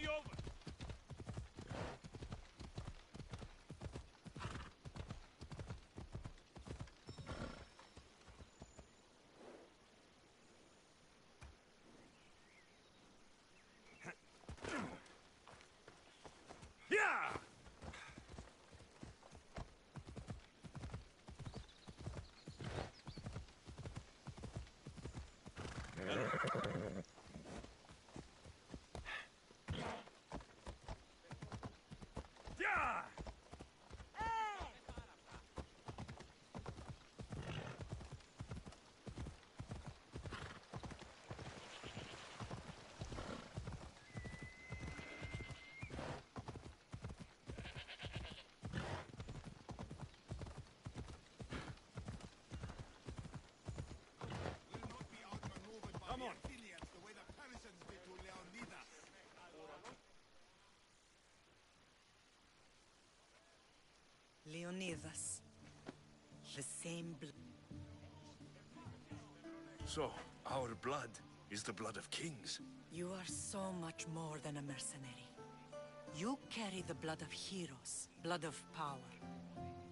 me over! Yeah! Yeah! Come on. The way the Parisans did to Leonidas. Leonidas. The same blood. So, our blood is the blood of kings. You are so much more than a mercenary. You carry the blood of heroes, blood of power.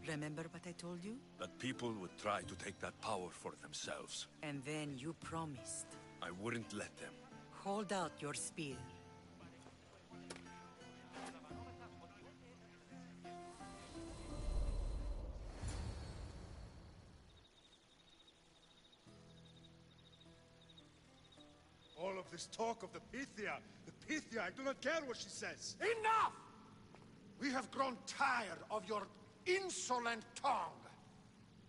Remember what I told you? That people would try to take that power for themselves. And then you promised. I wouldn't let them. Hold out your spear. All of this talk of the Pythia, I do not care what she says. Enough! We have grown tired of your insolent tongue.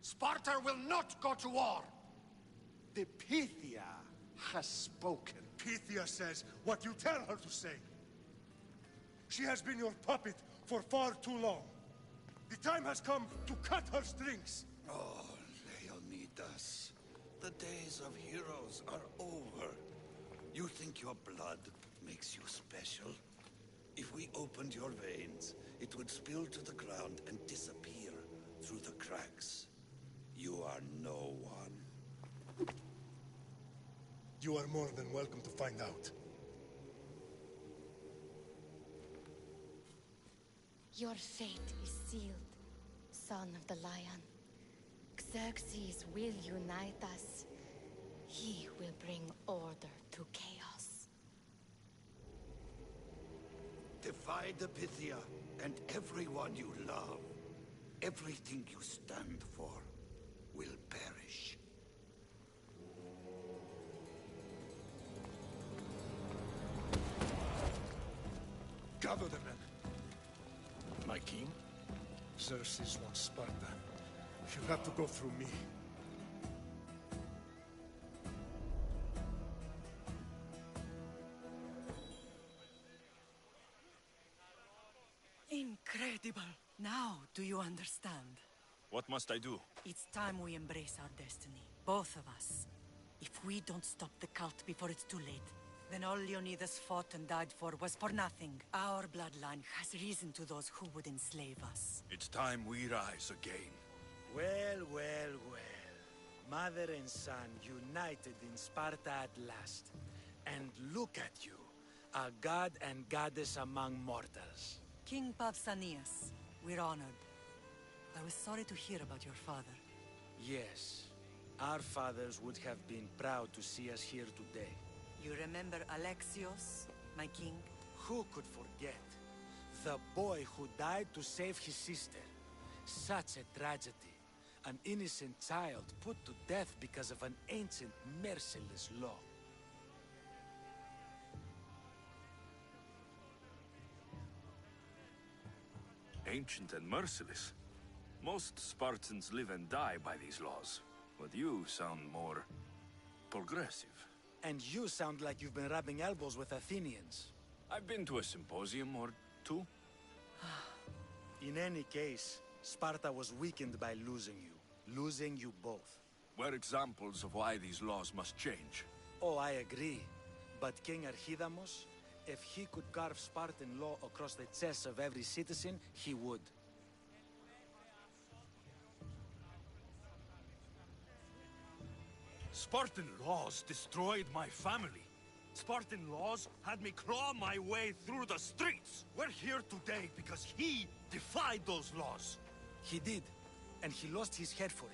Sparta will not go to war. The Pythia has spoken. Pythia says what you tell her to say. She has been your puppet for far too long. The time has come to cut her strings. Oh, Leonidas. The days of heroes are over. You think your blood makes you special? If we opened your veins, it would spill to the ground and disappear through the cracks. You are no one. You are more than welcome to find out. Your fate is sealed, son of the Lion. Xerxes will unite us. He will bring order to chaos. Defy the Pythia and everyone you love. Everything you stand for will perish. Gather the men. My king? Xerxes wants Sparta. She'll have to go through me. Incredible! Now, do you understand? What must I do? It's time we embrace our destiny. Both of us. If we don't stop the cult before it's too late, then all Leonidas fought and died for was for nothing. Our bloodline has risen to those who would enslave us. It's time we rise again. Well, well, well. Mother and son united in Sparta at last. And look at you, a god and goddess among mortals. King Pausanias, we're honored. I was sorry to hear about your father. Yes, our fathers would have been proud to see us here today. You remember Alexios, my king? Who could forget? The boy who died to save his sister. Such a tragedy. An innocent child put to death because of an ancient, merciless law. Ancient and merciless. Most Spartans live and die by these laws. But you sound more progressive. And you sound like you've been rubbing elbows with Athenians. I've been to a symposium or two. In any case, Sparta was weakened by losing you. Losing you both. We're examples of why these laws must change. Oh, I agree. But King Archidamos, if he could carve Spartan law across the chests of every citizen, he would. Spartan laws destroyed my family. Spartan laws had me claw my way through the streets. We're here today because he defied those laws. He did, and he lost his head for it.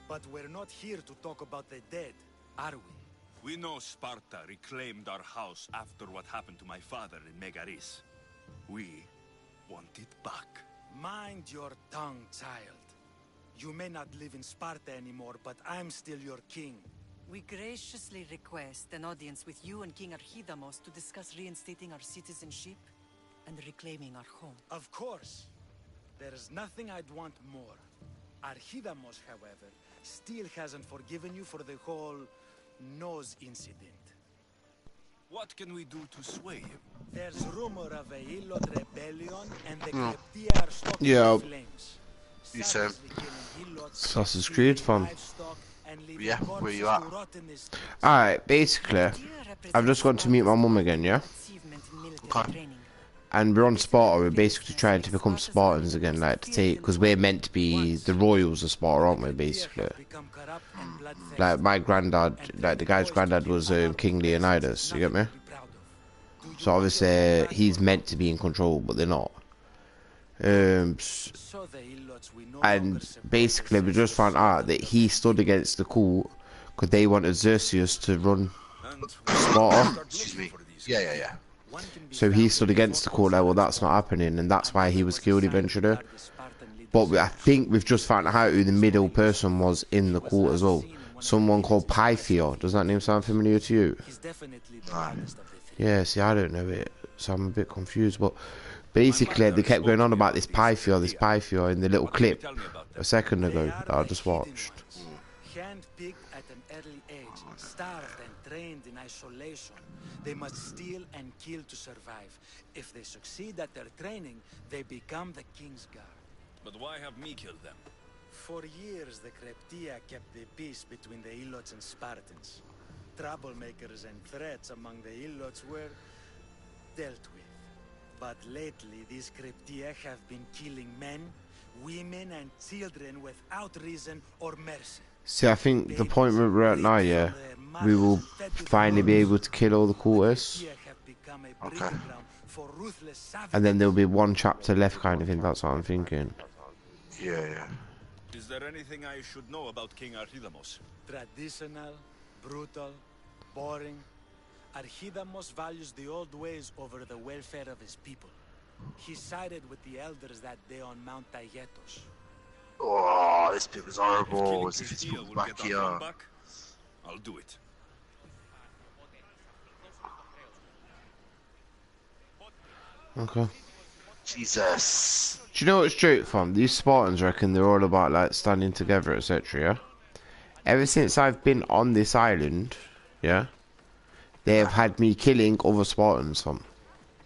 But we're not here to talk about the dead, are we? We know Sparta reclaimed our house after what happened to my father in Megaris. We want it back. Mind your tongue, child. You may not live in Sparta anymore, but I'm still your king. We graciously request an audience with you and King Archidamos to discuss reinstating our citizenship and reclaiming our home. Of course. There is nothing I'd want more. Archidamos, however, still hasn't forgiven you for the whole nose incident. What can we do to sway him? There's rumor of a Illot rebellion, and the Cryptia are stoking Yeah. flames. You said Assassin's Creed fun. Yeah, where you at? Alright, basically, I've just gone to meet my mum again, yeah? Okay. And we're on Sparta, we're basically trying to become Spartans again, like, to take, because we're meant to be the royals of Sparta, aren't we, basically? Like, my granddad, like, the guy's granddad was King Leonidas, you get me? So, obviously, he's meant to be in control, but they're not. And basically, we just found out that he stood against the court because they wanted Xerxes to run Sparta. Excuse me. Yeah. So he stood against the court, like, well, that's not happening, and that's why he was killed eventually. But I think we've just found out who the middle person was in the court as well. Someone called Pythia. Does that name sound familiar to you? Yeah, see, I don't know it, so I'm a bit confused. But basically, they kept going on about this Pythia in the little clip a second ago that I just watched. Handpicked at an early age, starved and trained in isolation. They must steal and kill to survive. If they succeed at their training, they become the king's guard. But why have me killed them? For years, the Cryptia kept the peace between the Ilots and Spartans. Troublemakers and threats among the Ilots were dealt with. But lately, these Cryptia have been killing men, women, and children without reason or mercy. See, I think the point where we're at now, yeah, we will finally be able to kill all the cultists. Okay. And then there'll be one chapter left, kind of thing. That's what I'm thinking. Yeah. Is there anything I should know about King Archidamos? Traditional, brutal, boring. Archidamos values the old ways over the welfare of his people. He sided with the elders that day on Mount Taygetos. Oh, this bit was horrible. If As if it's Cryptia put will back get here. our home back, I'll do it. Okay. Jesus. Do you know what's true, fam? These Spartans reckon they're all about, like, standing together, etc., yeah? Ever since I've been on this island, yeah, they have had me killing other Spartans, fam.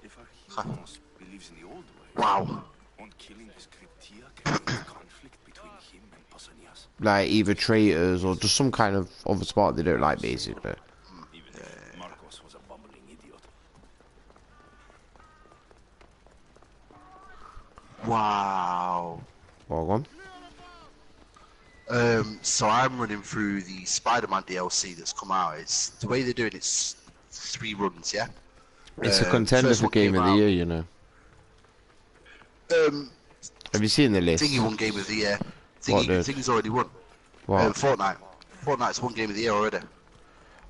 If Archidamos believes in the old way, Wow. won't killing his Cryptia can create conflict between him and Pausanias? Like, either traitors or just some kind of other Spartan they don't like, basically. Even if Marcos was a bumbling idiot. Wow. Well, on. So I'm running through the Spider-Man DLC that's come out. It's the way they're doing it's 3 runs, yeah. It's a contender first for one Game came of the out- Year, you know. Have you seen the list? Thingy won Game of the Year. What, dude? Thingy's already won. What? Fortnite. Fortnite's won Game of the Year already.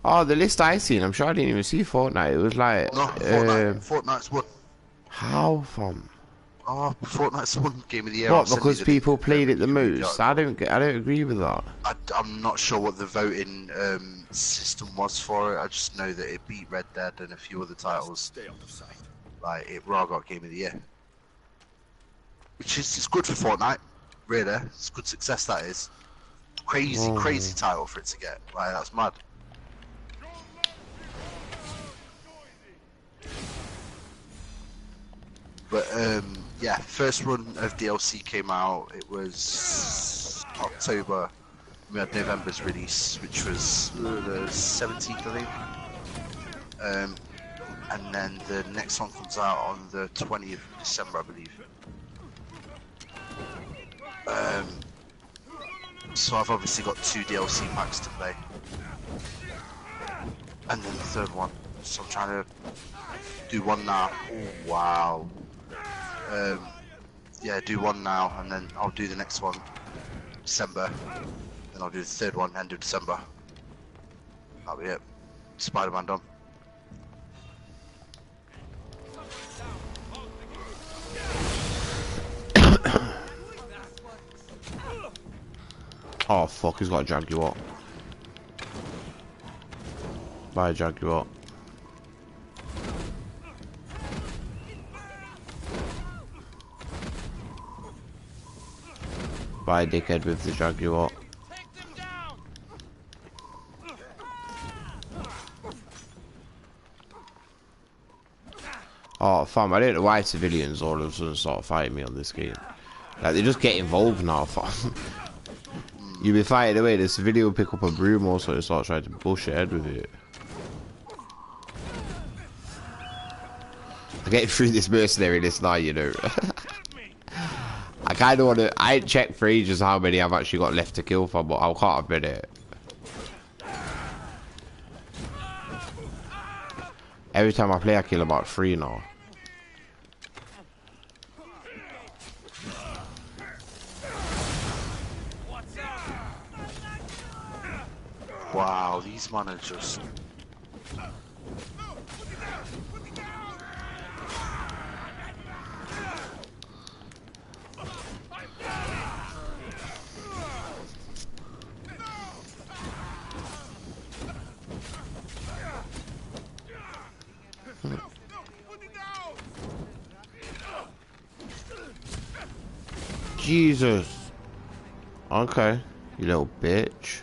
Oh, the list I seen, I'm sure I didn't even see Fortnite. It was like, No, Fortnite's won. how, fam? Oh, Fortnite's won Game of the Year. What? I'll send Because you the people link. played it the You read the most. article. I don't agree with that. I'm not sure what the voting system was for it. I just know that it beat Red Dead and a few other titles. Stay out of sight. Like it raw got Game of the Year, which is it's good for Fortnite. Really, it's good success that is. Crazy title for it to get. Like that's mad. But yeah, first run of DLC came out. It was October. We had November's release, which was the 17th, I think. And then the next one comes out on the 20th of December, I believe. So I've obviously got 2 DLC packs to play. And then the third one. so I'm trying to do one now. Oh, wow. Yeah, do one now, and then I'll do the next one December. Then I'll do the third one end of December. That'll be it. Spider-Man done. Oh fuck, he's got a Jaguar. Buy a Jaguar. Buy a dickhead with the Jaguar. Oh fam, I don't know why civilians all of a sudden start fighting me on this game. Like they just get involved now, fam. You be fighting away, the civilian will pick up a broom also and start trying to bush your head with it. I get through this mercenary list now, you know. I kind of want to. I ain't checked for ages how many I've actually got left to kill for, but I can't admit it. Every time I play, I kill about 3 now. Wow, these men are just... Jesus. Okay, you little bitch.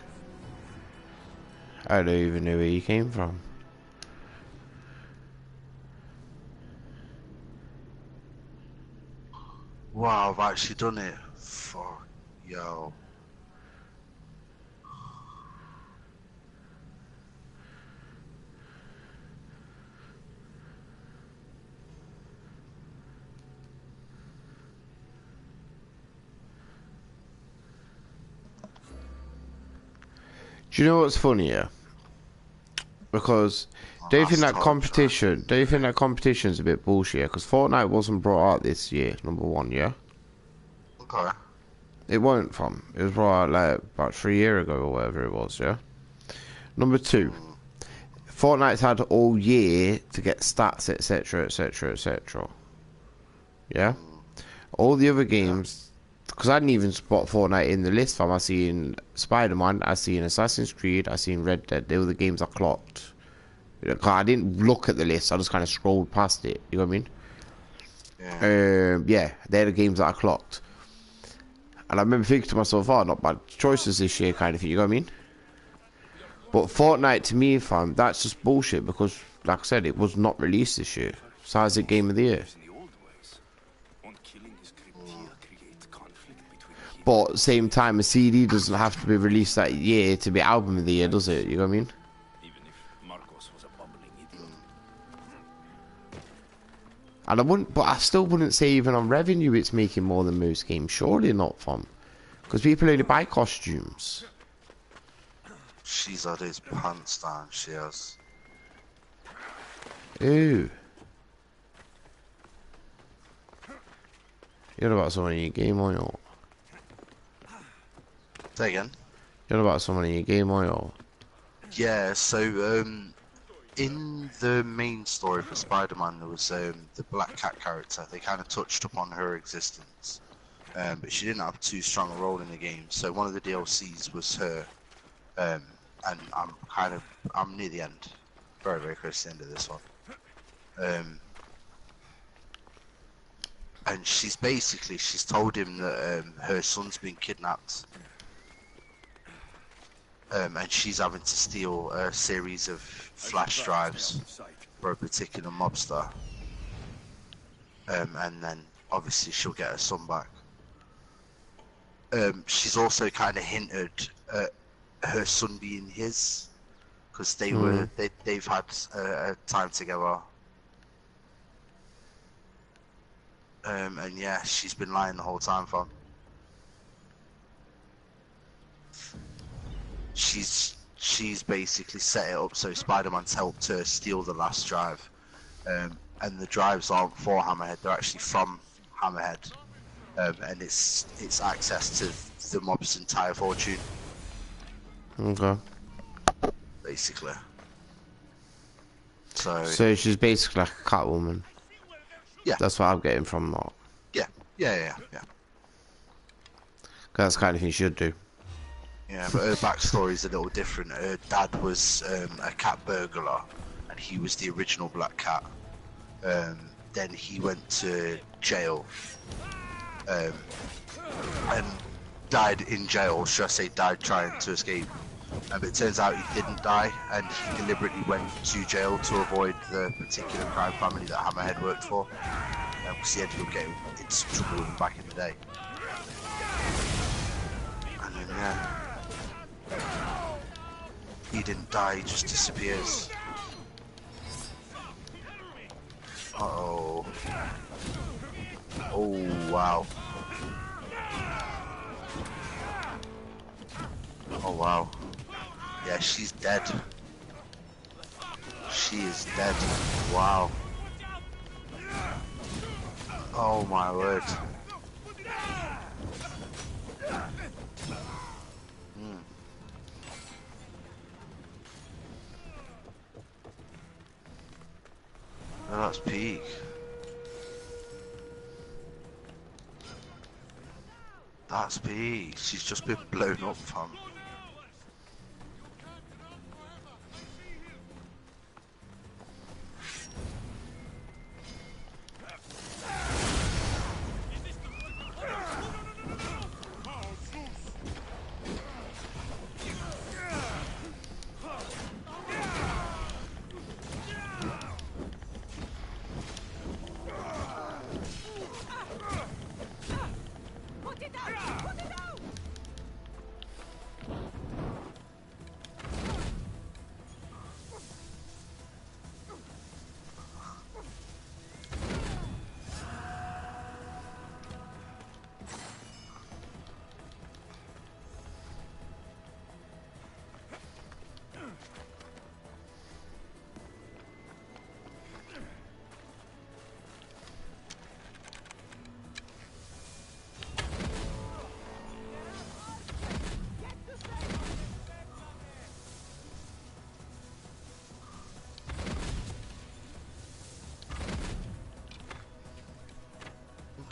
I don't even know where you came from. Wow, I've actually done it. Fuck, yo. Do you know what's funny, yeah? Because do you think that competition's a bit bullshit? Because Fortnite wasn't brought out this year, number one, yeah? Okay. It won't, fam. It was brought out like about 3 years ago or whatever it was, yeah? Number two, Fortnite's had all year to get stats, etc, etc, etc. Yeah? All the other games, because I didn't even spot Fortnite in the list, fam. I seen Spider-Man, I seen Assassin's Creed, I seen Red Dead. They were the games I clocked. I didn't look at the list, I just kind of scrolled past it. You know what I mean? Yeah, they're the games that I clocked. And I remember thinking to myself, oh, not bad choices this year, kind of thing. You know what I mean? But Fortnite, to me, fam, that's just bullshit because, like I said, it was not released this year. So how's it Game of the Year? But at the same time, a CD doesn't have to be released that year to be Album of the Year, does it? You know what I mean? And I wouldn't, but I still wouldn't say even on revenue it's making more than most games. Surely not, fam. Because people only buy costumes. She's had his pants down, she has. Ooh. You're about someone in your game, or not? Say again? You're about someone in your game, or not? Yeah, so, in the main story for Spider-Man, there was the Black Cat character. They kind of touched upon her existence, but she didn't have too strong a role in the game. So one of the DLCs was her, and I'm near the end, very very close to the end of this one. And she's told him that her son's been kidnapped. And she's having to steal a series of flash drives for a particular mobster. And then obviously she'll get her son back. She's also kind of hinted at her son being his, because they've had a time together. And yeah, she's been lying the whole time, fam. She's she's basically set it up so Spider-Man's helped her steal the last drive. And the drives aren't for Hammerhead, they're actually from Hammerhead. And it's access to the mob's entire fortune. Okay. Basically. So she's basically like a Catwoman. Yeah. That's what I'm getting from that. Yeah. That's the kind of thing she should do. Yeah, but her backstory is a little different. Her dad was a cat burglar, and he was the original Black Cat. Then he went to jail, and died in jail. Should I say died trying to escape? But it turns out he didn't die, and he deliberately went to jail to avoid the particular crime family that Hammerhead worked for. Because he ended up getting into some trouble with them back in the day. And then, yeah. He didn't die, he just disappears. Uh-oh. Oh, wow. Oh, wow. Yeah, she's dead. She is dead. Wow. Oh my word. Oh, that's peak. That's peak. She's just been blown up, fam.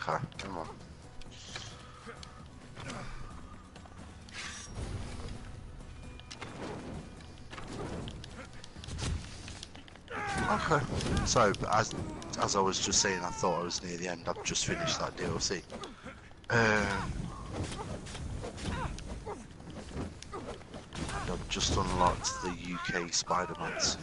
Okay, come on. Okay, so as I was just saying, I thought I was near the end. I've just finished that DLC. I've just unlocked the UK Spider-Man suit.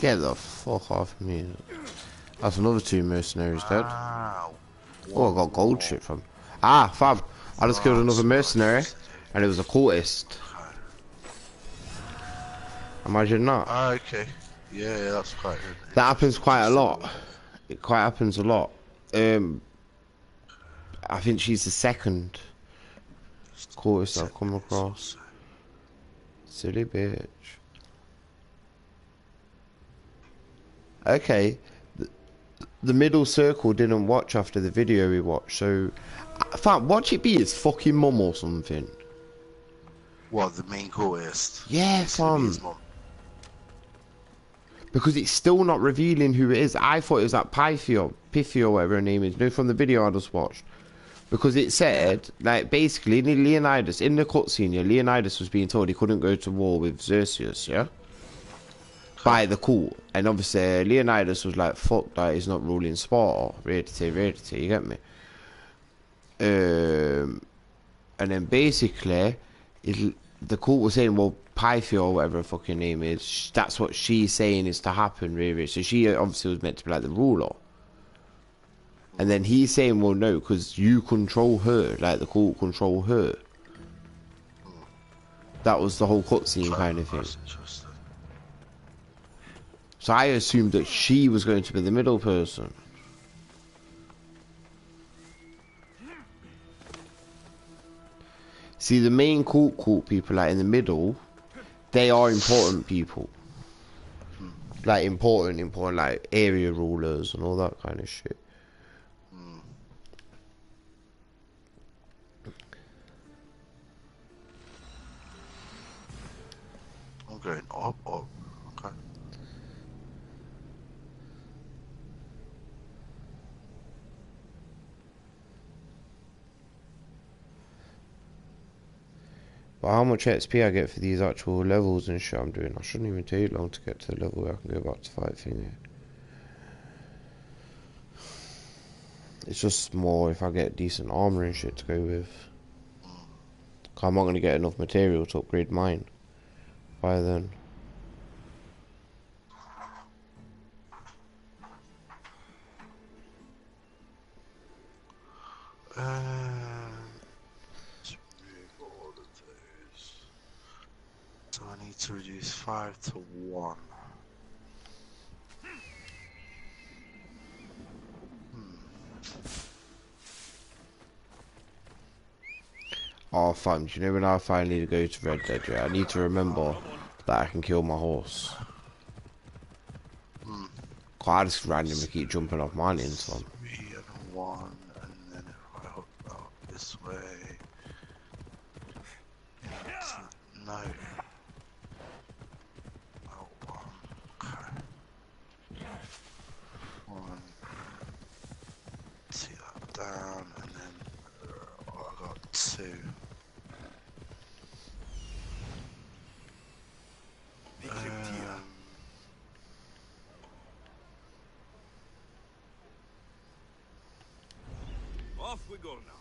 Get the fuck off me. That's another 2 mercenaries dead. Oh, I got gold shit from. Ah, fab. I just killed another mercenary, and it was a cultist. Imagine that. Okay. Yeah, that's quite good. That happens quite a lot. It quite happens a lot. I think she's the second cultist I've come across. Silly bitch. Okay, the middle circle didn't watch after the video we watched, so fam, watch it be his fucking mum or something. What, the main cultist? Yeah, fam. Because it's still not revealing who it is. I thought it was that Piffy or whatever her name is, you know, from the video I just watched. Because it said, like, basically, Leonidas, in the cutscene, yeah, Leonidas was being told he couldn't go to war with Xerxes, yeah? By the court, and obviously Leonidas was like, fuck that, he's not ruling Sparta, rarity, you get me? And then basically the cult was saying, well, Pythia or whatever her fucking name is, that's what she's saying is to happen, really. So she obviously was meant to be like the ruler. And then he's saying, well, no, because you control her, like the cult control her. That was the whole cutscene kind of thing. So I assumed that she was going to be the middle person. See, the main cult people, like in the middle, they are important people. Like important, like area rulers and all that kind of shit. I'm going up. Okay. But how much XP I get for these actual levels and shit I'm doing, I shouldn't even take long to get to the level where I can go back to fight thingy. It's just more if I get decent armor and shit to go with. I'm not going to get enough material to upgrade mine by then. So I need to reduce 5 to 1. Oh fam, do you know when I finally go to Red Dead, yeah, I need to remember that I can kill my horse. Cause I just randomly keep jumping off mountains, fam. 3 and 1, and then if I hook up this way... No. Oh, 1. Okay. 1. See that down, and then I got 2. Off we go now.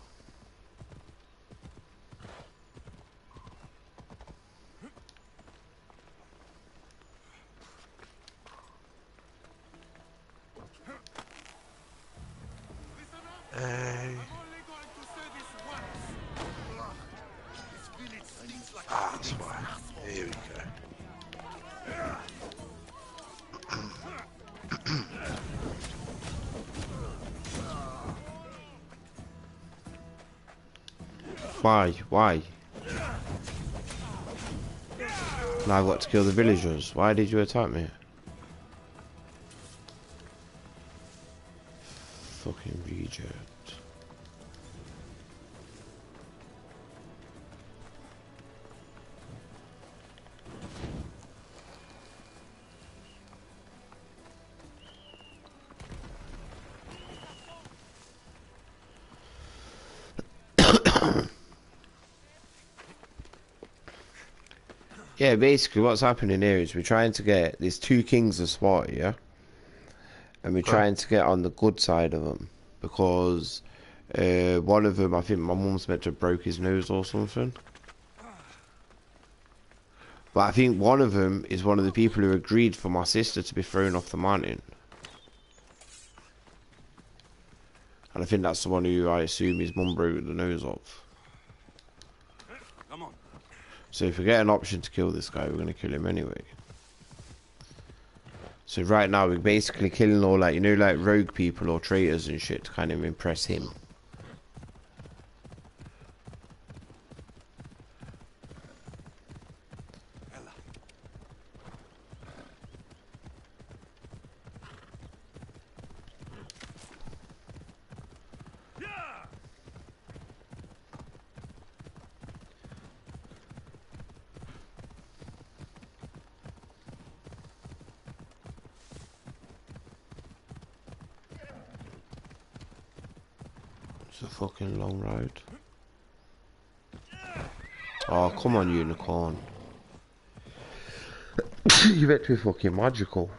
That's why. Here we go. Why? Now I've got to kill the villagers. Why did you attack me? Fucking reject. Yeah, basically what's happening here is we're trying to get, there's 2 kings of Sparta, yeah? And we're trying to get on the good side of them. Because one of them, I think my mum's meant to have broke his nose or something. But I think one of them is one of the people who agreed for my sister to be thrown off the mountain. And I think that's the one who I assume his mum broke the nose off. Come on. So if we get an option to kill this guy, we're going to kill him anyway. So right now we're basically killing all, like, you know, like rogue people or traitors and shit to kind of impress him. It's a fucking long road. Oh, come on, unicorn. You meant to be fucking magical.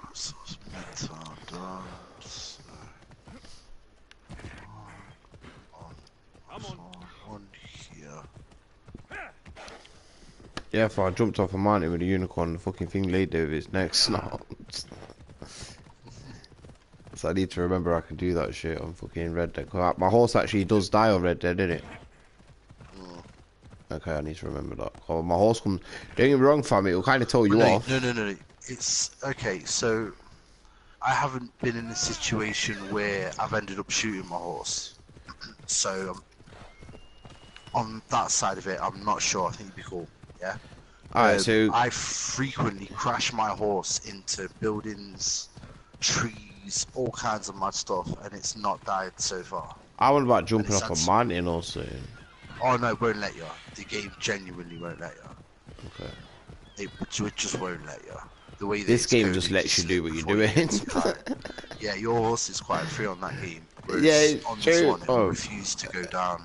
Yeah, if I jumped off a mountain with a unicorn, the fucking thing laid there with its neck snapped. So I need to remember I can do that shit on fucking Red Dead. My horse actually does die on Red Dead, didn't it? Okay, I need to remember that. Oh, my horse comes... Don't get me wrong, fam, it'll kind of tell you off. No. It's... Okay, so... I haven't been in a situation where I've ended up shooting my horse. So, on that side of it, I'm not sure. I think it'd be cool, yeah? Alright, so... I frequently crash my horse into buildings, trees, all kinds of mad stuff, and it's not died so far. I wonder about jumping off a mountain also. Oh no, it won't let you. The game genuinely won't let you. Okay. It just won't let you. The way this game just lets you do what you're doing. Yeah, your horse is quite free on that game. Yeah, on this one, it refuse to go down.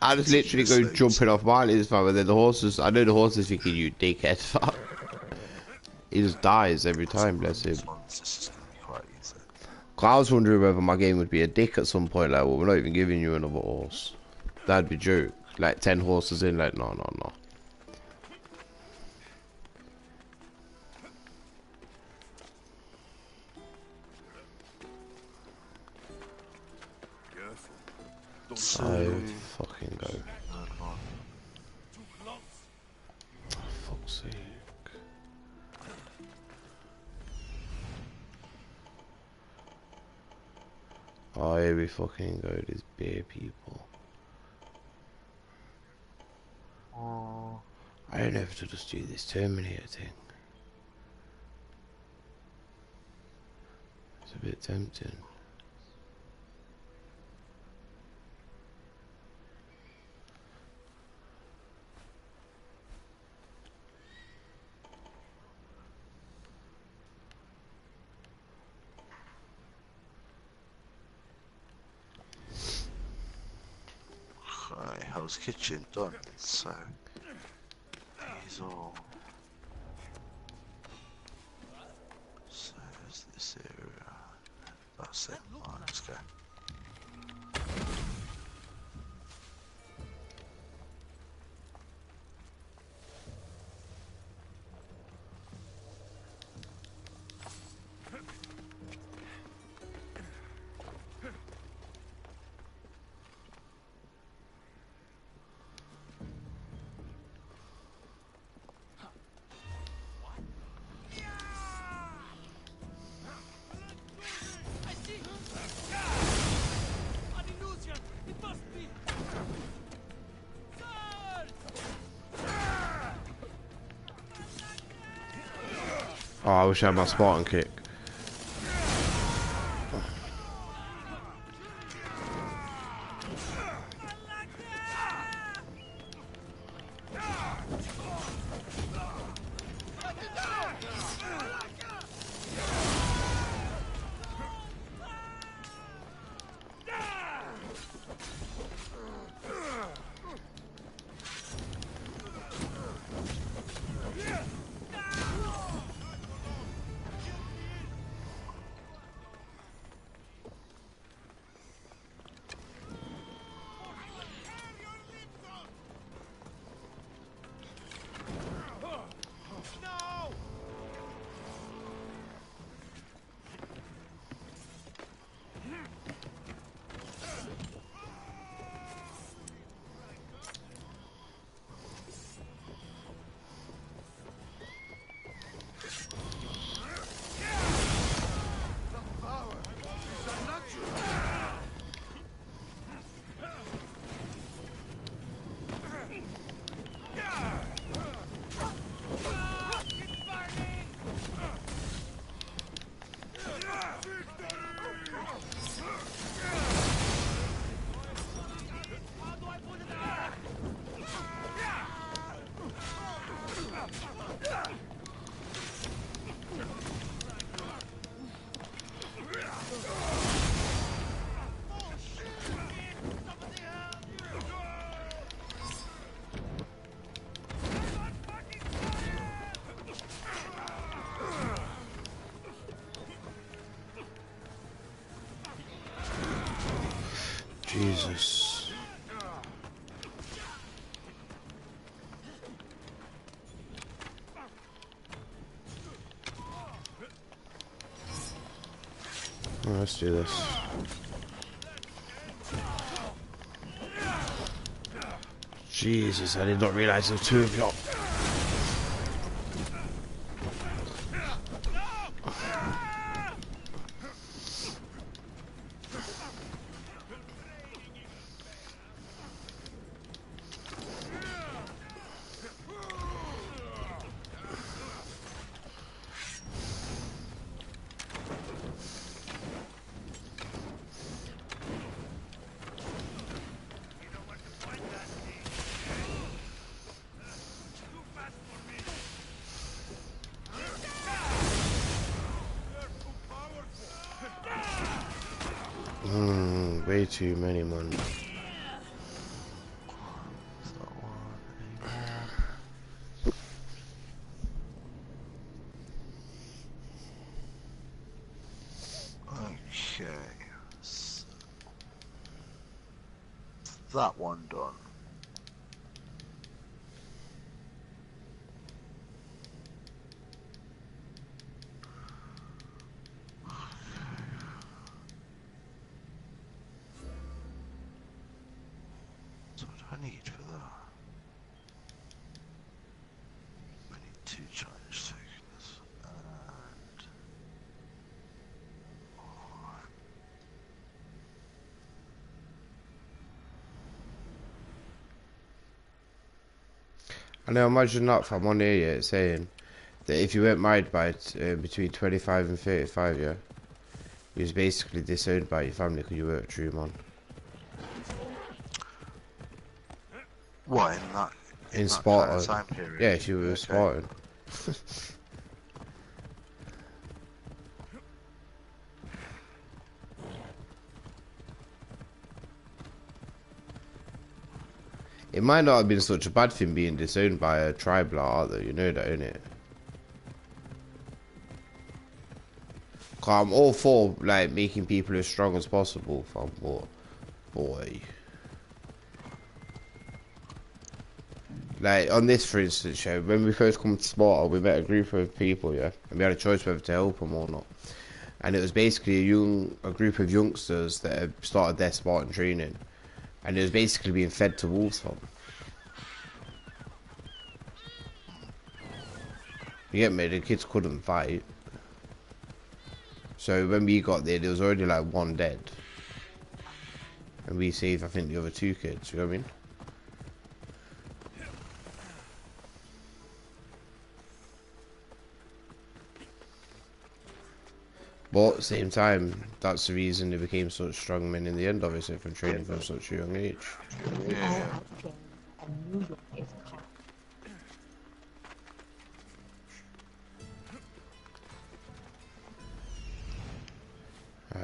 I just literally go jumping off mountains, fam, and then the horses... I know the horse is thinking, you dickhead, fam. He just dies every time, bless him. I was wondering whether my game would be a dick at some point, like, well, we're not even giving you another horse. That'd be joke. Like 10 horses in, like, no. So fucking go. Fuck's sake. Oh, here we fucking go, these bear people. I don't have to just do this Terminator thing. It's a bit tempting. Hell's Kitchen done, so these all. So there's this area. That's it. Alright, let's go. Oh, I wish I had my Spartan kick. Jesus. Oh, let's do this. Jesus, I did not realise there were two of you. Way too many, man. Okay. So that one done. So what do I need for that? I need 2 charge tokens and I know, imagine that from on here, yeah, it's saying that if you weren't married by between 25 and 35, yeah, you was basically disowned by your family because you weren't a true man. what In that Sparta. kind of time period? Yeah, if you were Okay. a Spartan. It might not have been such a bad thing being disowned by a tribe like that, though. You know that, innit? I'm all for like making people as strong as possible, fam, but boy. Like on this, for instance, show when we first come to Sparta, we met a group of people, yeah, and we had a choice whether to help them or not. And it was basically a group of youngsters that had started their Spartan training, and it was basically being fed to wolves, fam. You get me? The kids couldn't fight. So when we got there was already like 1 dead. And we saved, I think, the other 2 kids, you know what I mean? But at the same time, that's the reason they became such strong men in the end, obviously, from training from such a young age. Yeah.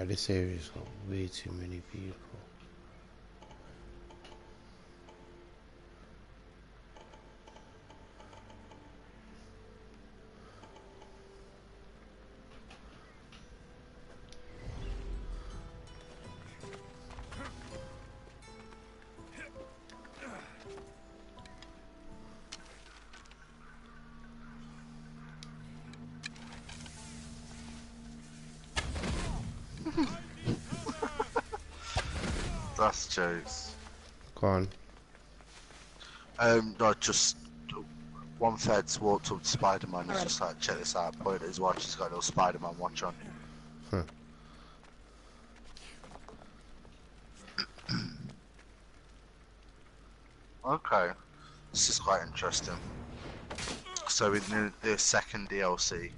This area's got way too many people. That's jokes. Go on. No, just one Fed's walked up to Spider-Man. He's just like, check this out. Pointed at his watch. He's got a little Spider-Man watch on. Huh. Okay, this is quite interesting. So in the second DLC,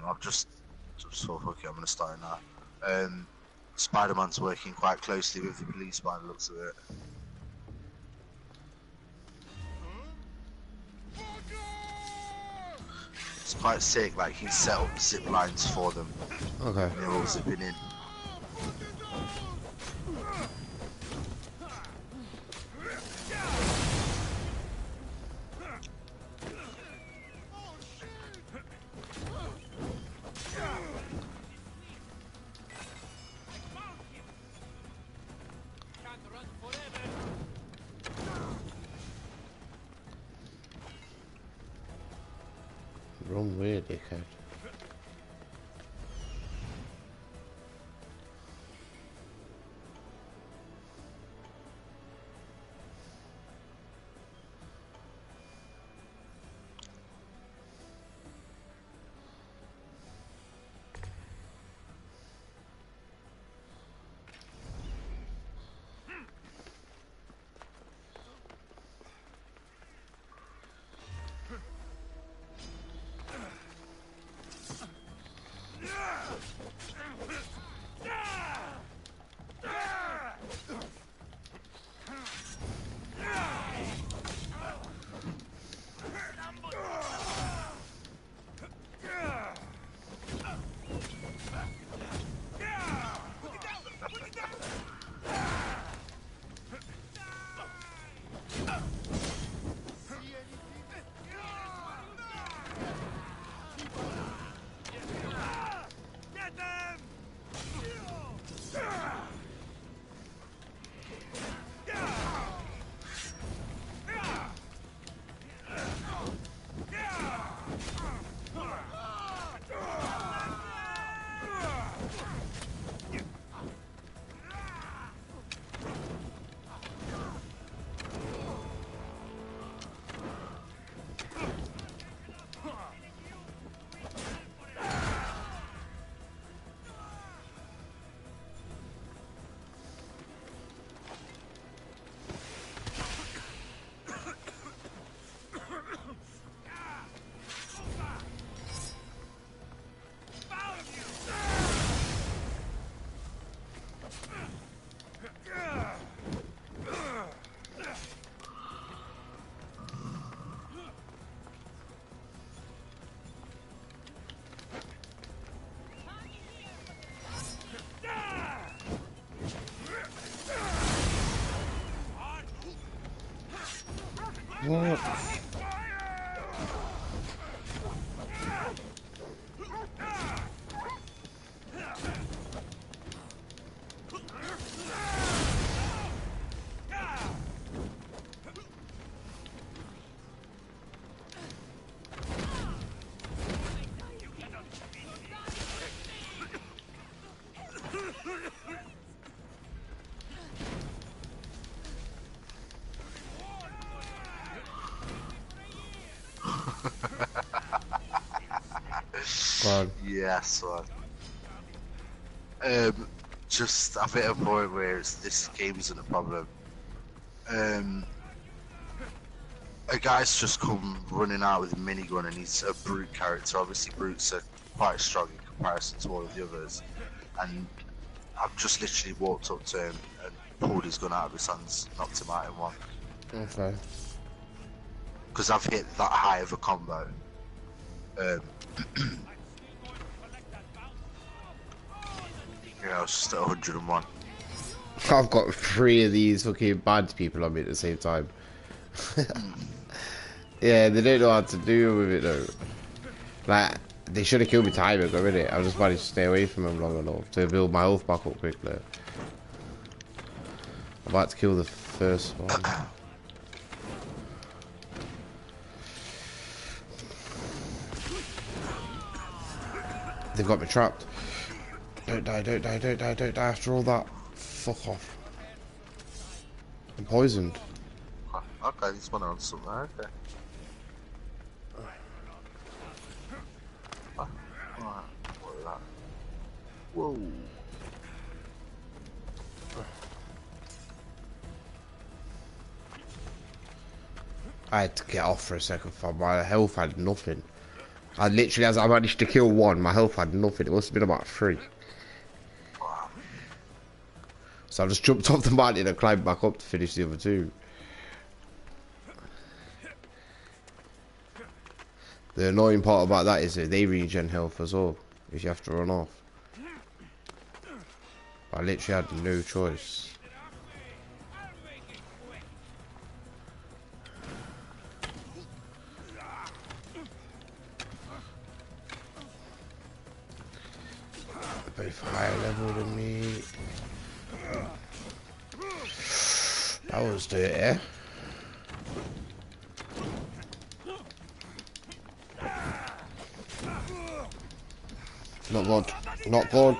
I've just thought, okay, I'm gonna start now. Spider-Man's working quite closely with the police by the looks of it. It's quite sick, like he set up zip lines for them. Okay. They're all zipping in. Wrong way, dickhead. What? God. Yes, man. Just I've hit a point where this game isn't a problem. A guy's just come running out with a minigun and he's a brute character. Obviously, brutes are quite strong in comparison to all of the others. And I've just literally walked up to him and pulled his gun out of his hands, knocked him out in one. Okay. Because I've hit that high of a combo. Yeah, I was just at 101. I've got 3 of these fucking bad people on me at the same time. Yeah, they don't know how to deal with it though. Like, they should have killed me time ago, innit? I just managed to stay away from them long enough to build my health back up quickly. I'm about to kill the first one. They've got me trapped. Don't die, don't die, don't die, don't die after all that. Fuck off. I'm poisoned. Okay, this one on something, okay. Alright, what is that? Whoa. I had to get off for a second, fam. My health had nothing. I literally, as I managed to kill one, my health had nothing. It must have been about 3. So I just jumped off the mountain and climbed back up to finish the other 2. The annoying part about that is that they regen health as well, if you have to run off. I literally had no choice. Both higher level than me. That was dirty. Not good. Not good.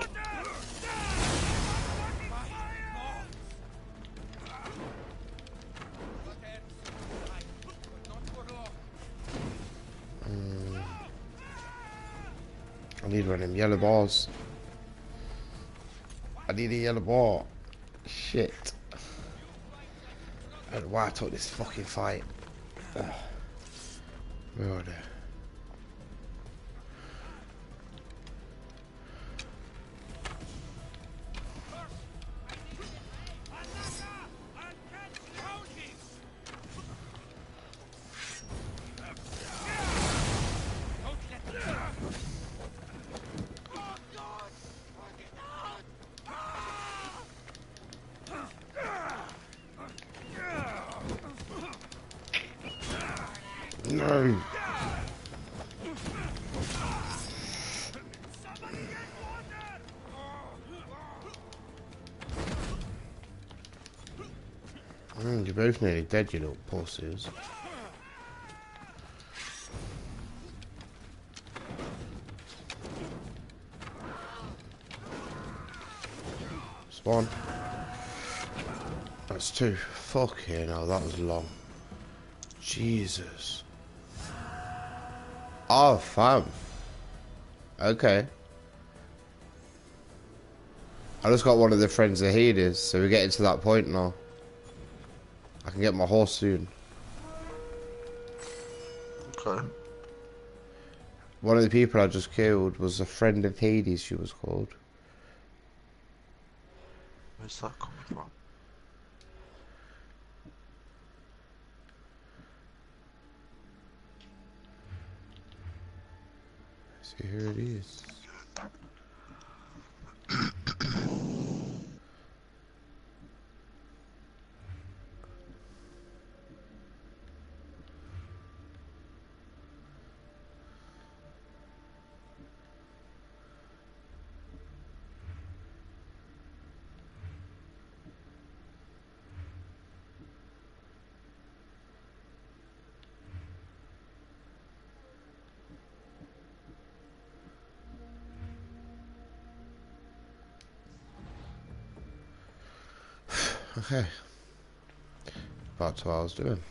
I need one of them yellow balls. I need a yellow ball. Shit. I don't know why I took this fucking fight. Ugh. Where are they? No. You're both nearly dead, you little pussies. Spawn. That's 2. Fucking hell, that was long. Jesus. Oh, fam. Okay. I just got one of the friends of Hades, so we're getting to that point now. I can get my horse soon. Okay. One of the people I just killed was a friend of Hades, she was called. Where's that coming from? See, here it is. Okay. Back to what I was doing.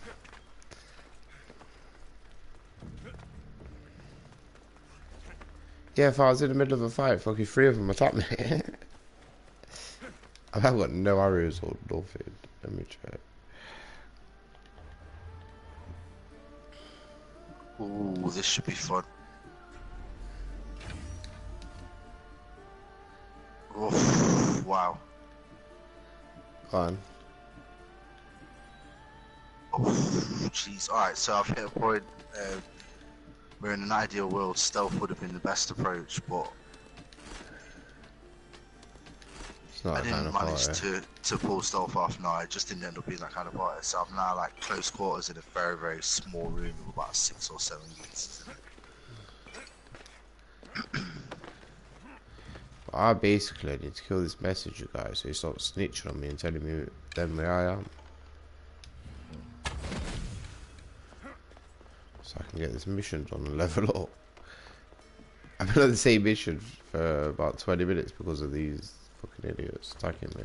Yeah, if I was in the middle of a fight, fucking 3 of them attacked me. I've got no arrows or nothing. Let me check. Ooh, this should be fun. Oof, wow. Go on. Jeez. Alright, so I've hit a point where in an ideal world stealth would have been the best approach, but It's not I that kind didn't of manage party. to pull stealth off. No, it just didn't end up being that kind of party. So I'm now like close quarters in a very, very small room with about 6 or 7 geese in it. I basically need to kill this messenger guy so he stops snitching on me and telling me then where I am. So I can get this mission done and level up. I've been on the same mission for about 20 minutes because of these fucking idiots attacking me.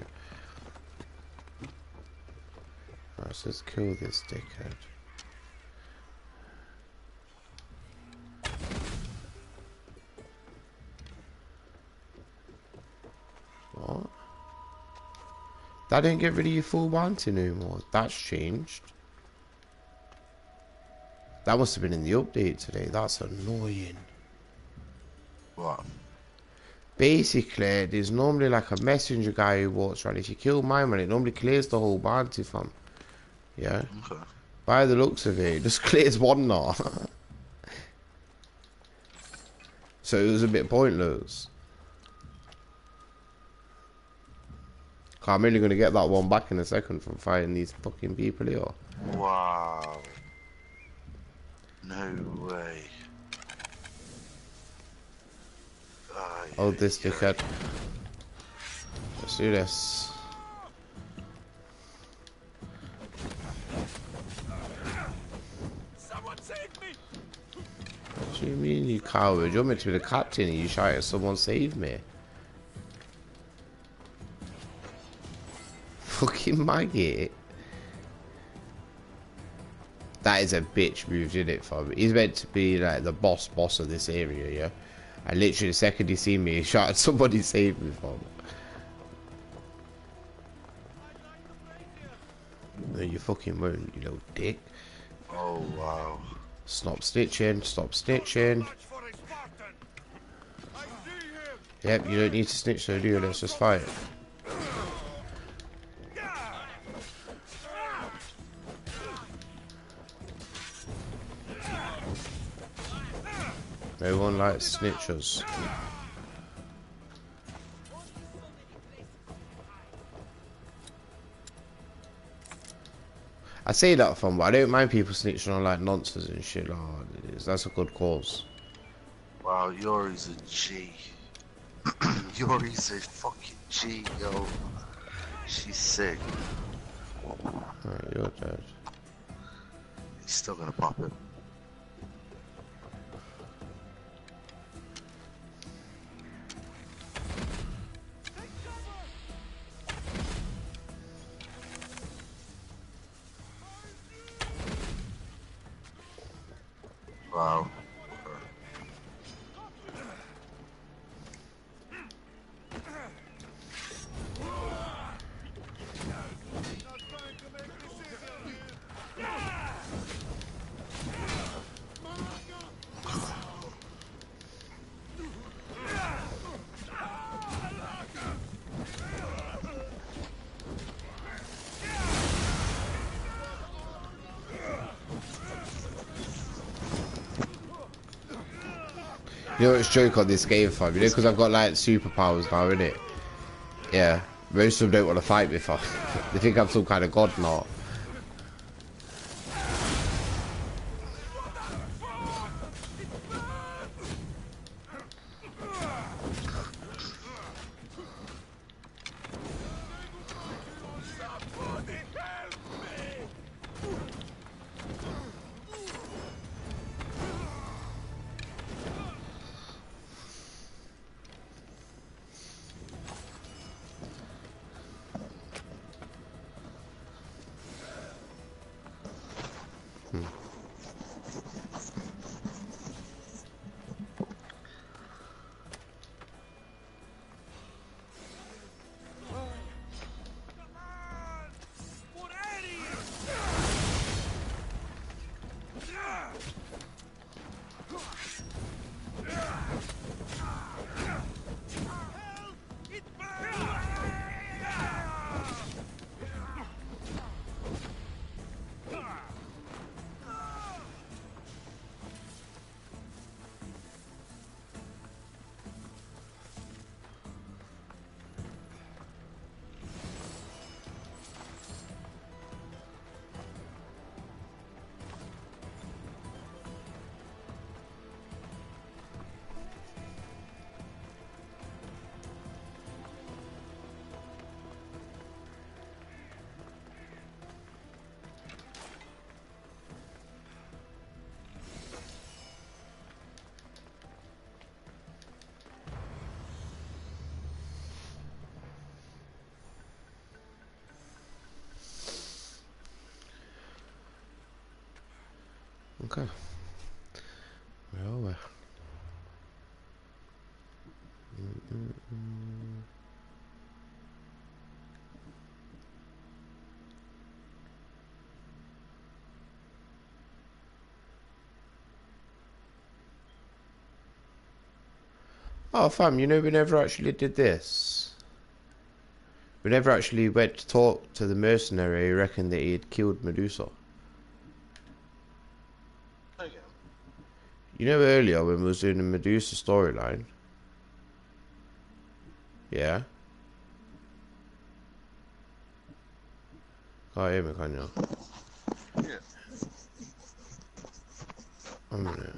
Alright, so let's kill this dickhead. What? That didn't get rid of your full bounty anymore. That's changed. That must have been in the update today. That's annoying. What? Basically, there's normally like a messenger guy who walks around. If you kill my man, it normally clears the whole bounty fam. Yeah? Okay. By the looks of it, it just clears one now. So it was a bit pointless. I'm only going to get that one back in a second from fighting these fucking people here. Wow. No way. Oh, this dickhead. Let's do this. Someone save me! What do you mean, you coward? You're meant to be the captain and you shout at someone save me. Fucking maggot. That is a bitch move, isn't it, fam? He's meant to be like the boss of this area, yeah? And literally the second he seen me, he shouted somebody save me, fam. No, you fucking won't, you little dick. Oh, wow. Stop snitching, stop snitching. Yep, you don't need to snitch though, do you? Let's just fight. No one likes snitchers. I say that fun, but I don't mind people snitching on like nonsense and shit. Like, that's a good cause. Wow, Yori's a G. Yori's a fucking G, yo. She's sick. Alright, you're dead. He's still gonna pop it. Wow. You know what's joke on this game, fam? You know, because I've got like superpowers now, innit? Yeah. Most of them don't want to fight me, fam. They think I'm some kind of god now. Okay. Well. Oh, fam, you know we never actually did this. We never actually went to talk to the mercenary who reckoned that he had killed Medusa. Again. You know earlier when we was doing the Medusa storyline? Yeah? Can't hear me, can you? Yeah. A minute.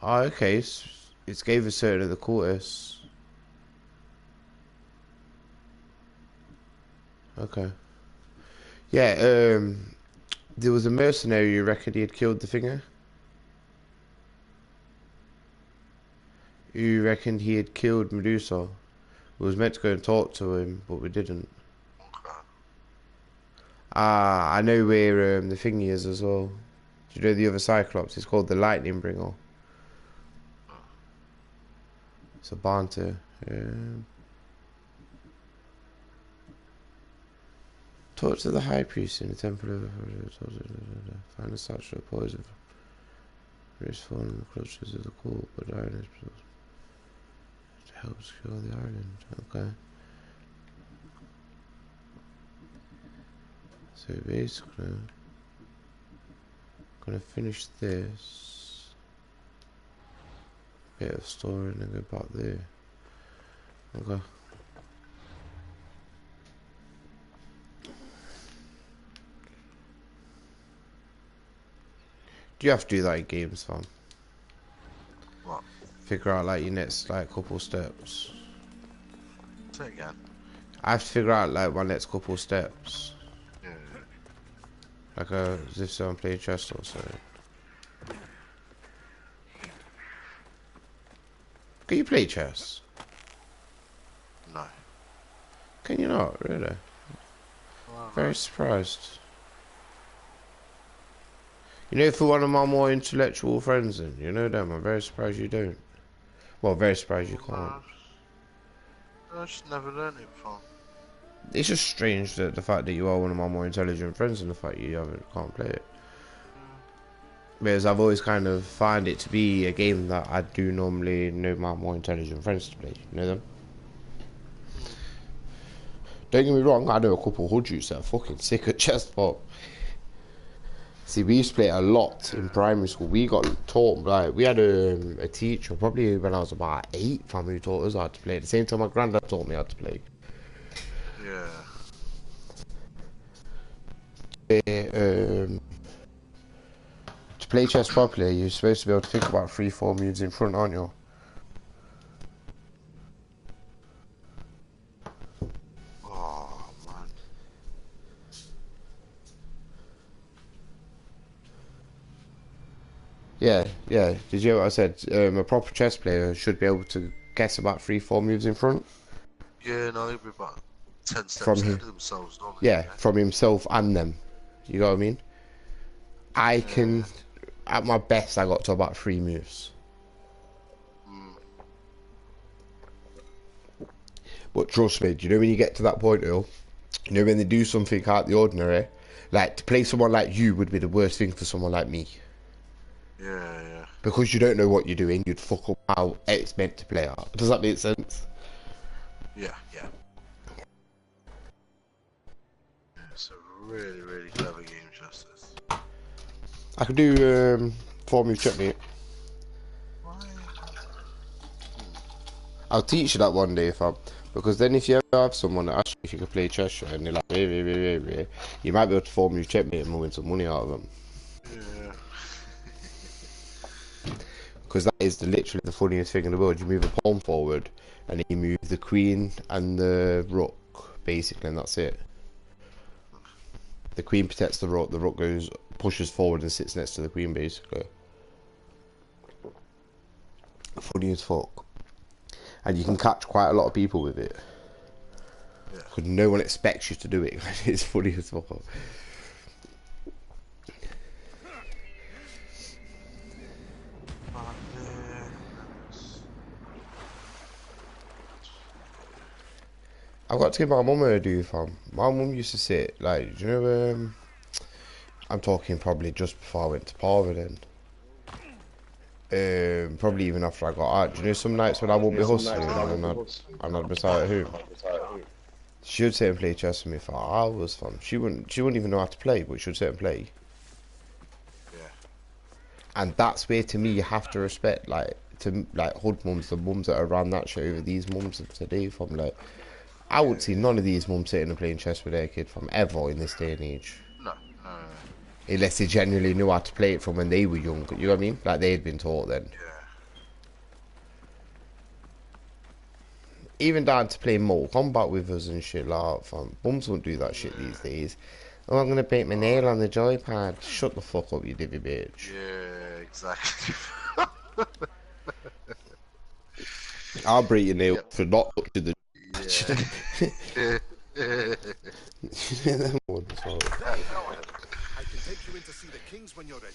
Oh, okay. It's gave a certain of the quarters. Okay. Yeah, there was a mercenary who reckoned he had killed the thinger. Who reckoned he had killed Medusa. We was meant to go and talk to him, but we didn't. Okay. Ah, I know where the thingy is as well. Do you know the other Cyclops? It's called the Lightning Bringer. It's a Banter. Talk to the High Priest in the Temple of... Find a statue of poison. Wrist falling in the clutches of the court, but iron is... to help secure the island. Okay. So basically... gonna finish this bit of story and then go back there. Okay. Do you have to do that in games, fam? What? Figure out like your next like couple steps. Say again. I have to figure out like my next couple steps. Yeah. Like as if I'm playing chess or something. Can you play chess? No. Can you not? Really? Well, Very surprised. You know, for one of my more intellectual friends, and you know them, I'm very surprised you don't. Well, very surprised you can't. I just never learned it before. It's just strange that the fact that you are one of my more intelligent friends and the fact you can't play it. Whereas I've always kind of found it to be a game that I do normally know my more intelligent friends to play. You know them? Don't get me wrong, I know a couple of hoods that are fucking sick at chess, but... See, we used to play it a lot in primary school. We got taught, like, we had a teacher, probably when I was about 8, fam, who taught us how to play. At the same time, my granddad taught me how to play. Yeah. To play chess properly, you're supposed to be able to think about 3-4 moves in front, aren't you? Oh, man. Yeah. Did you hear what I said? A proper chess player should be able to guess about 3-4 moves in front. Yeah, no, they'll be about 10 steps From ahead him. of themselves, don't they? Yeah, from himself and them. You know what I mean? I can... At my best, I got to about 3 moves. But trust me, do you know when you get to that point, Earl? You know when they do something out the ordinary? Like, to play someone like you would be the worst thing for someone like me. Yeah. Because you don't know what you're doing, you'd fuck up how it's meant to play out. Does that make sense? Yeah. It's a really, really clever game, Justice. I could do 4-move checkmate. I'll teach you that one day, fam. Because then if you ever have someone that asks you if you can play chess and they're like, you might be able to 4-move checkmate and win some money out of them. Yeah. Because that is literally the funniest thing in the world. You move a pawn forward and then you move the queen and the rook, basically, and that's it. The queen protects the rook goes, pushes forward and sits next to the queen, basically. Funny as fuck. And you can catch quite a lot of people with it. Because no one expects you to do it. It's funny as well. I've got to give my mum a do, fam. My mum used to sit, like, do you know, I'm talking probably just before I went to Parva then. Probably even after I got out. Do you know some nights when I won't be hustling and I'd be sat at home? She would sit and play chess with me for hours, fam. She wouldn't even know how to play, but she would sit and play. Yeah. And that's where, to me, you have to respect, like, hood mums, the mums that are around that shit over these mums of today, fam. Like, I would see none of these mums sitting and playing chess with their kid from ever in this day and age. No. Unless they genuinely knew how to play it from when they were young. You know what I mean? Like they had been taught then. Yeah. Even down to playing Mortal Kombat with us and shit like that, fam. Mums won't do that shit these days. Oh, I'm gonna break my nail on the joypad. Shut the fuck up, you divvy bitch. Yeah, exactly. I'll break your nail for not touching the. Yeah. Them ones, well. I can take you in to see the kings when you're ready.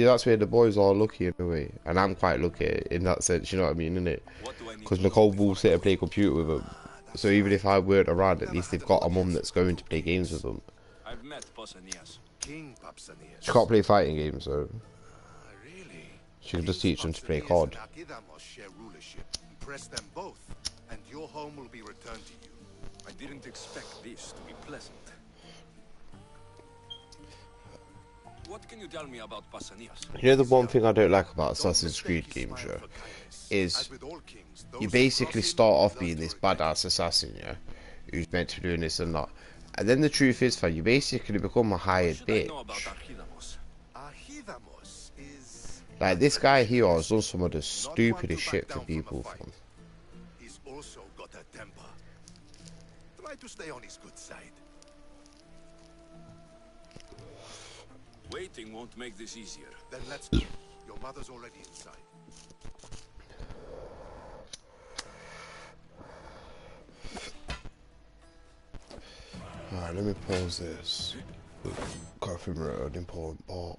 That's where the boys are lucky in a way, and I'm quite lucky in that sense. You know what I mean, innit? Because Nicole will sit and play computer with them. So even if I weren't around, at least they've got a mum that's going to play games with them. I've met Pausanias. King Pausanias. She can't play fighting games, so Really? she can just teach them to play COD. Share rulership. Impress them both, and your home will be returned to you. I didn't expect this to be pleasant. What can you tell me about Pausanias? You know the one thing I don't like about Assassin's Creed games, yeah, is you basically start off being this badass assassin, yeah, who's meant to be doing this and that, and then the truth is, fam, you basically become a hired bitch. Like this guy here has done some of the stupidest shit for people, fam. He's also got a temper. Try to stay on his good side. Waiting won't make this easier. Then let's go. Your mother's already inside. Alright, let me pause this. Can't remember an important part.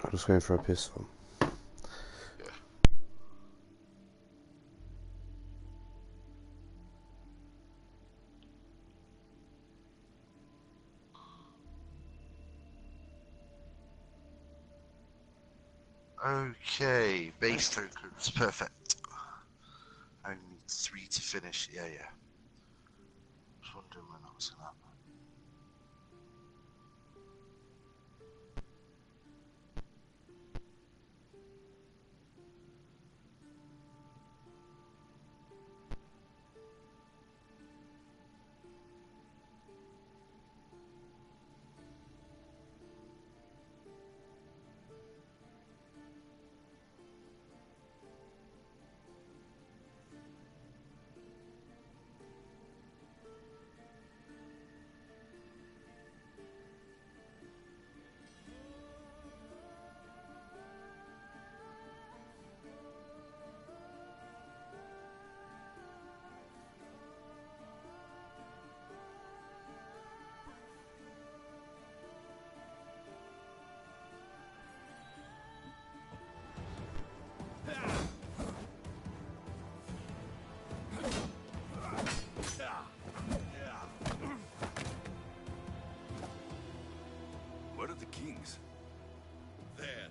I'm just going for a piss, fam. Okay, base tokens, perfect. I only need 3 to finish. Yeah. Just wondering when that was gonna happen. Where are the kings? There.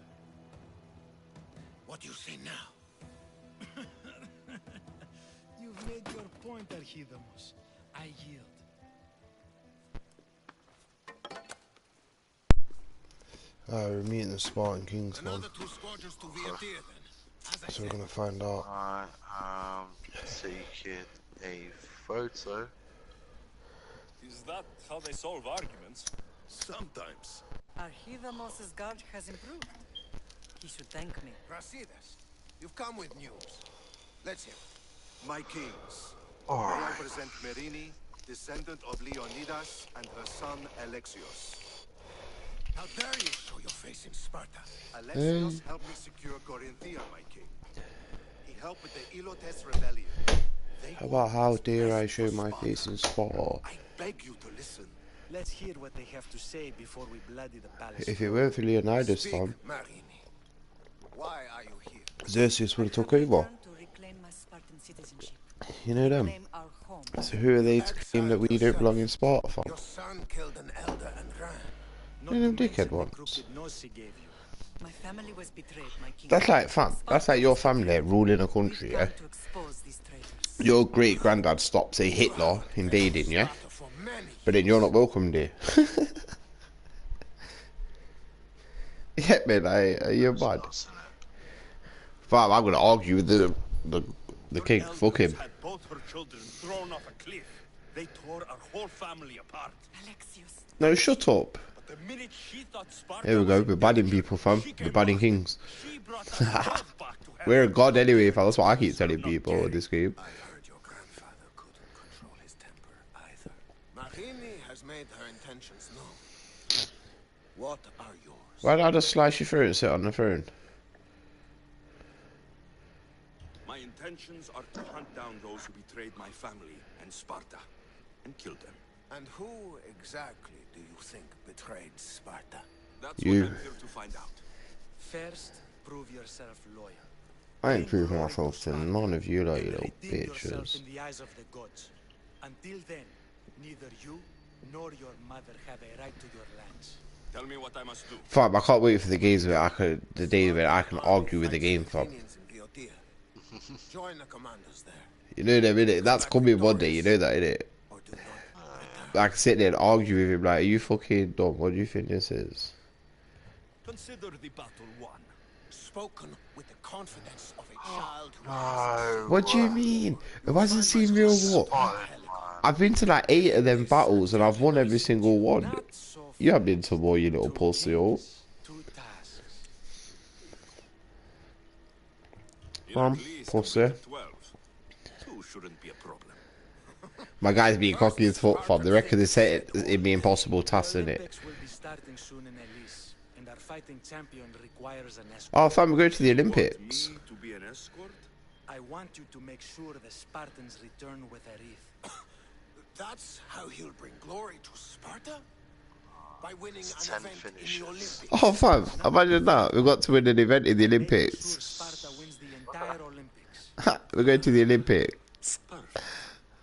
What do you say now? You've made your point, Archidamos. I yield. We're meeting the Spartan Kings, man. Another 2 squadrons to Viatir, then. So we're gonna find out. Taking a photo. Is that how they solve arguments? Sometimes. Archidamos' guard has improved. He should thank me. Brasidas, you've come with news. Let's hear it. My kings. Alright. May I present Merini, descendant of Leonidas, and her son Alexios. How dare you show your face in Sparta? Alexios helped me secure Corinthia, my king. He helped with the Ilotes rebellion. About how dare I show my face in sport? I beg you to listen. Let's hear what they have to say before we bloody the palace. If it weren't for Leonidas, fam, Marini. Why are you here? Xerxes would have took over. To reclaim my Spartan citizenship. You know them. Claim our home. So who are they to claim that we don't belong in Sparta, fam? Your son killed an elder and ran. Not You know them to dickhead mention the ones. crooked nose he gave you. My family was betrayed, my king. That's like, fam, that's like your family ruling a country, yeah? To expose these traitors. Your great granddad stopped, say, Hitler invading, yeah? For many. But then you're not welcomed here. Yeah, man, you're mad. Fam, I'm gonna argue with the king. Fuck him. Had both her children thrown off a cliff. They tore our whole family apart. Alexius. No, shut up. But the minute she thought Sparta Here we go, was we're in badding danger, people, fam. she We're came badding back. kings. She brought us both back to heaven. We're a god anyway, fam. That's what I keep telling people in this game. I heard your grandfather couldn't control his temper either. Marini has made her intentions known. What are yours? Why did I just slice your throat and sit on the throne? My intentions are to hunt down those who betrayed my family and Sparta, and kill them. And who exactly do you think betrayed Sparta? That's You. what I'm here to find out. First, prove yourself loyal. I ain't proving myself to none of you, like, you little Redeem yourself bitches. in the eyes of the gods. Until then, neither you nor your mother have a right to your lands. Tell me what I must do. Fam, I can't wait for the days where the day where I can argue with the game, fam. Athenians in Boeotia. Join the commanders there. You know that, innit? That's coming one day, you know that, innit? Or do not. I can sit there and argue with him, like, are you fucking dumb? What do you think this is? Consider the battle won. Spoken with the confidence of a child who No. What do you mean? It hasn't seen real war. I've been to like 8 of them battles and I've won every single one. Not so You haven't been to war, you little pussy. Oh. two tasks. Mom, pussy. 12. 2 shouldn't be a problem. My guy's being cocky as fuck, fam. They reckon they set it be impossible task, The innit? Olympics will be starting soon in Elise, and our fighting champion requires an escort. Oh, fam, we're going to the Want Olympics. me to be an escort? I want you to make sure the Spartans return with a wreath. That's how he'll bring glory to Sparta? By winning It's an 10 event in the finishes. Olympics. Oh, fam, imagine that. We got to win an event in the Make sure Olympics. Sparta wins the entire Olympics. We're going to the Olympics. Perfect.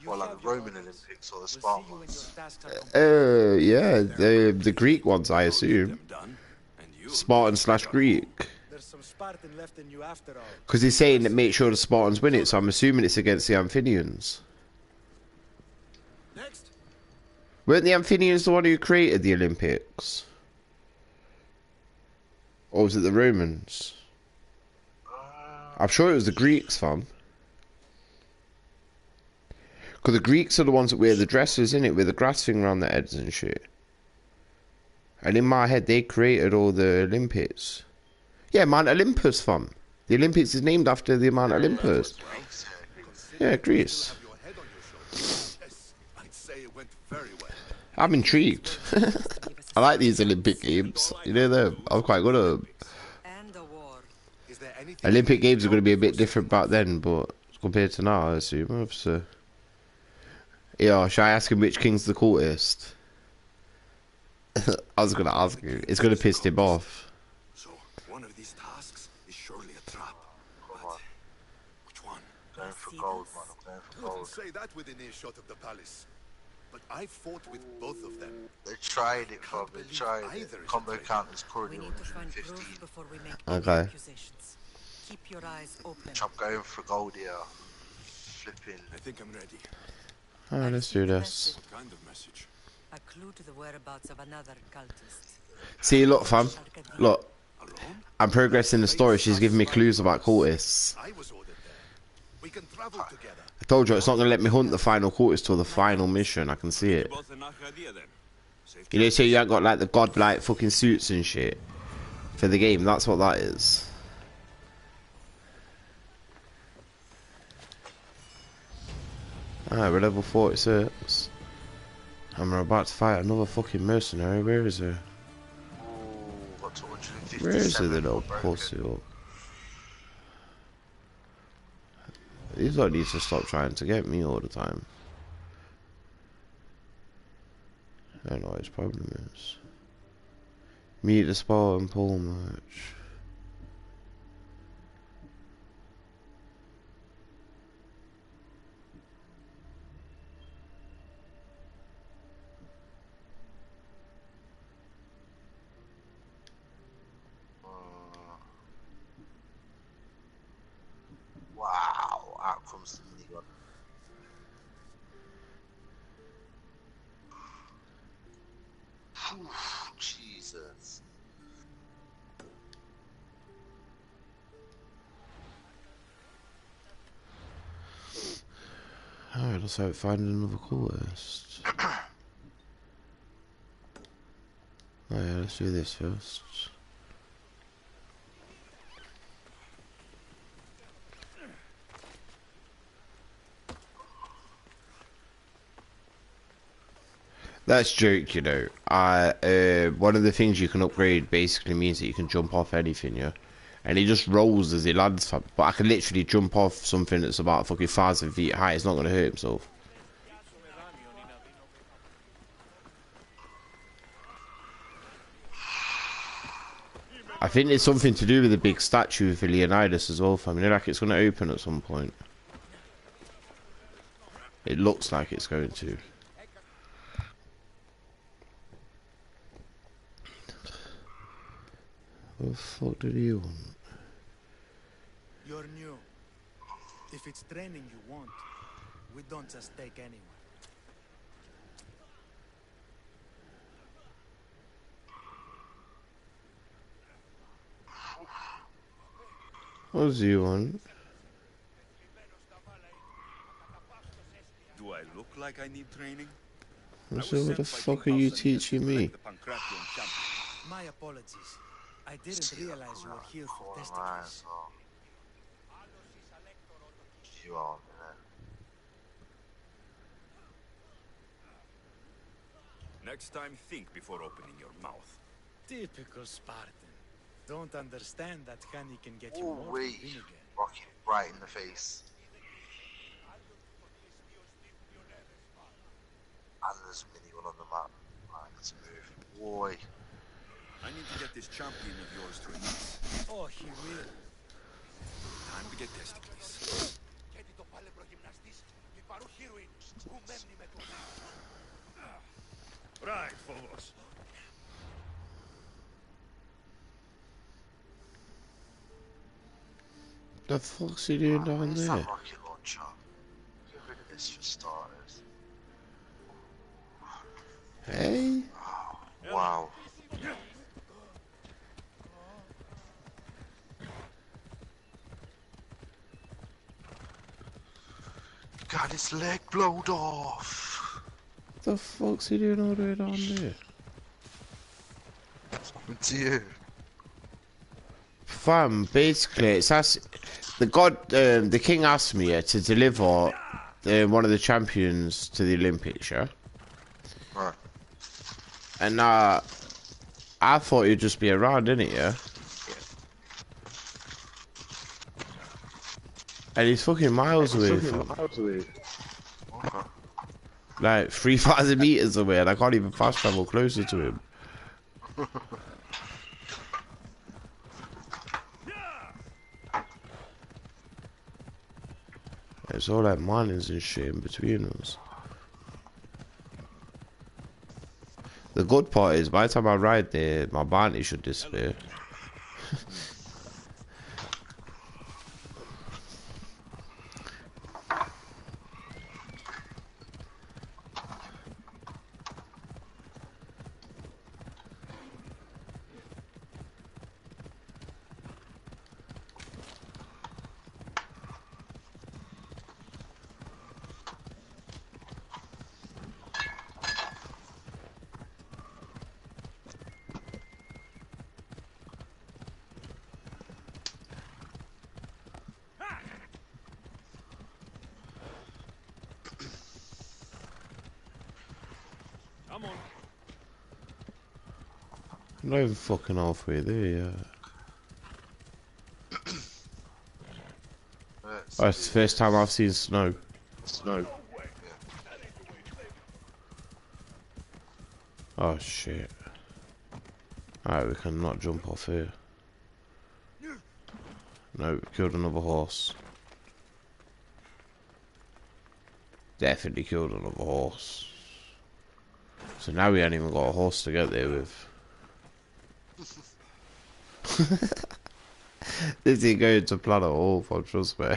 You Well, like have the your Roman orders. Olympics or the We'll see Spartan you when ones. your tasks are complete. Yeah, the Greek ones, I assume. Them done, and you Spartan slash Greek. There's some Spartan left in you after all. Because he's saying that make sure the Spartans win it, so I'm assuming it's against the Athenians. Next, Weren't the Athenians the one who created the Olympics? Or was it the Romans? I'm sure it was the Greeks, fam. Because the Greeks are the ones that wear the dresses, innit, with the grass thing around their heads and shit. And in my head, they created all the Olympics. Yeah, Mount Olympus, fam. The Olympics is named after the Mount Olympus. Yeah, Greece. have your head on your shoulders. Yes, I'd say it went very well. I'm intrigued. I like these Olympic Games. You know them. I'm quite good at them. And a war. Is there anything Olympic Games are going to be a bit different back then, but compared to now, I assume. Obviously. Yeah, should I ask him which king's the coolest? I was going to ask him. It's going to piss him off. So, one of these tasks is surely a trap. But which one? Going for gold, man. I'm going for Wouldn't gold. say that within earshot of the palace. But I fought with both of them. They tried it, fam. They tried it. Either is Combo a threat. count is We currently need to find 115. proof before we make Okay. any accusations. Keep your eyes open. I'm going for gold here. Flipping. I think I'm ready. Alright, let's do this. What kind of message? A clue to the whereabouts of another cultist. See, look, fam. Look, Alone? I'm progressing the story. She's giving me clues about cultists. I was ordered there. We can travel together. I told you, it's not going to let me hunt the final cultist till the final mission. I can see it. Both enough idea then. Safe You know, so you ain't got like the godlike fucking suits and shit for the game. That's what that is. Alright, we're level 46. And we're about to fight another fucking mercenary. Where is her? Ooh, got 257. Where is her, the little broken. pussy? Up? He's not need to stop trying to get me all the time. I don't know what his problem is. Meet the spot and pull merch. Wow, out comes the minigun. Jesus. Alright, let's hope find another coolest. Oh yeah, let's do this first. That's joke, you know. One of the things you can upgrade basically means that you can jump off anything, yeah? And he just rolls as he lands, but I can literally jump off something that's about fucking 1,000 feet high. It's not going to hurt himself. I think there's something to do with the big statue for Leonidas as well, fam. You know, like it's going to open at some point. It looks like it's going to. What the fuck did he want? You're new. If it's training you want, we don't just take anyone. What does he want? Do I look like I need training? So what the fuck are you teaching me? My apologies. I didn't realize you were here for testicles. You are, Next time, think before opening your mouth. Typical Spartan. Don't understand that honey can get you oh, more wait. than vinegar. Rocket right in the face. And there's a minigun on the map. Right, let's move. Boy. I need to get this champion of yours to a knees. Oh, he will. Time to get testicles. Right, Phobos. The fuck's he doing down Where's there? that rocket launcher? Get rid of this for starters. Hey? Oh, wow. Got his leg blowed off. The fuck's he doing all the way down there? What's happened to you? Fam, basically, it's the king asked me to deliver one of the champions to the Olympics, yeah? Right. And I thought he'd just be around, innit, yeah? And he's fucking miles away, fam. Okay. Like 3,000 meters away, and I can't even fast travel closer to him. It's all like miners and shit in between us. The good part is, by the time I ride there, my bounty should disappear. Come on. I'm not even fucking halfway there yet. Let's Oh, it's the first time I've seen snow. Snow. Oh shit. Alright, we cannot jump off here. No, we killed another horse. Definitely killed another horse. So now we ain't even got a horse to get there with. This ain't going to plan at all, fam, trust me.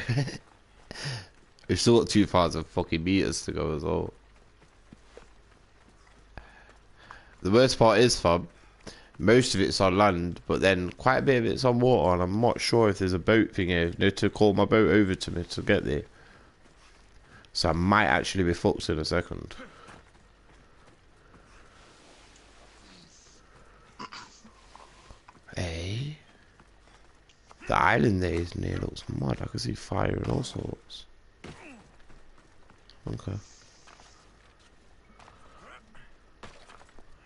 We've still got 2,000 fucking meters to go as well. The worst part is, fam, most of it's on land, but then quite a bit of it's on water, and I'm not sure if there's a boat thing here, you know, to call my boat over to me to get there. So I might actually be fucked in a second. Hey, the island there is near looks mad. I can see fire and all sorts. Okay.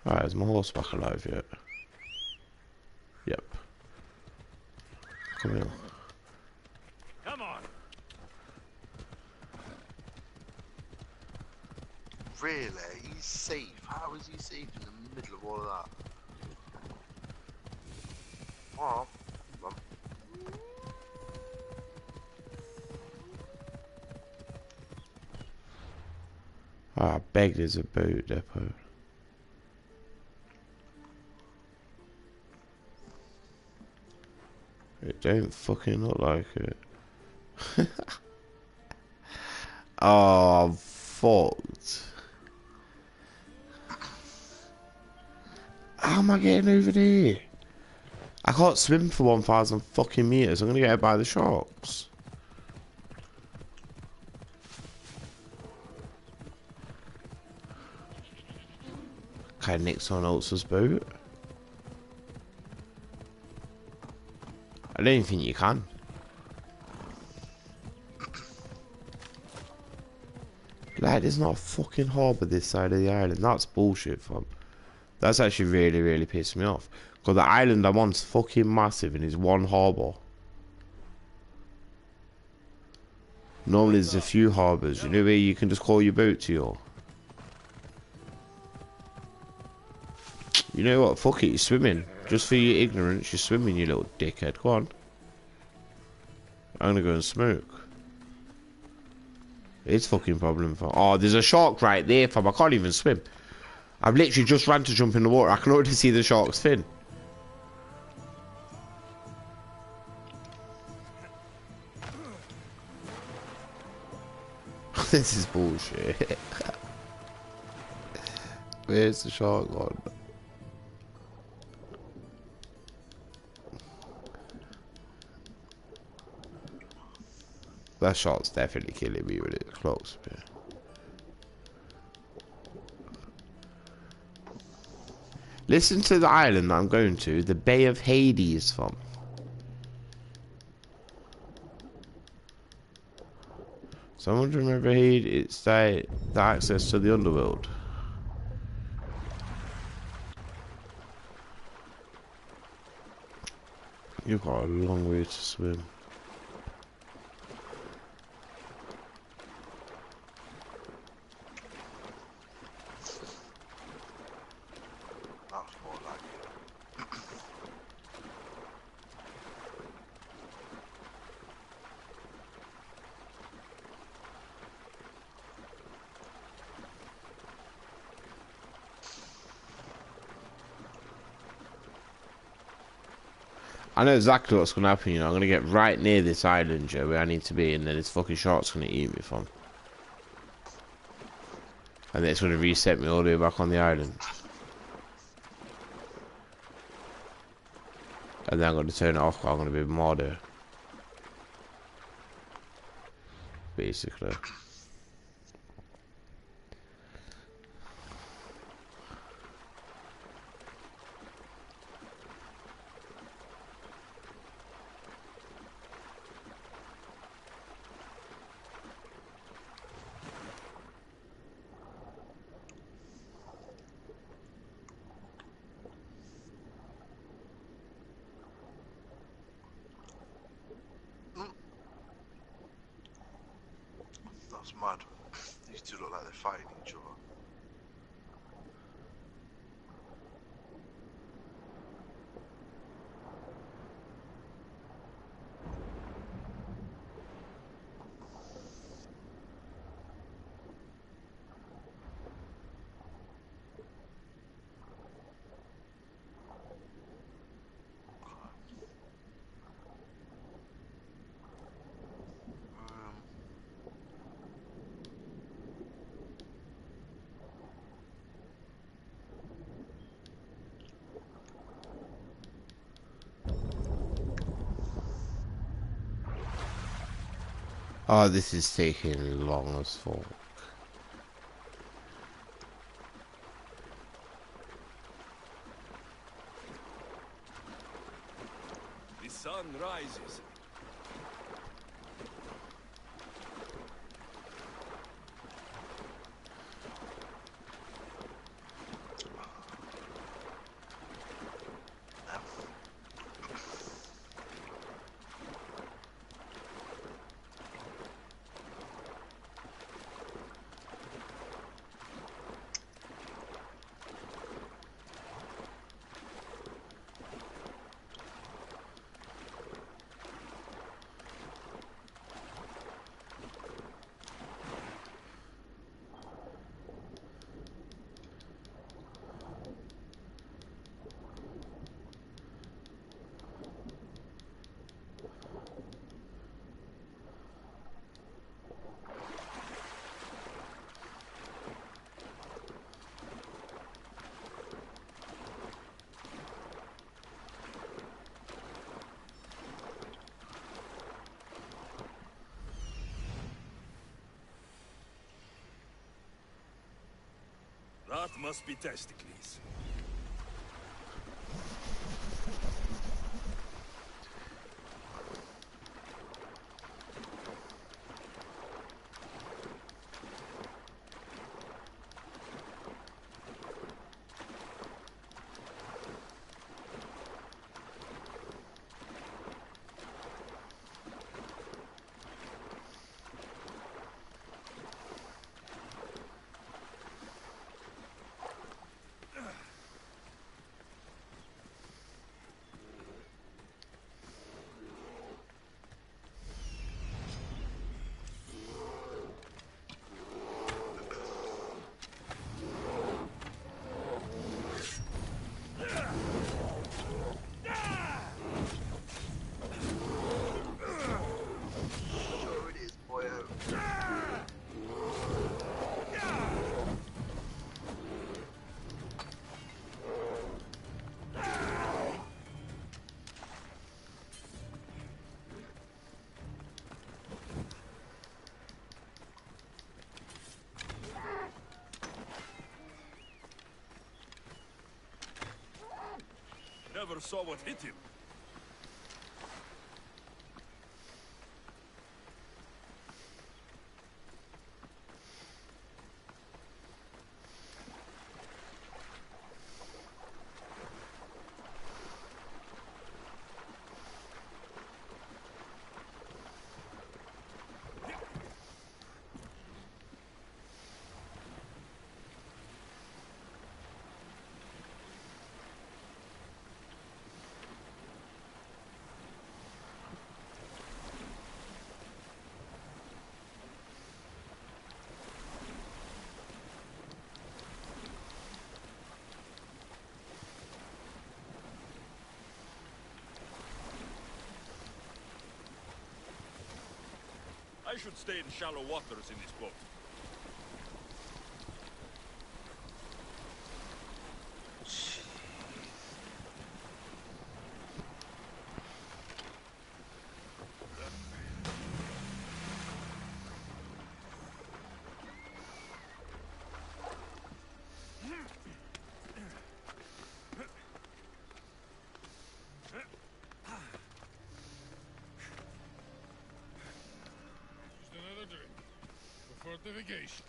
Alright, is my horse back alive yet? Yep. Come here. Come on. Really? He's safe. How is he safe in the middle of all of that? Oh, well. Ah, I beg there's a boat depot. It don't fucking look like it. Oh, I'm fucked. How am I getting over there? I can't swim for 1,000 fucking meters. I'm gonna get hit by the sharks. Can I nick someone else's boat? I don't even think you can. Like, there's not a fucking harbour this side of the island. That's bullshit, fam. That's actually really, really pissed me off. Because the island I'm on's fucking massive and it's one harbour. Normally there's a few harbours, you know, where you can just call your boat to your... You know what, fuck it, you're swimming. Just for your ignorance, you're swimming, you little dickhead. Go on. I'm gonna go and smoke. It's fucking problem for... Oh, there's a shark right there, fam. I can't even swim. I've literally just ran to jump in the water. I can already see the shark's fin. This is bullshit. Where's the shark gone? That shark's definitely killing me when it clocks me. Listen to the island that I'm going to, the Bay of Hades, fam. Someone remember Hades? It's the access to the underworld. You've got a long way to swim. I know exactly what's going to happen, you know. I'm going to get right near this island, Joe, where I need to be, and then this fucking shark's going to eat me, fam. And then it's going to reset me all the way back on the island. And then I'm going to turn it off, I'm going to be murdered. Basically. mad. These two look like they're fighting each other. Oh, this is taking long as fuck. The sun rises. That must be testicles. Never saw what hit him. I should stay in shallow waters in this boat. Fortification.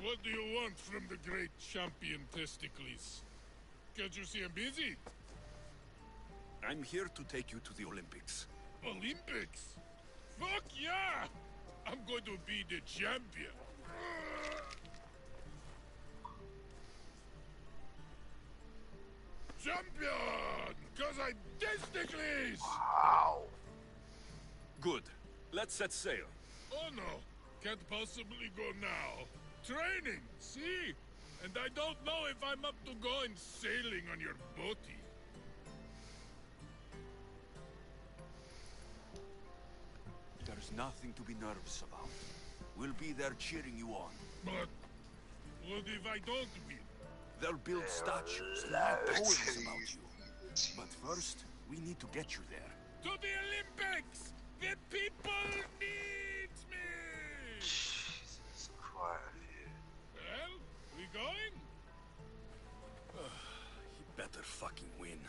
What do you want from the great champion Testicles? Can't you see I'm busy? I'm here to take you to the Olympics. Olympics? Fuck yeah! I'm going to be the champion. Champion! Cause I Desticles! Wow. Good. Let's set sail. Oh no, can't possibly go now. Training, see? And I don't know if I'm up to going sailing on your boaty. There's nothing to be nervous about. We'll be there cheering you on. But what if I don't win? They'll build statues and write poems about you. But first, we need to get you there. To the Olympics! The people need me! Jesus Christ. Well, we going? He better fucking win.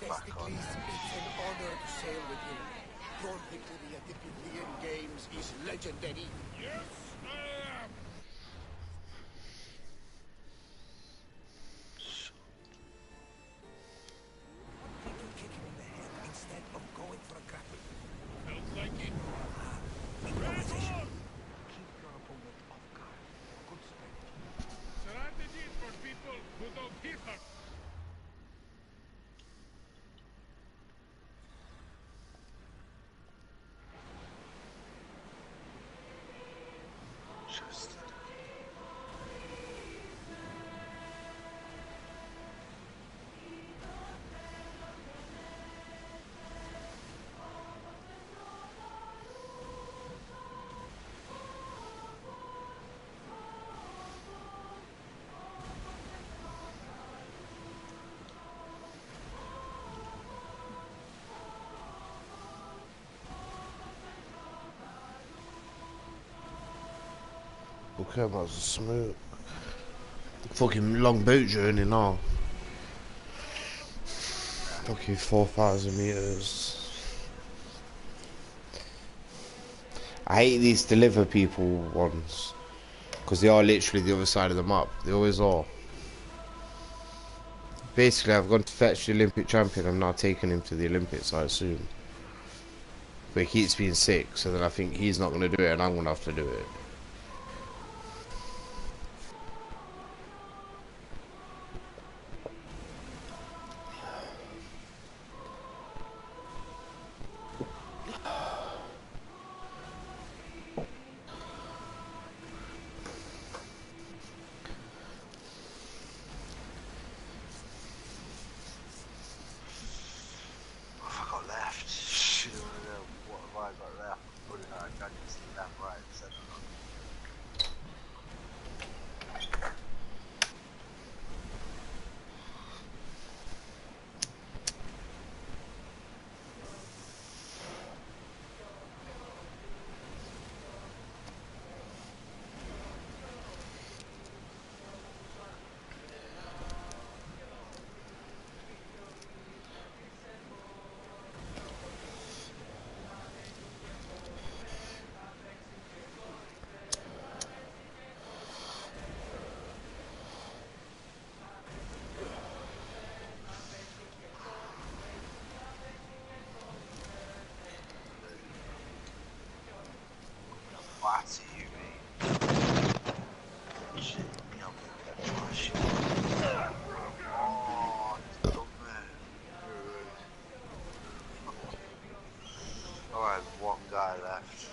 Desticles, it's an honor to sail with you. Your victory at the Pythian Games is legendary. Yes, I am! People kick him in the head instead of going for a grapple. Felt like it. Improvisation. Keep your opponent off guard. Good strategy. Strategies for people who don't hit us. Just Okay, that was smooth. Fucking long boat journey now. Fucking 4,000 meters. I hate these deliver people ones because they are literally the other side of the map. They always are. Basically, I've gone to fetch the Olympic champion. I'm now taking him to the Olympics, I assume. But he keeps being sick, so then I think he's not going to do it, and I'm going to have to do it. what have I got left? Shit, I don't know. What have I got left? Put it out. I can see left, right, center. What's you, mate? Shit, me, I'm gonna try shit. Oh, it's done there. Alright, one guy left.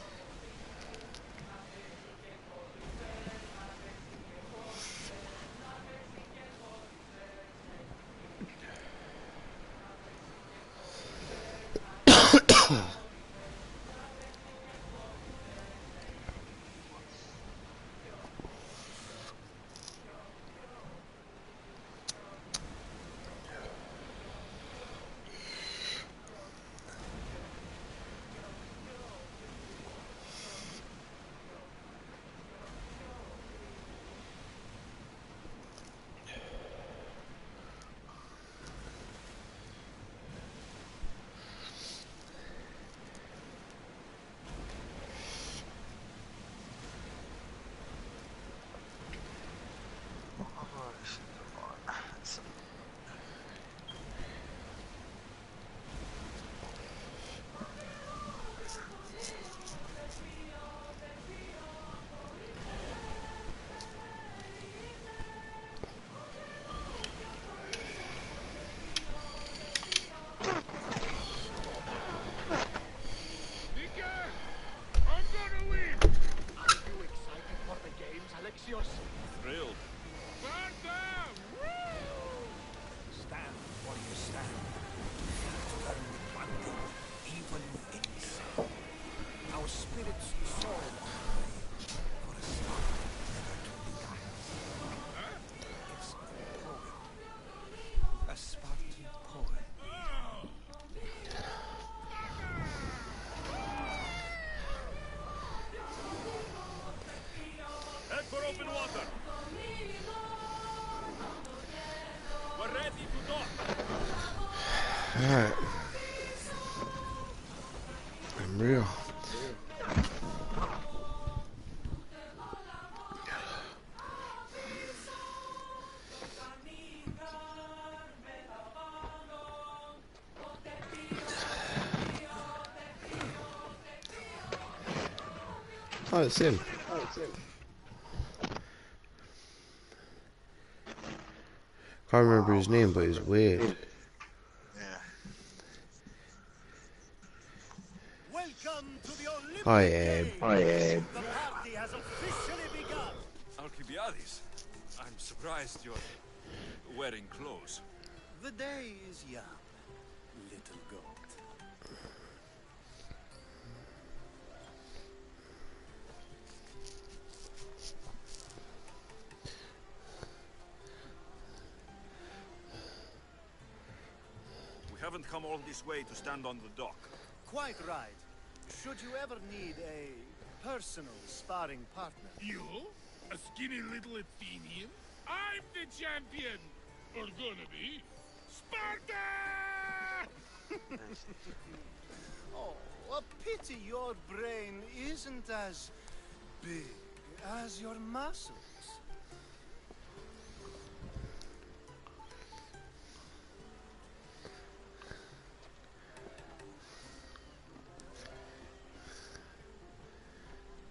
open water. We're ready to dock. Alright. I'm real. Oh, it's him. Can't remember his name, but he's weird. Yeah. Welcome to the Olympic I am. Games. I am. The party has officially begun. Alcibiades, I'm surprised you're wearing clothes. The day is young, little goat. We haven't come all this way to stand on the dock. Quite right. Should you ever need a personal sparring partner? You? A skinny little Athenian? I'm the champion! Or gonna be. Sparta! Oh, a pity your brain isn't as big as your muscles.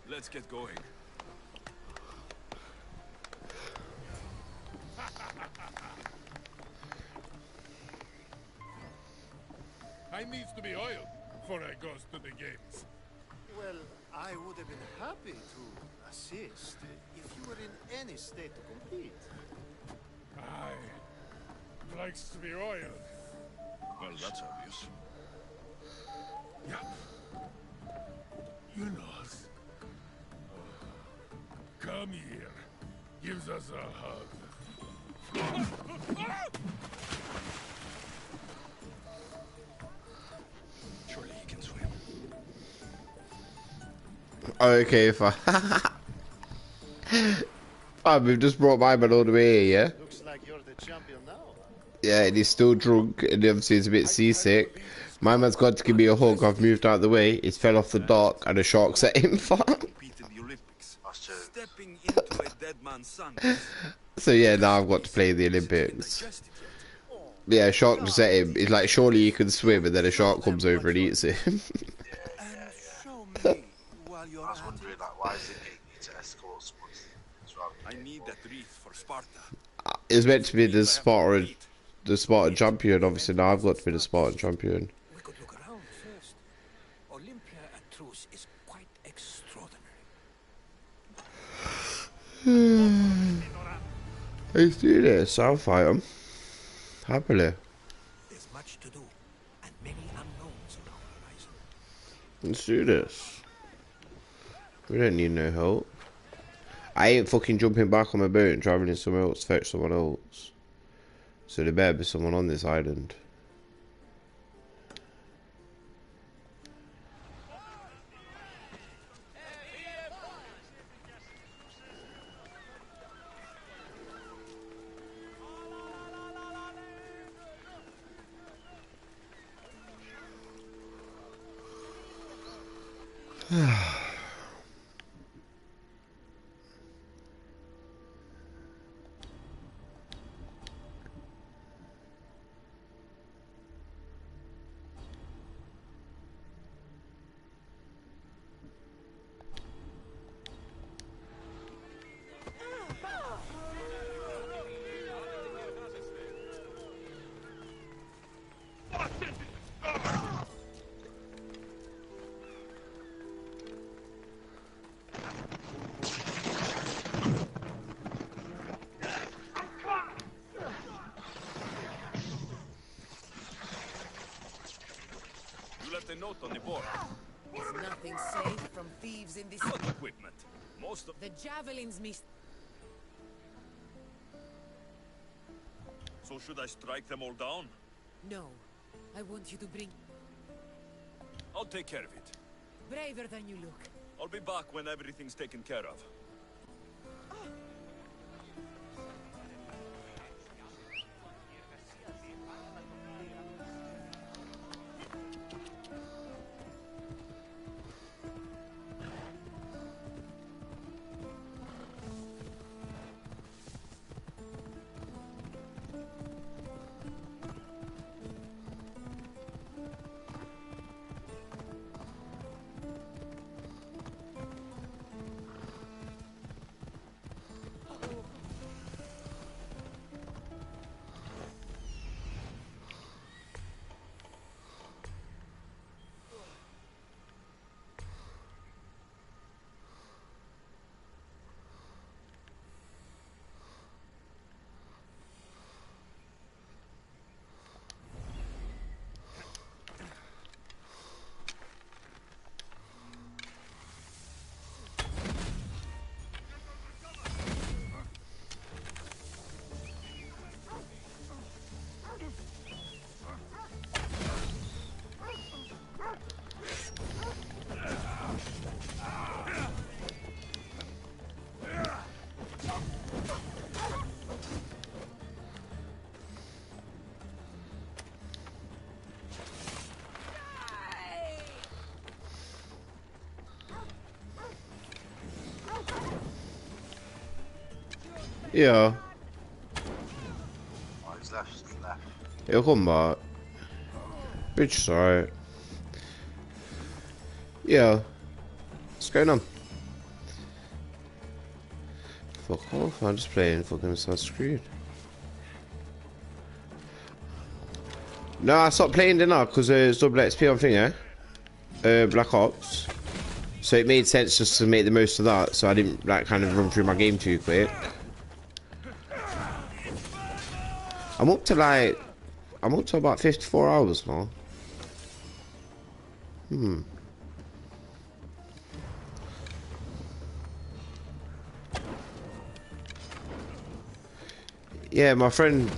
Let's get going. I needs to be oiled before I goes to the games. Well, I would have been happy to assist if you were in any state to compete. Aye. Likes to be oiled. Well, that's obvious. Yeah. You know. Come here. Gives us a hug. Surely he can swim. Okay, fine. We've just brought my man all the way here, yeah? Looks like you're the champion now. Yeah, and he's still drunk, and obviously he's a bit seasick. My man's got to give me a hug. I've moved out of the way. He's fell off the dock, and a shark set him fire. Stepping into a dead man's sun. So yeah, now I've got to play the Olympics. Yeah, a shark just set him. He's like, surely you can swim, and then a shark comes over and eats him. I was wondering, like, why is it getting me to escort someone? I need that wreath for Sparta. It's meant to be the Spartan champion. Obviously, now I've got to be the Spartan champion. We could look around first. Olympia at truce is quite extraordinary. Let's do this. I'll fight him. Happily. There's much to do, and many unknowns around the horizon. Let's do this. We don't need no help. I ain't fucking jumping back on my boat and travelling somewhere else to fetch someone else. So there better be someone on this island. A note on the board. Is nothing safe from thieves in this Equipment. Most of the javelins missed. So should I strike them all down? No. I want you to bring I'll take care of it. braver than you look. I'll be back when everything's taken care of. Yeah. Oh, he's left. He's left. He'll come back. Which is alright. Yeah. What's going on? Fuck off, I'm just playing fucking Assassin's Creed. No, I stopped playing, didn't I? Because it's double XP on thing, yeah? Black Ops. So it made sense just to make the most of that, so I didn't like kind of run through my game too quick. I'm up to about 54 hours now. Yeah, my friend,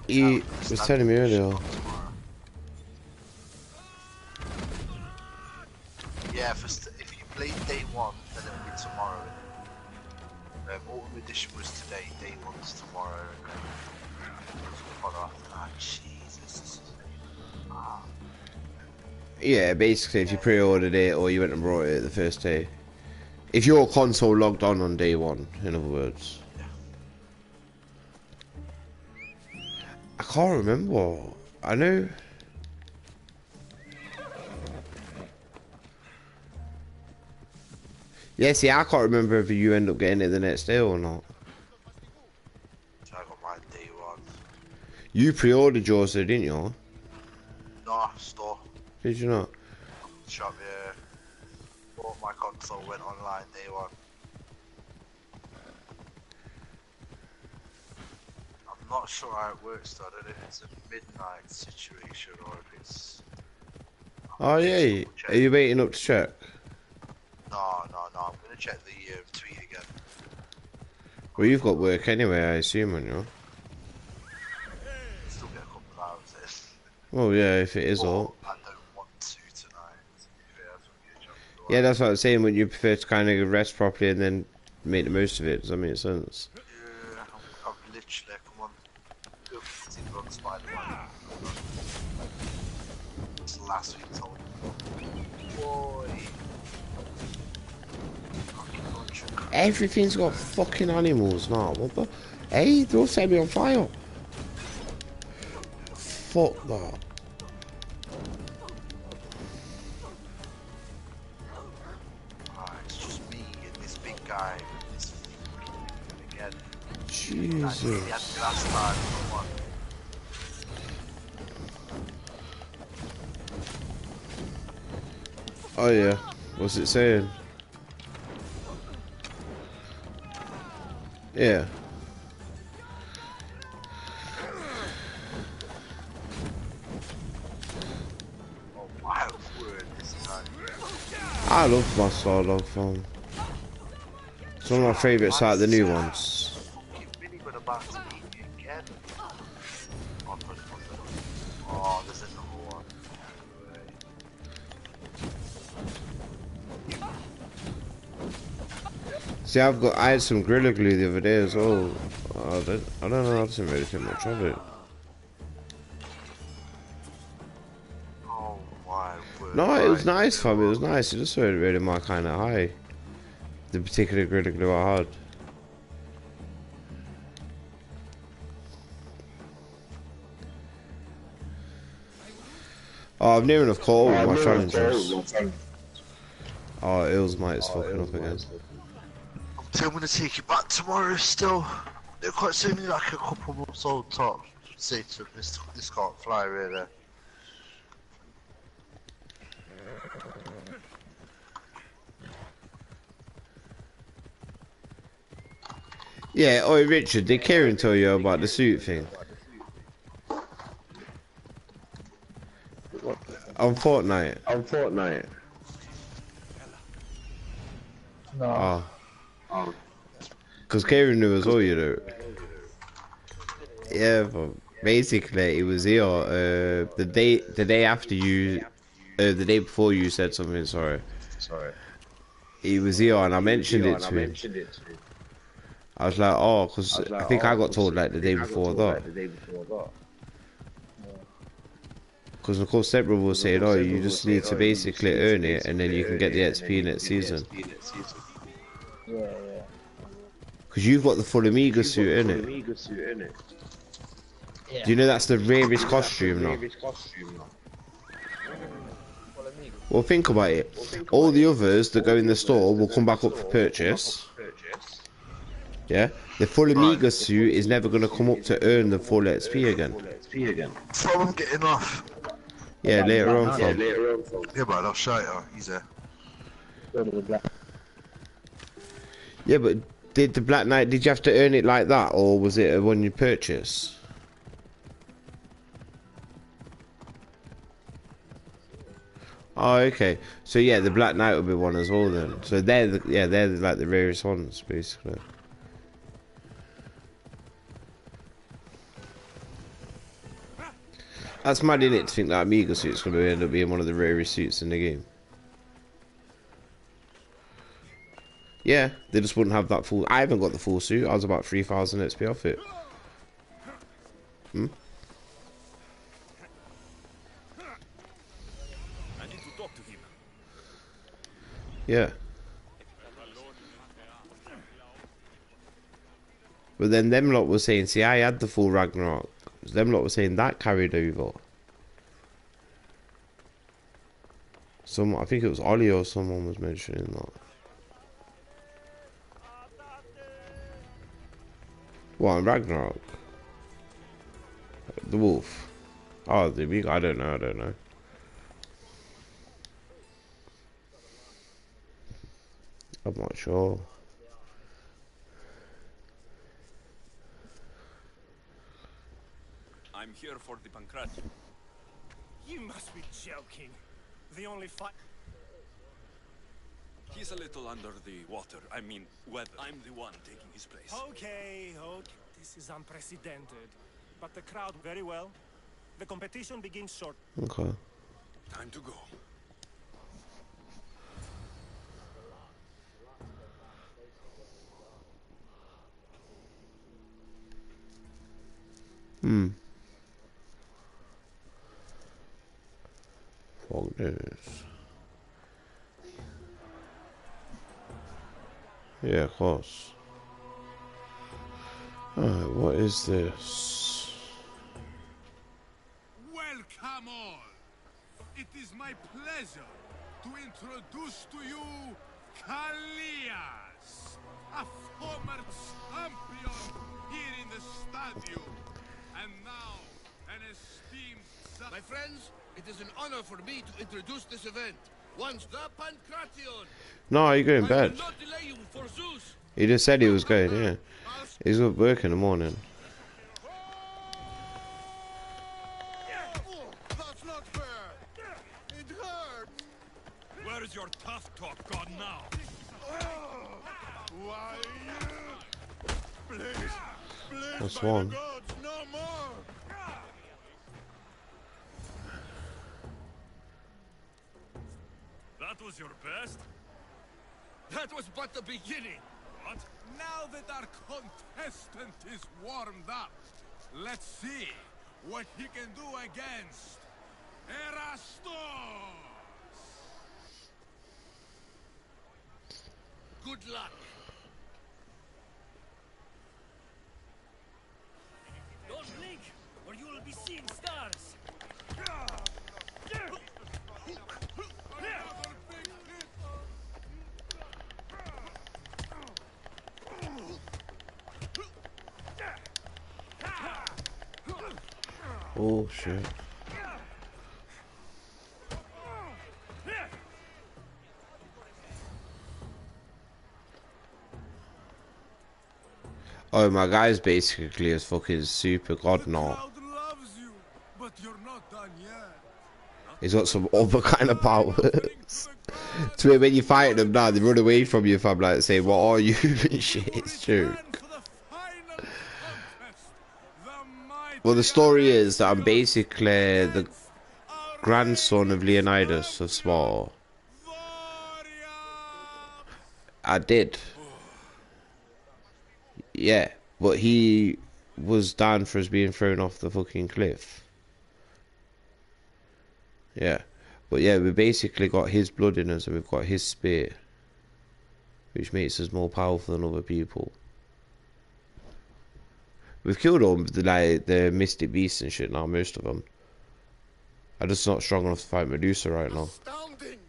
he was telling me earlier. Yeah, if you play day one, then it'll be tomorrow. Autumn edition was today, day one's tomorrow. Jesus. Yeah, basically, if you pre-ordered it or you went and brought it the first day. If your console logged on day one, in other words. I can't remember. I know. Yeah, see, I can't remember if you end up getting it the next day or not. So I got mine day one. You pre-ordered yours, though, didn't you? No, store. Did you not? Shop, yeah. Bought my console, went online day one. I'm not sure how it works though. I don't know if it's a midnight situation or if it's... Oh yeah, are you waiting up to check? No, I'm gonna check the tweet again. Well, you've got work anyway, I assume, on you. Still get a couple of hours in. Well, yeah, if it is all. I don't want to tonight, to be fair. Yeah, that's what I'm saying, when you prefer to kind of rest properly and then make the most of it. Does that make sense? Yeah, I've literally, come on. It's either on Spider-Man. It's the last week told me. Boy. Everything's got fucking animals now. What the? Hey, they'll set me on fire. Fuck that. It's just me and this big guy with this again. Jesus. Last time, come on. Oh yeah. What's it saying? Yeah. Oh my word, this time. I love my Star Dog film. It's one of my favourites out of the new ones. Oh, there's another one. See, I had some Gorilla Glue the other day as well. I don't know, I didn't really think much of it. Oh my word. No, it was nice, fam. It was nice. It just weren't really my kind of high. The particular Gorilla Glue I had. Oh, I've near enough caught all my challenges. Oh, Ills might is fucking up again. I'm gonna take you back tomorrow still. They're quite soon, like a couple months old top. Say to this can't fly really. Yeah, oi Richard, did Kieran tell you about the suit thing? On Fortnite. No. Oh. Because Kieran knew as well, you know. Yeah, but basically it was here the day after you, the day before you said something. Sorry. He was here and I mentioned it to him. I was like, oh, because I think I got told like the day before that. Because of course Stepbrother was saying, oh, you just need to basically earn it and then you can get the XP next season. Yeah. Because you've got the full Amiga suit, innit? Yeah. Do you know that's the rarest costume now? Well, think about it. All the others that go in the store will come back up for purchase. Yeah? The full Amiga suit is never going to come up to earn the full XP again. So I'm getting off. Yeah, later on, fam. Yeah, man, I'll shout you. He's there. Yeah, but did the Black Knight, did you have to earn it like that, or was it when you purchase? Oh, okay. So yeah, the Black Knight will be one as well then. So they're like the rarest ones, basically. That's mad, innit, to think that Amiga suit's going to end up being one of the rarest suits in the game. Yeah, they just wouldn't have that full... I haven't got the full suit. I was about 3,000 XP off it. Hmm? I need to talk to him. Yeah. But then them lot were saying, see, I had the full Ragnarok. Them lot were saying that carried over. I think it was Ollie or someone was mentioning that. What, in Ragnarok? The wolf. Oh, the big, I don't know. I'm not sure. I'm here for the Pancratium. You must be joking. The only fight. He's a little under the water. I mean, whether I'm the one taking his place. Okay. This is unprecedented. But the crowd very well. The competition begins short. Okay. Time to go. Fuck this. Yeah, of course. Alright, what is this? Welcome all. It is my pleasure to introduce to you Kalias, a former champion here in the stadium, and now an esteemed... My friends, it is an honor for me to introduce this event. Once the Pancratium. No, you're going bed. Not delay you for Zeus. He just said he was going, yeah. He's at work in the morning. That's not fair. It hurts. Where's your tough talk gone now? Why? Please, That's one. gods, no more. That was your best? That was but the beginning. What? Now that our contestant is warmed up, let's see what he can do against Erastos. Good luck. Don't blink, or you will be seeing stars. Oh shit. Oh, my guy's basically as fucking super god now. But you're not done yet. He's got some other kind of powers. To where when you fight them now, they run away from you, fam, like saying, what are you? And shit, it's true. Well, the story is that I'm basically the grandson of Leonidas of Sparta. I did. Yeah, but he was down for us being thrown off the fucking cliff. Yeah, but yeah, we basically got his blood in us and we've got his spear, which makes us more powerful than other people. We've killed all the Mystic Beasts and shit now, most of them. I'm just not strong enough to fight Medusa right now. Astounding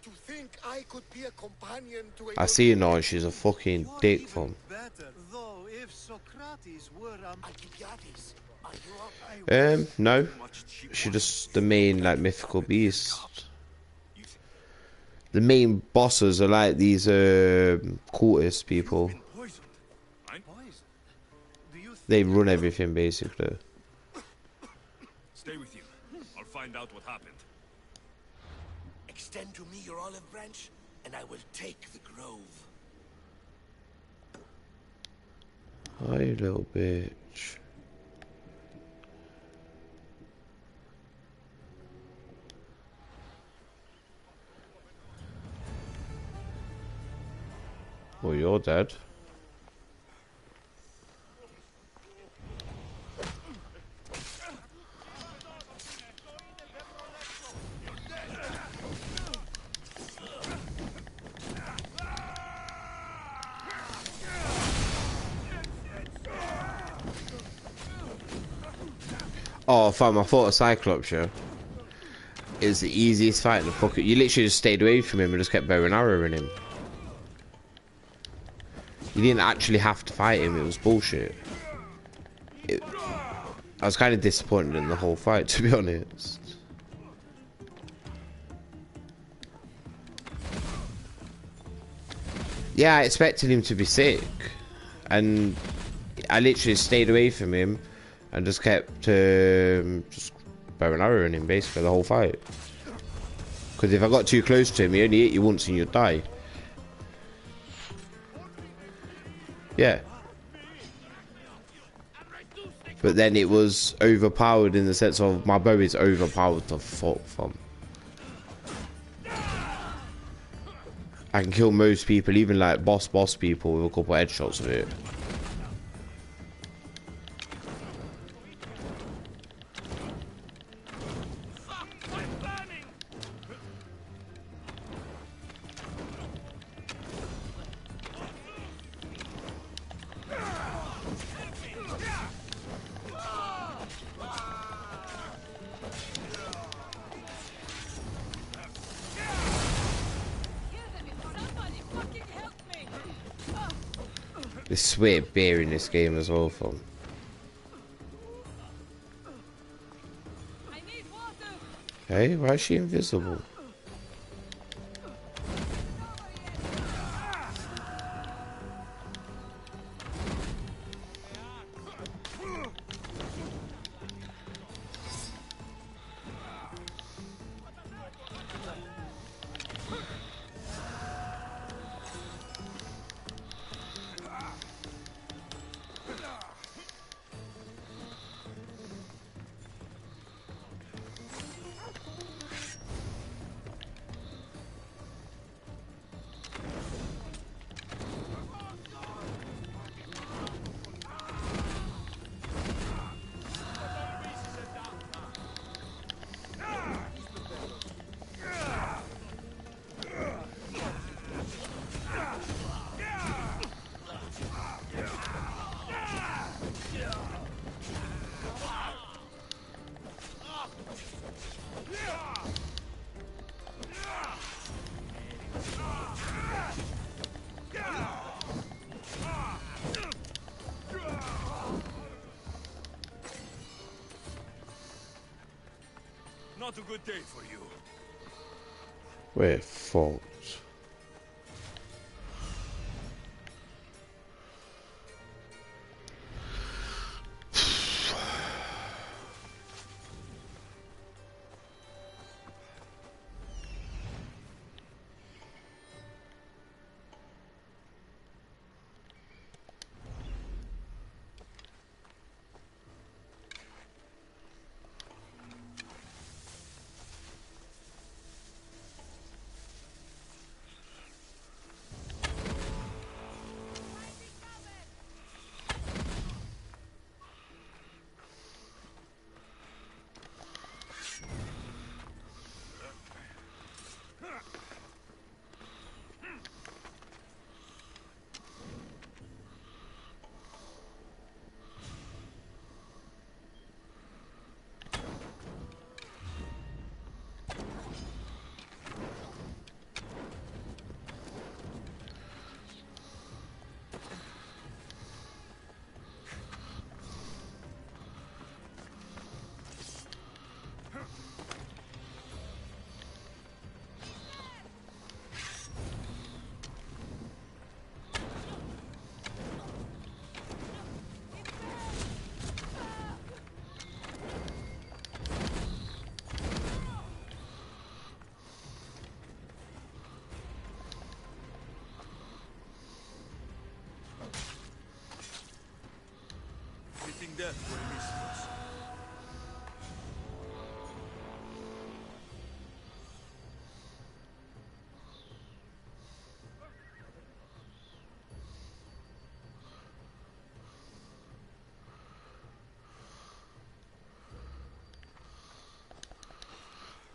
to think I could be a companion to a I see her now and she's a fucking dick from. Better, though, if Socrates were Alcibiades, are you up? No. She's just the main like mythical beast. The main bosses are like these cultist people. They run everything basically. Stay with you. I'll find out what happened. Extend to me your olive branch, and I will take the grove. Hi, little bitch. Well, you're dead. Oh, fam, I thought a Cyclops, yeah. It was the easiest fight in the fuck. You literally just stayed away from him and just kept bow and arrowing him. You didn't actually have to fight him, it was bullshit. I was kind of disappointed in the whole fight, to be honest. Yeah, I expected him to be sick. And I literally stayed away from him and just kept just bow and arrowing him basically the whole fight. Because if I got too close to him, he only hit you once and you'd die. Yeah. But then it was overpowered in the sense of my bow is overpowered to fuck from. I can kill most people, even like boss people with a couple of headshots of it. There's sweet beer in this game as well, fam. Hey, why is she invisible? Not a good day for you. We're fucked. death were mistress.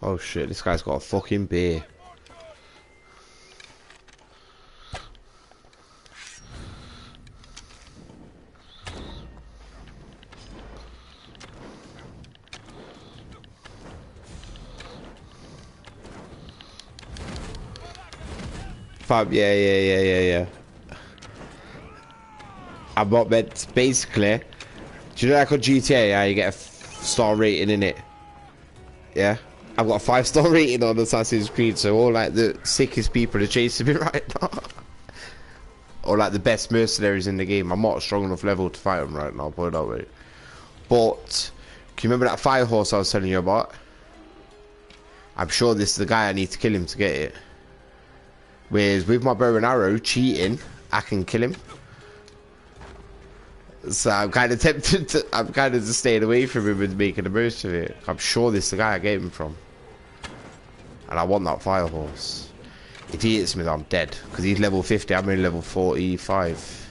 Oh shit, this guy's got a fucking beer. Fab, yeah. I'm not meant, basically, do you know like on GTA how you get a star rating in it? Yeah? I've got a 5-star rating on Assassin's Creed, so all like the sickest people are chasing me right now. Or like the best mercenaries in the game. I'm not a strong enough level to fight them right now, put it that way. But, can you remember that fire horse I was telling you about? I'm sure this is the guy I need to kill him to get it. Whereas with my bow and arrow, cheating, I can kill him. So I'm kind of tempted to, I'm kind of just staying away from him and making the most of it. I'm sure this is the guy I gave him from. And I want that fire horse. If he hits me, then I'm dead. Because he's level 50, I'm only level 45.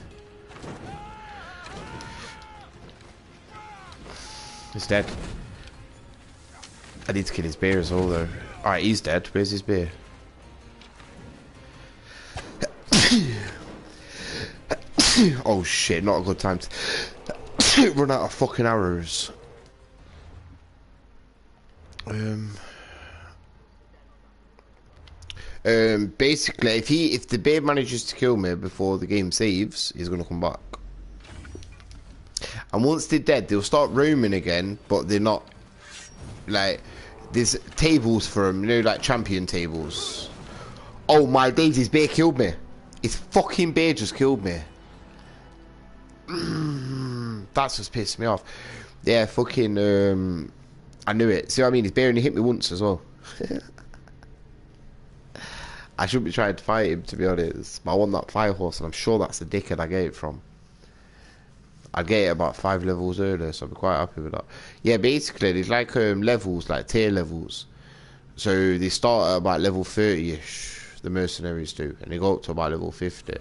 He's dead. I need to kill his bear as well, though. Alright, he's dead. Where's his bear? Oh shit, not a good time to run out of fucking arrows. Basically, if the bear manages to kill me before the game saves, he's gonna come back. And once they're dead, they'll start roaming again, but they're not like there's tables for them, you know, like champion tables. Oh my days, his bear killed me. His fucking bear just killed me. That's just pissed me off. Yeah, fucking I knew it. See what I mean? His bear only hit me once as well. I shouldn't be trying to fight him, to be honest. But I want that fire horse, and I'm sure that's the dickhead I get it from. I'd get it about 5 levels earlier, so I'd be quite happy with that. Yeah, basically, there's like levels, like tier levels. So they start at about level 30-ish, the mercenaries do, and they go up to about level 50.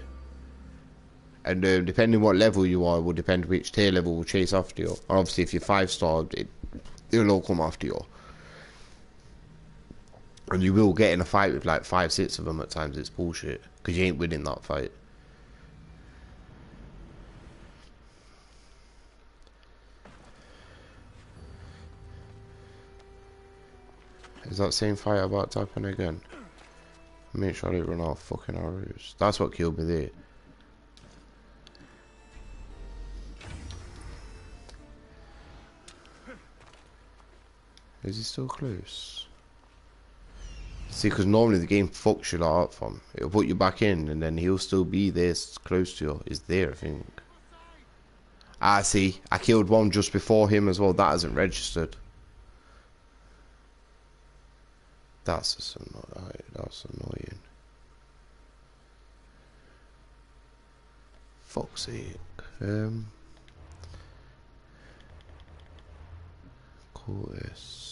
And depending what level you are, will depend which tier level will chase after you. And obviously, if you're 5-star, they'll all come after you. And you will get in a fight with like 5, 6 of them at times. It's bullshit because you ain't winning that fight. Is that same fight about to happen again? Make sure I don't run out of fucking arrows. That's what killed me there. Is he still close? See, because normally the game fucks you lot up from. It'll put you back in, and then he'll still be there close to you. He's there, I think. Ah, see, I killed one just before him as well. That hasn't registered. That's just annoying. That's annoying. Fuck's sake. Call this.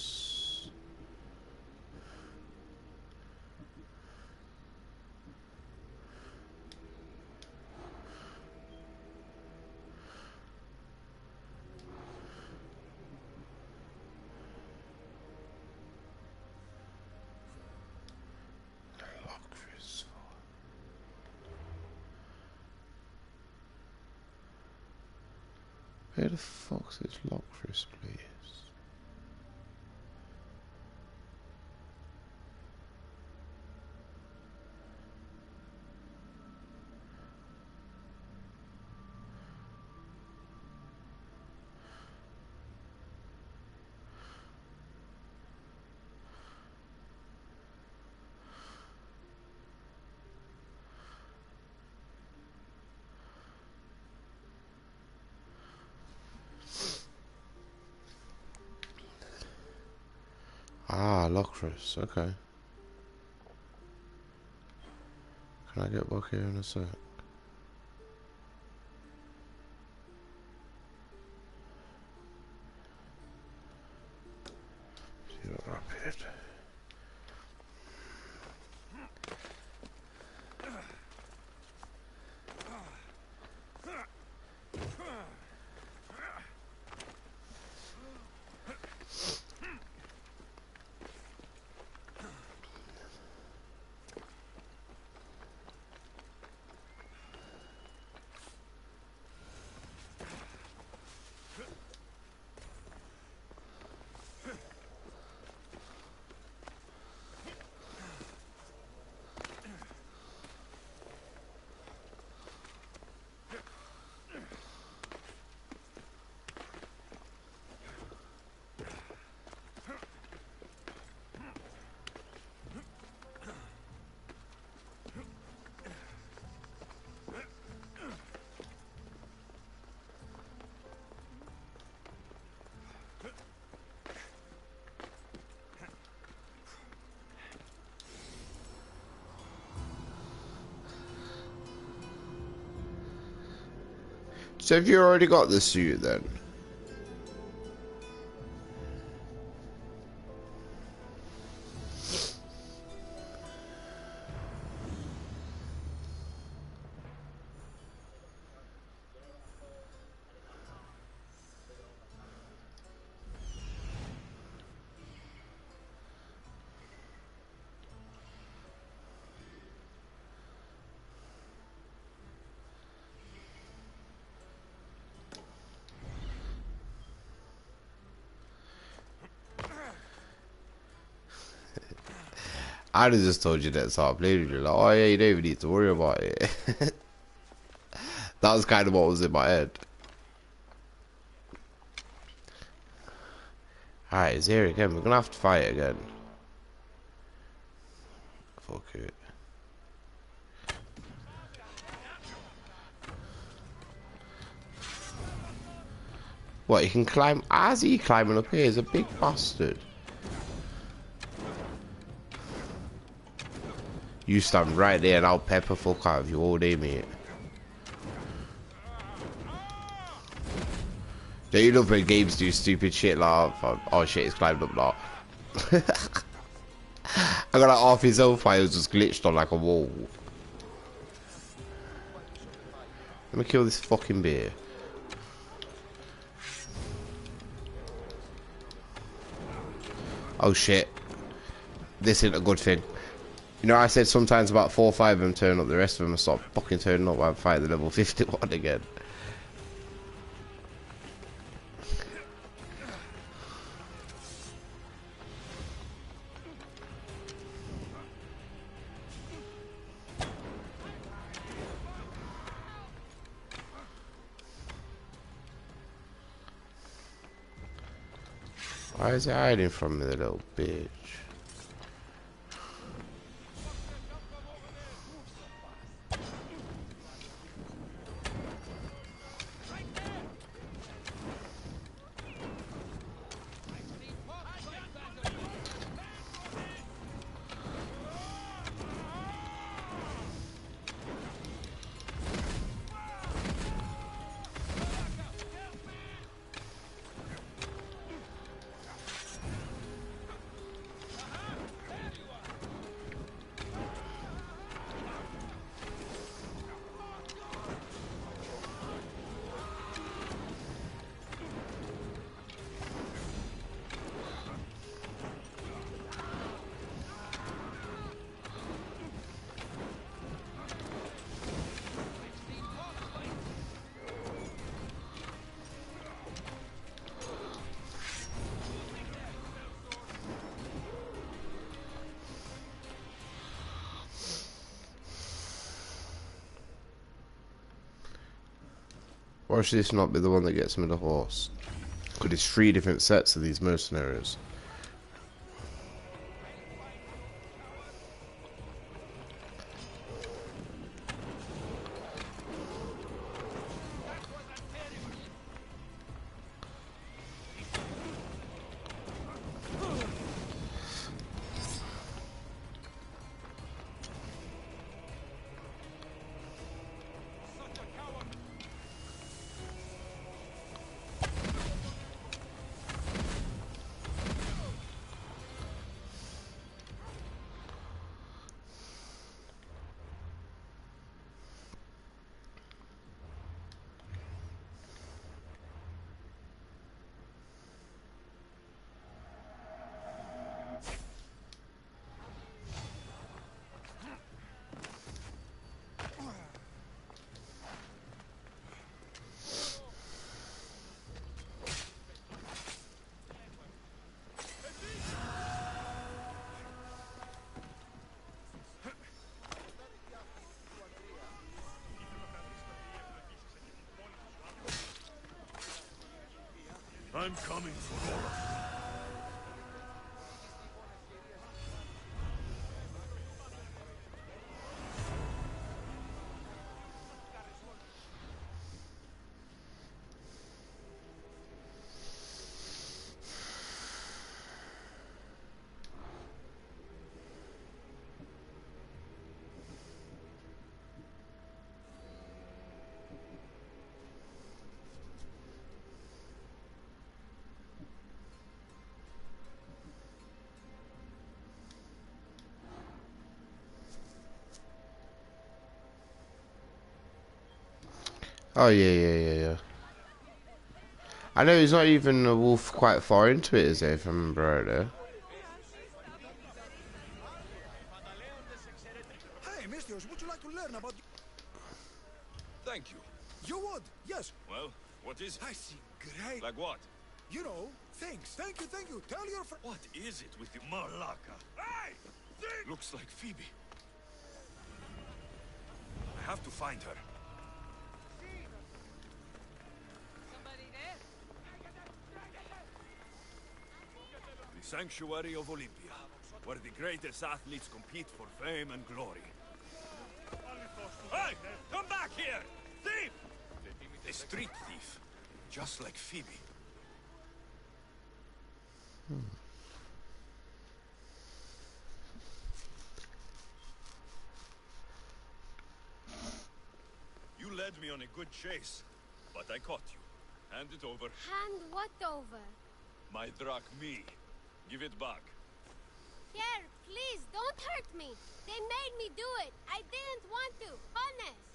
Where the fuck's this Lockfrist place? Ah, Lockfrist, okay. Can I get back here in a sec? So have you already got the suit then? I'd have just told you that, so I played with you. Like, oh yeah, you don't even need to worry about it. That was kind of what was in my head. Alright, it's here again. We're gonna have to fight again. Fuck it. What, you can climb? How's he climbing up here? He's a big bastard. You stand right there and I'll pepper fuck out of you all day, mate. Don't you love when games do stupid shit like, oh shit, he's climbed up now. I got like half his own files just glitched on like a wall. Let me kill this fucking bear. Oh shit. This isn't a good thing. You know, I said sometimes about 4 or 5 of them turn up, the rest of them stop fucking turning up while I fight the level 51 again. Why is he hiding from me, the little bitch? Or should this not be the one that gets me the horse? Because it's 3 different sets of these mercenaries. I'm coming for all of you. Oh, yeah. I know he's not even a wolf quite far into it, is he, if I remember rightly? Hey, Mistios, would you like to learn about... Thank you. You would, yes. Well, what is it? I see. Great. Like what? You know, things. Thank you. Tell your friend... What is it with the Malaka? Hey! Looks like Phoebe. I have to find her. Somebody there? The Sanctuary of Olympia, where the greatest athletes compete for fame and glory. Hey! Come back here! Thief! A street thief. Just like Phoebe. You led me on a good chase, but I caught you. Hand it over. Hand what over? My drachmi. Give it back. Here, please, don't hurt me. They made me do it. I didn't want to. Honest.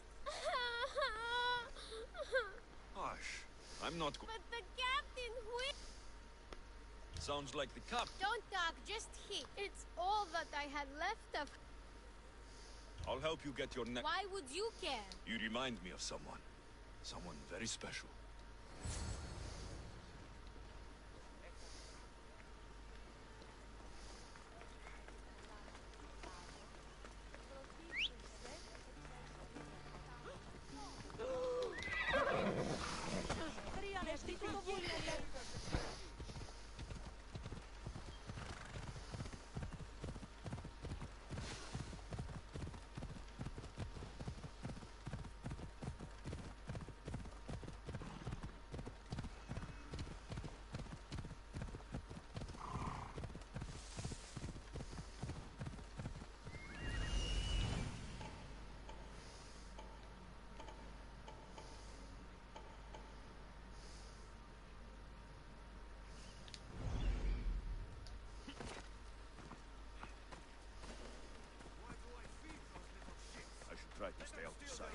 Hush. I'm not But the captain, Sounds like the cap. Don't talk, just hit. It's all that I had left of... I'll help you get your neck. Why would you care? You remind me of someone. Someone very special. Try to stay out of sight.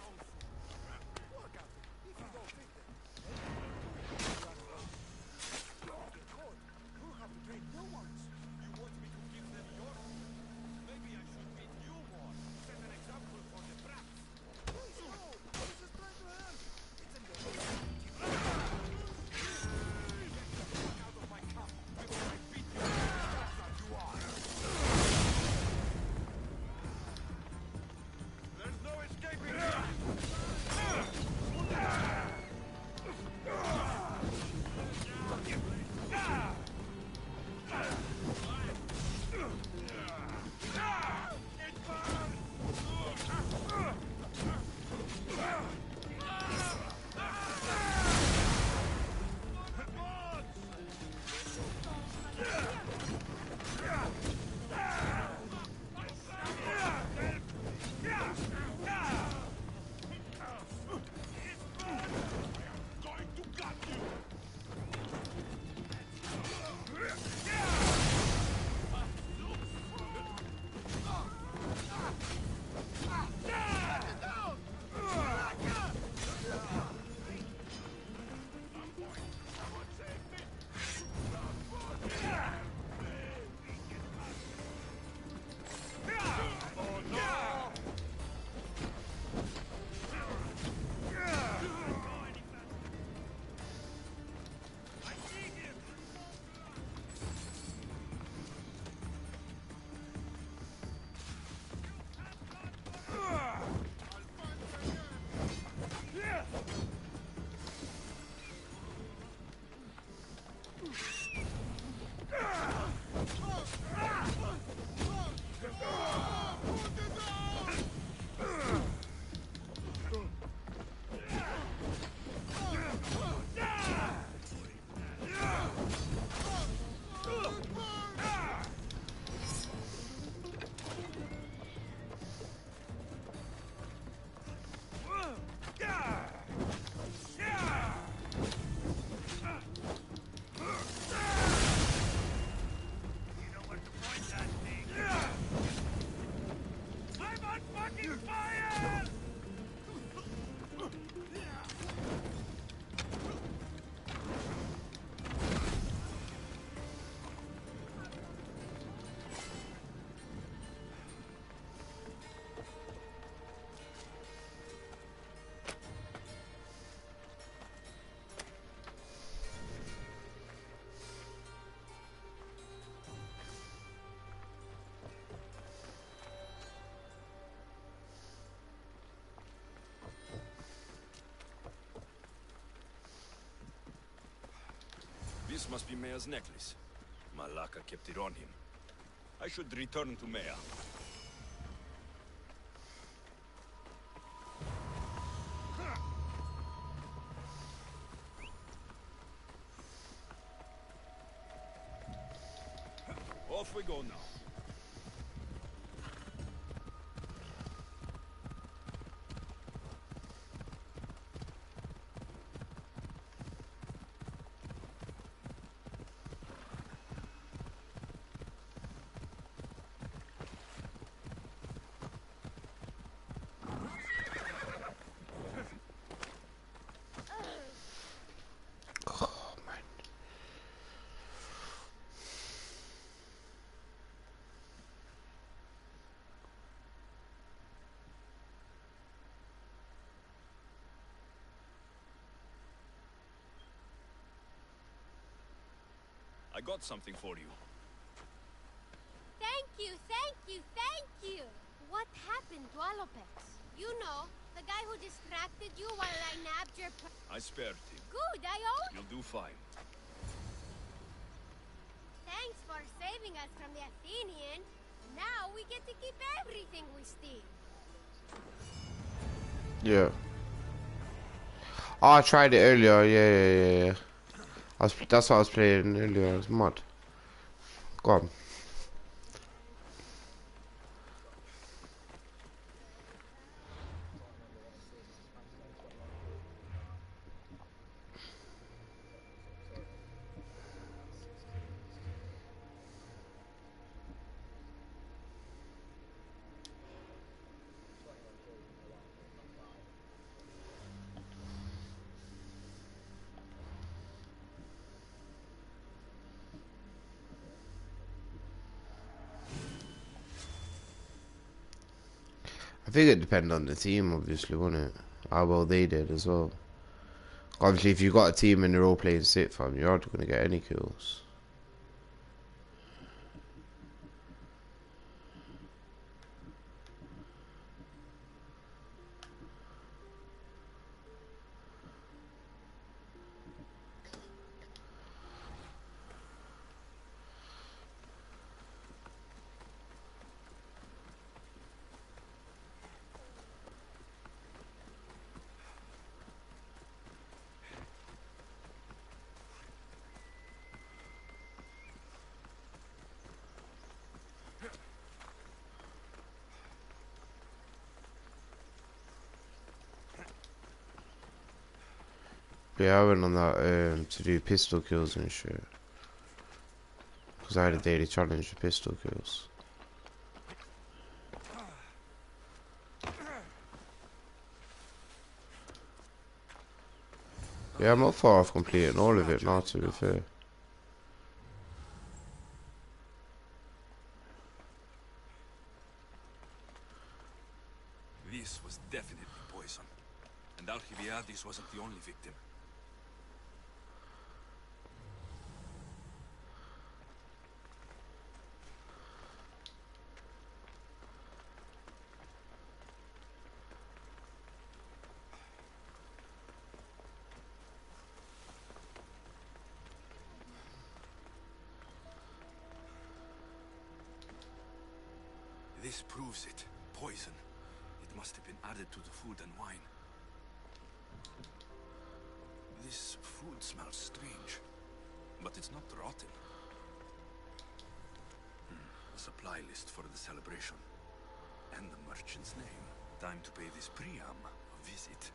This must be Mea's necklace. Malaka kept it on him. I should return to Mea. Off we go now. I got something for you. Thank you, thank you, thank you! What happened to Alopex? You know, the guy who distracted you while I nabbed your I spared him. Good, I owe you! You'll do fine. Thanks for saving us from the Athenian. Now we get to keep everything we steal. Yeah. Oh, I tried it earlier. Yeah. That's what I was playing earlier. It's mad. Go on. I think it depends on the team, obviously, won't it? How well they did as well. Obviously, if you've got a team and they're all playing sit fam, you're not going to get any kills. Yeah, I went on that to do pistol kills and shit. Because I had a daily challenge for pistol kills. Yeah, I'm not far off completing all of it now, to be fair. This was definitely poison. And Alcibiades wasn't the only victim. This proves it. Poison. It must have been added to the food and wine. This food smells strange, but it's not rotten. A supply list for the celebration. And the merchant's name. Time to pay this Priam a visit.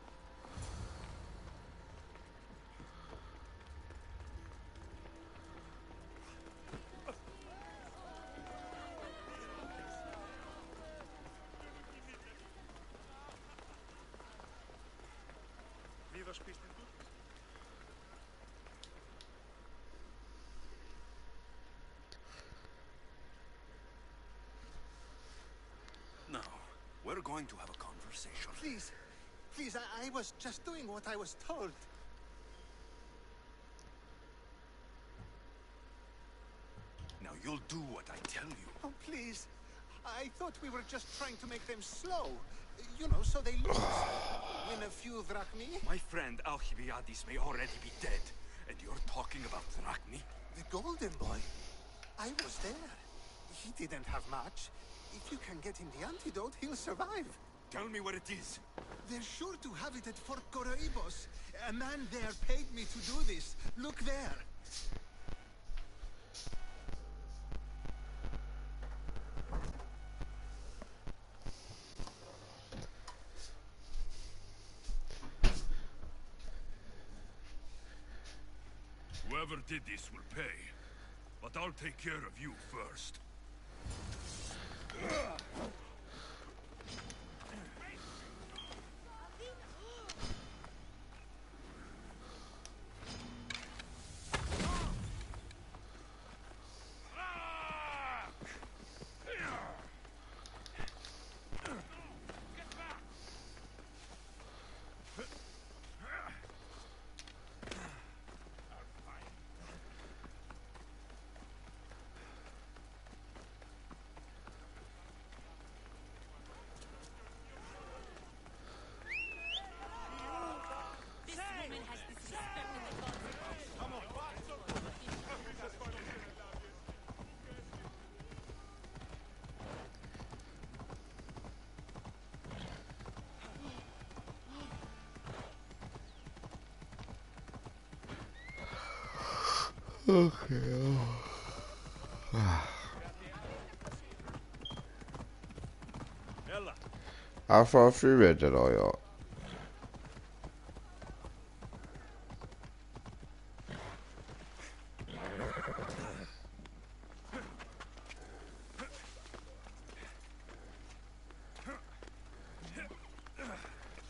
Now, we're going to have a conversation. Please, I was just doing what I was told. Now you'll do what I tell you. Oh, please. I thought we were just trying to make them slow. You know, so they lose. Win a few drachmi. My friend Alcibiades may already be dead, And you're talking about Rachni? The golden boy. I was there. He didn't have much. If you can get him the antidote, he'll survive. Tell me where it is. They're sure to have it at Fort Coroibos. A man there paid me to do this. Look there. Whoever did this will pay. But I'll take care of you first. Okay. How far through Red Dead are you?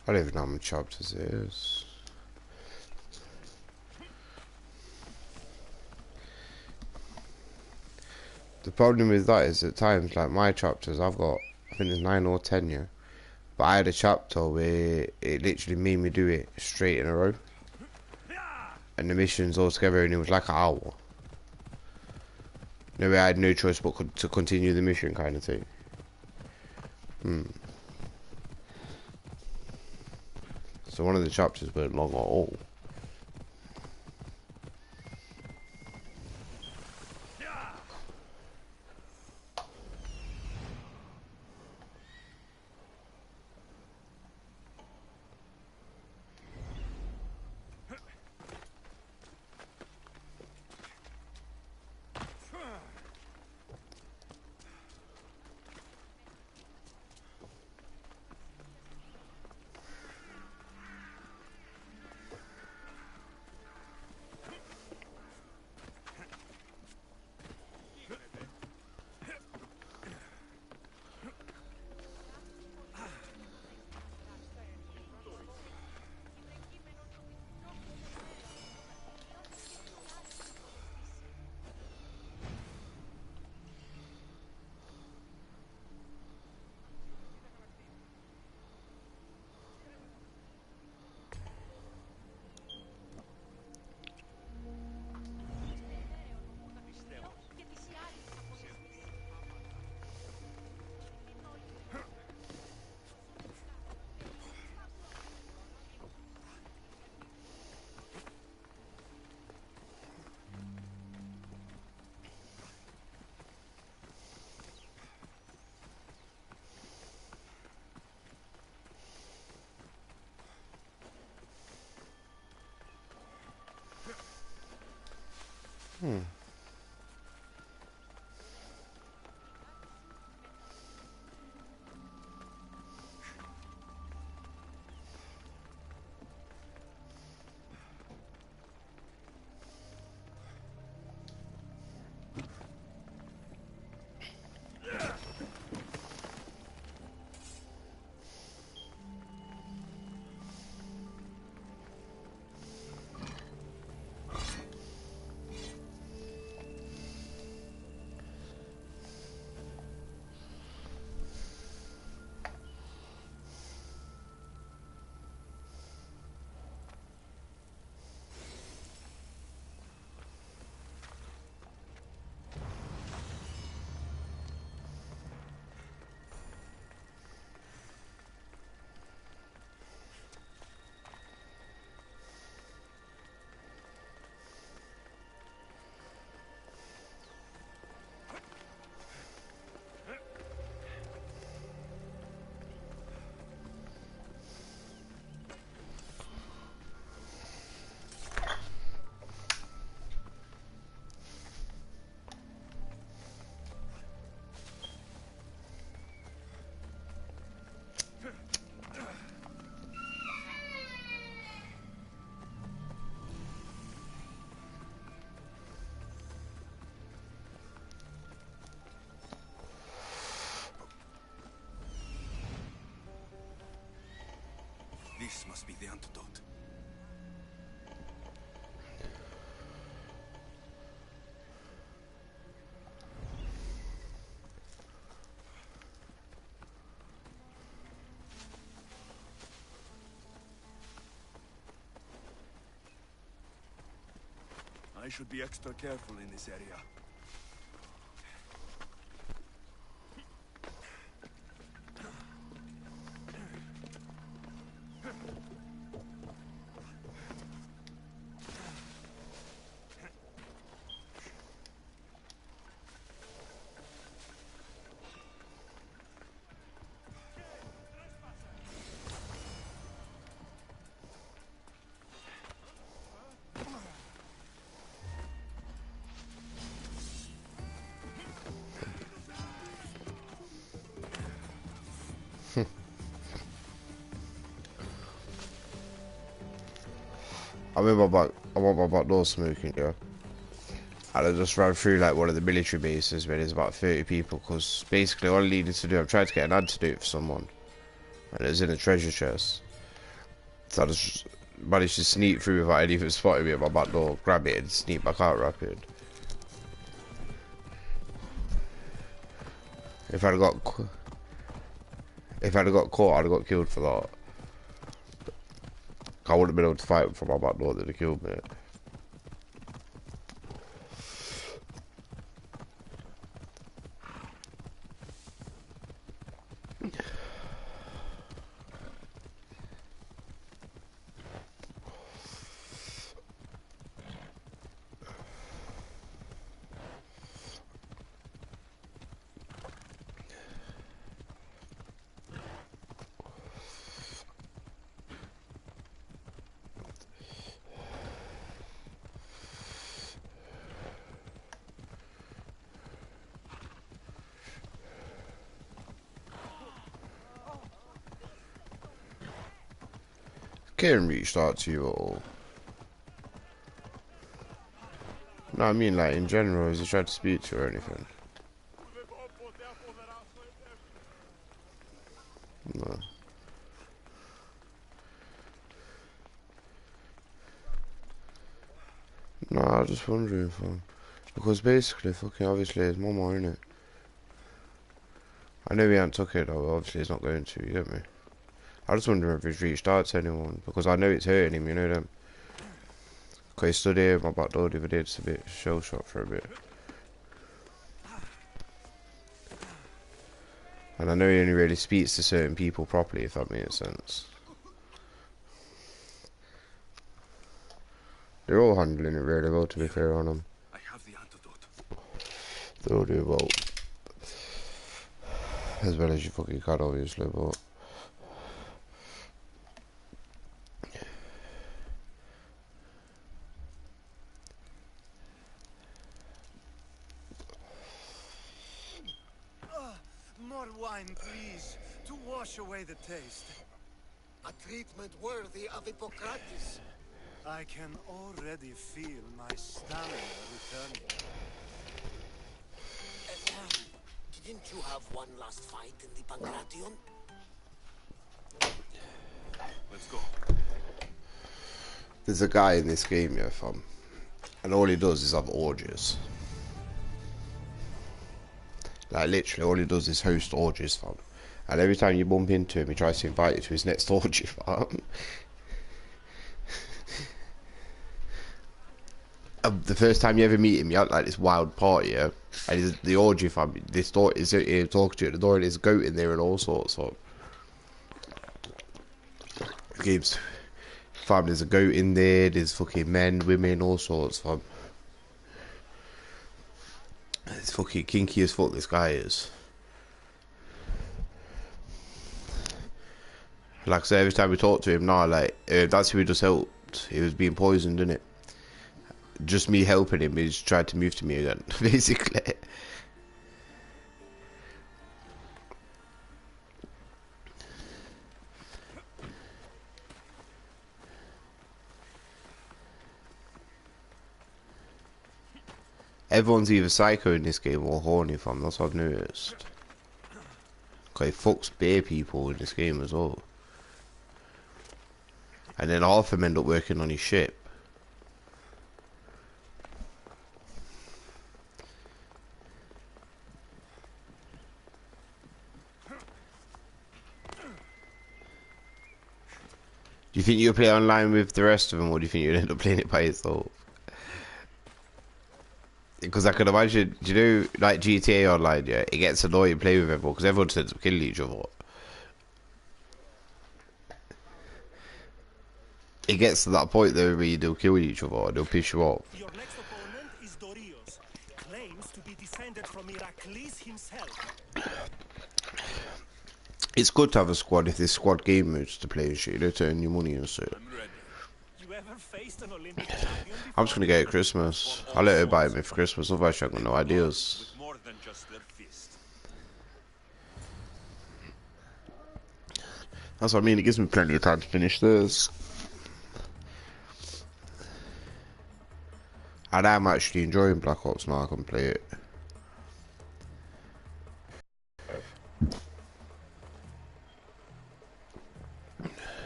I don't even know how many chapters it is. The problem with that is at times, like my chapters, I've got, I think there's 9 or 10, yeah. But I had a chapter where it literally made me do it straight in a row. And the missions all together, and it was like an hour. No way, I had no choice but to continue the mission kind of thing. So one of the chapters weren't long at all. must be the antidote. I should be extra careful in this area. I want my back door smoking, yeah. And I just ran through like one of the military bases where there's about 30 people, because basically all I needed to do, I'm trying to get an antidote for someone, and it was in a treasure chest. So I just managed to sneak through without any of it spotting me at my back door, grab it and sneak back out rapid. If I'd have got caught, I'd have got killed for that. I wouldn't have been able to fight from my back door, they'd have killed me. Karen reached out to you at all? No, I mean like in general, has he tried to speak to you or anything? No. No, I was just wondering, fam. Because basically, fucking obviously, his mama, innit? I know he ain't took it though, obviously he's not going to, you get me? I just wonder if he's reached out to anyone, because I know it's hurting him, you know them. Because he stood here at my back door the other day, just a bit shell shocked for a bit. And I know he only really speaks to certain people properly, if that makes sense. They're all handling it really well, to be fair on them. I have the antidote. They all do well. As well as you fucking can, obviously, but... More wine, please, to wash away the taste. A treatment worthy of Hippocrates. I can already feel my stamina returning. Didn't you have one last fight in the Pancration? Let's go. There's a guy in this game, yeah, fam. And all he does is have orgies. Like, literally, all he does is host orgies, fam. And every time you bump into him, he tries to invite you to his next orgy, fam. The first time you ever meet him, you had like this wild party, yeah? And he's, the orgy, fam, this door is here talking to you at the door, and there's a goat in there and all sorts, fam. Games, fam, there's a goat in there, there's fucking men, women, all sorts, fam. It's fucking kinky as fuck, this guy is. Like I say, every time we talk to him now, like, that's who he just helped. He was being poisoned, innit? Just me helping him, he's tried to move to me again, basically. Everyone's either psycho in this game or horny, fam. That's what I've noticed. Okay, fucks bare people in this game as well. And then half of them end up working on his ship. Do you think you'll play online with the rest of them, or do you think you'll end up playing it by yourself? Because I can imagine, do you know, like GTA Online, yeah, it gets annoying playing with everyone because everyone tends to kill each other. It gets to that point though where they'll kill each other and they'll piss you off. Your next opponent is Dorios. Claims to be descended from Heracles himself. It's good to have a squad if there's squad game modes to play and shit, you know, to earn your money and shit. You ever faced an Olympic champion? I'm just gonna get it at Christmas. I'll let her buy me for Christmas, otherwise I've got no ideas. More than just their fist. That's what I mean, it gives me plenty of time to finish this. And I'm actually enjoying Black Ops now, I can play it.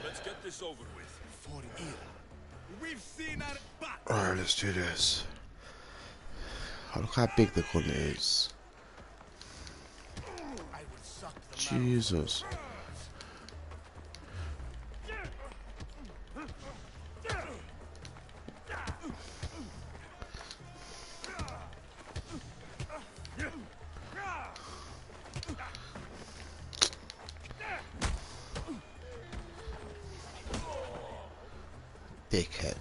Let's get this over with. For Ira. We've seen our back. Alright, let's do this. Oh, look how big the gun is. Jesus. Dickhead.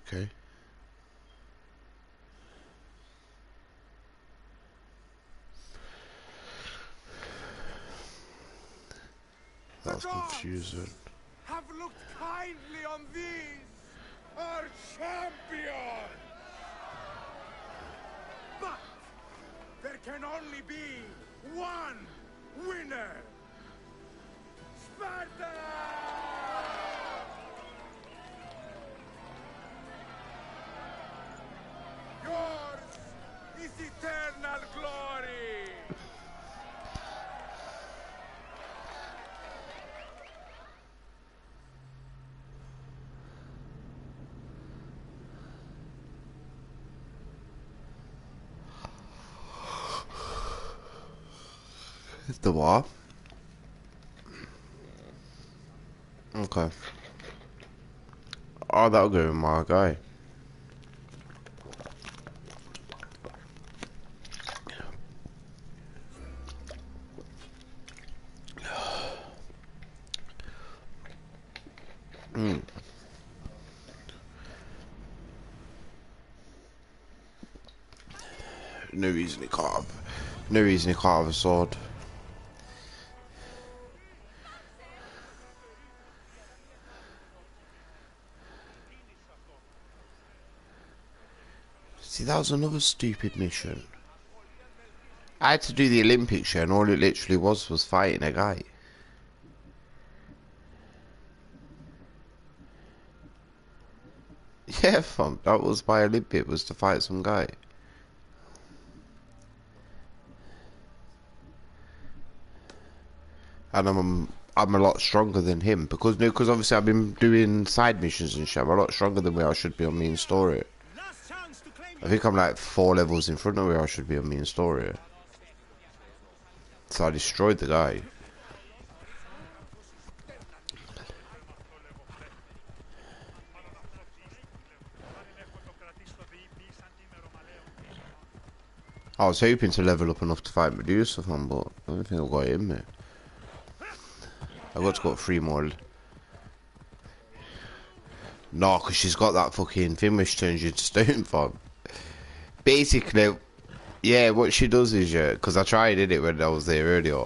Okay. That's confusing. Have looked kindly on these, our champion. But there can only be one winner. Sparta! Yours is eternal glory! The what? Okay. Oh, that'll go with my guy. No reason he can't have. No reason he can't have a sword. See, that was another stupid mission. I had to do the Olympics show and all it literally was fighting a guy. Yeah, fam, that was my Olympic, was to fight some guy. And I'm a lot stronger than him because obviously I've been doing side missions and shit. I'm a lot stronger than where I should be on main story. I think I'm like 4 levels in front of where I should be on main story. So I destroyed the guy. I was hoping to level up enough to fight Medusa, fam, but I don't think I've got it in me. I've got to go 3 more. No, because she's got that fucking thing which turns you to stone, fam. Basically, yeah, what she does is, yeah, because I tried it when I was there earlier.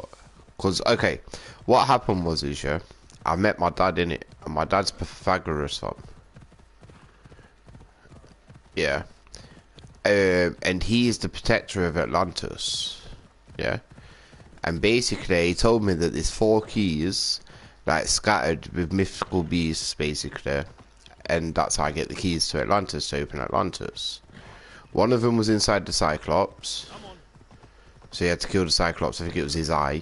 Because, okay, what happened was, is, yeah, I met my dad in it, and my dad's Pythagoras, fam. Yeah. And he is the protector of Atlantis. Yeah. And basically, he told me that there's 4 keys, like scattered with mythical beasts, basically. And that's how I get the keys to Atlantis, to open Atlantis. One of them was inside the Cyclops. So he had to kill the Cyclops, I think it was his eye.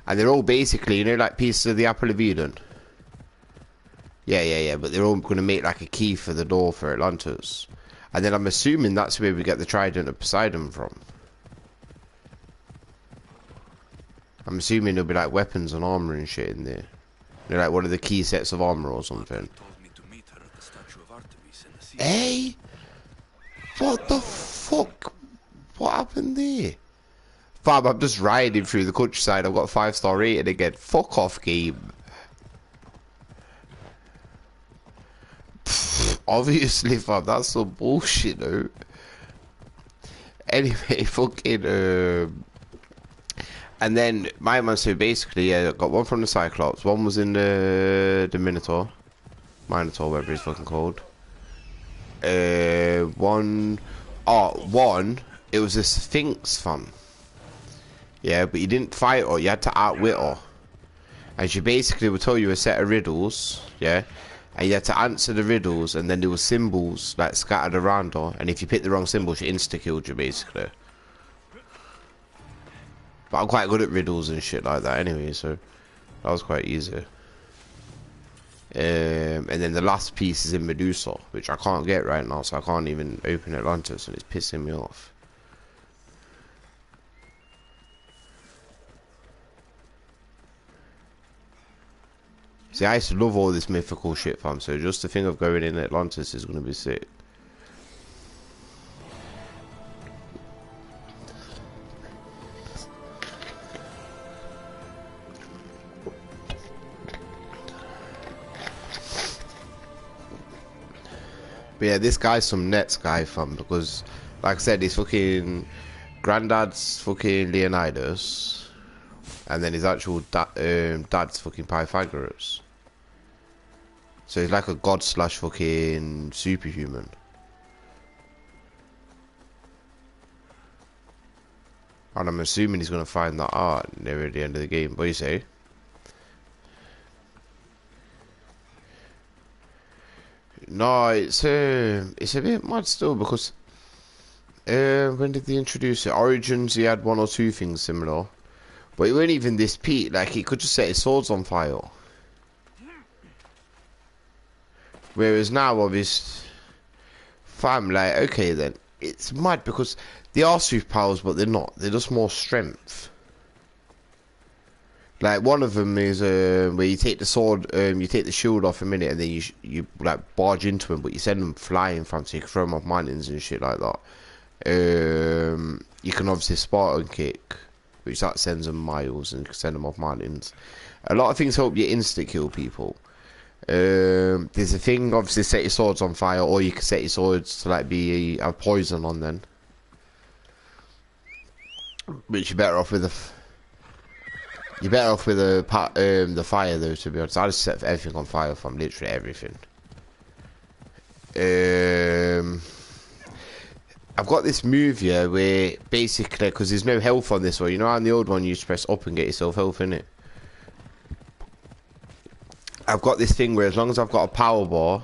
And they're all basically, you know, like pieces of the Apple of Eden. Yeah, but they're all going to make like a key for the door for Atlantis. And then I'm assuming that's where we get the Trident of Poseidon from. I'm assuming there'll be like weapons and armor and shit in there. You know, like one of the key sets of armor or something. Hey! What the fuck? What happened there? Fam, I'm just riding through the countryside. I've got a 5-star rating again. Fuck off, game. Pfft, obviously, fam, that's some bullshit, though. Anyway, fucking, and then my man, so basically, yeah, got one from the Cyclops. One was in the Minotaur. Whatever he's fucking called. One, it was a Sphinx, fam. Yeah, but you didn't fight her, you had to outwit her. And she basically would tell you a set of riddles, yeah? And you had to answer the riddles, and then there were symbols, like, scattered around her. And if you picked the wrong symbol, she insta-killed you, basically. But I'm quite good at riddles and shit like that anyway, so that was quite easy. And then the last piece is in Medusa, which I can't get right now, so I can't even open Atlantis, and it's pissing me off. See, I used to love all this mythical shit, fam, so just the thing of going in Atlantis is going to be sick. But yeah, this guy's some nets guy, fam, because, like I said, his fucking granddad's fucking Leonidas, and then his actual dad's fucking Pythagoras. So he's like a god slash fucking superhuman. And I'm assuming he's going to find that art near the end of the game. What do you say? No, it's a bit mad still, because when did they introduce it? Origins, he had 1 or 2 things similar, but it weren't even this peak. Like, he could just set his swords on fire. Whereas now, obviously, fam, like, okay then, it's mad because they are superpowers, but they're not. They're just more strength. Like, one of them is where you take the sword, you take the shield off a minute, and then you like barge into them, but you send them flying from, so you can throw them off mountains and shit like that. You can obviously Spartan kick, which that sends them miles and you can send them off mountains. A lot of things help you insta kill people. There's a thing, obviously, set your swords on fire, or you can set your swords to like have poison on them, which you're better off with the fire though, to be honest. I just set everything on fire, from literally everything. I've got this move here where basically, because there's no health on this one, you know how in the old one you just press up and get yourself health in it. I've got this thing where as long as I've got a power bar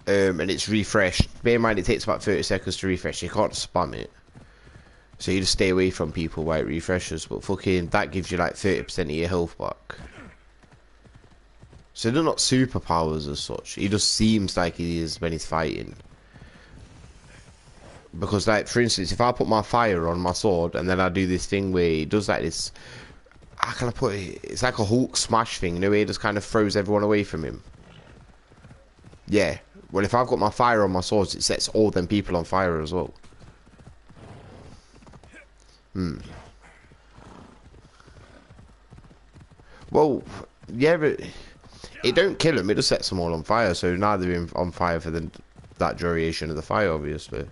and it's refreshed, bear in mind it takes about 30 seconds to refresh, you can't spam it. So you just stay away from people while it refreshes, but fucking that gives you like 30% of your health back. So they're not superpowers as such, he just seems like he is when he's fighting. Because like, for instance, if I put my fire on my sword and then I do this thing where it does like this, how can I put it? It's like a Hulk smash thing, you know, where he just kind of throws everyone away from him. Yeah. Well, if I've got my fire on my swords, it sets all them people on fire as well. Well, yeah, but it don't kill them, it just sets them all on fire, so now they're on fire for that duration of the fire, obviously.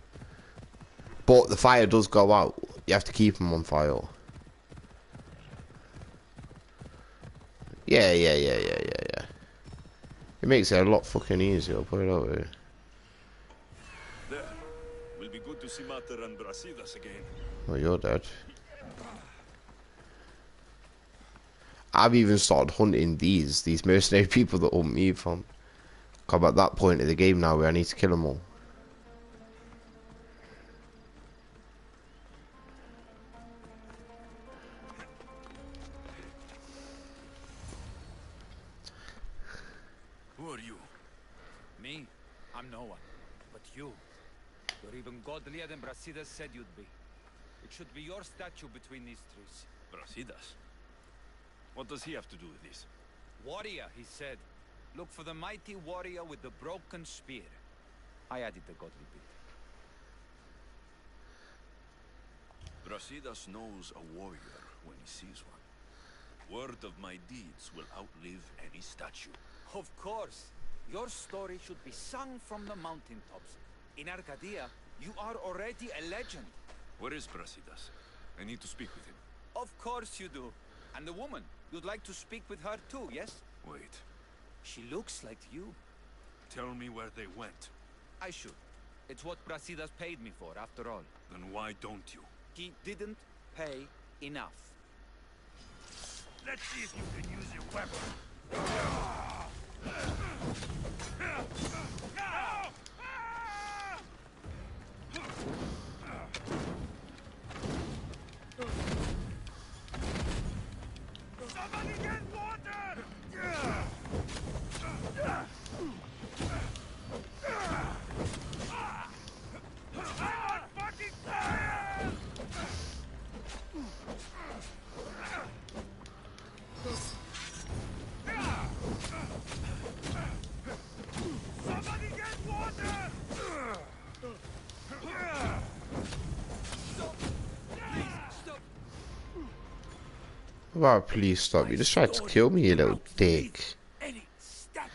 But the fire does go out. You have to keep them on fire. Yeah. It makes it a lot fucking easier, I'll put it that way. There. Will be good to see Mater and Brasidas again. Oh, you're dead. I've even started hunting these mercenary people that hunt me from. I'm at that point of the game now where I need to kill them all. Who are you? Me? I'm no one. But you. You're even godlier than Brasidas said you'd be. It should be your statue between these trees. Brasidas? What does he have to do with this? Warrior, he said. Look for the mighty warrior with the broken spear. I added the godly bit. Brasidas knows a warrior when he sees one. Word of my deeds will outlive any statue. Of course. Your story should be sung from the mountaintops. In Arcadia, you are already a legend. Where is Brasidas? I need to speak with him. Of course you do. And the woman, you'd like to speak with her too, yes? Wait. She looks like you. Tell me where they went. I should. It's what Brasidas paid me for, after all. Then why don't you? He didn't pay enough. Let's see if you can use your weapon. Somebody get water! I'm on fucking fire! Somebody get water! Why, please stop. You just tried to kill me, you little dick. Any statue.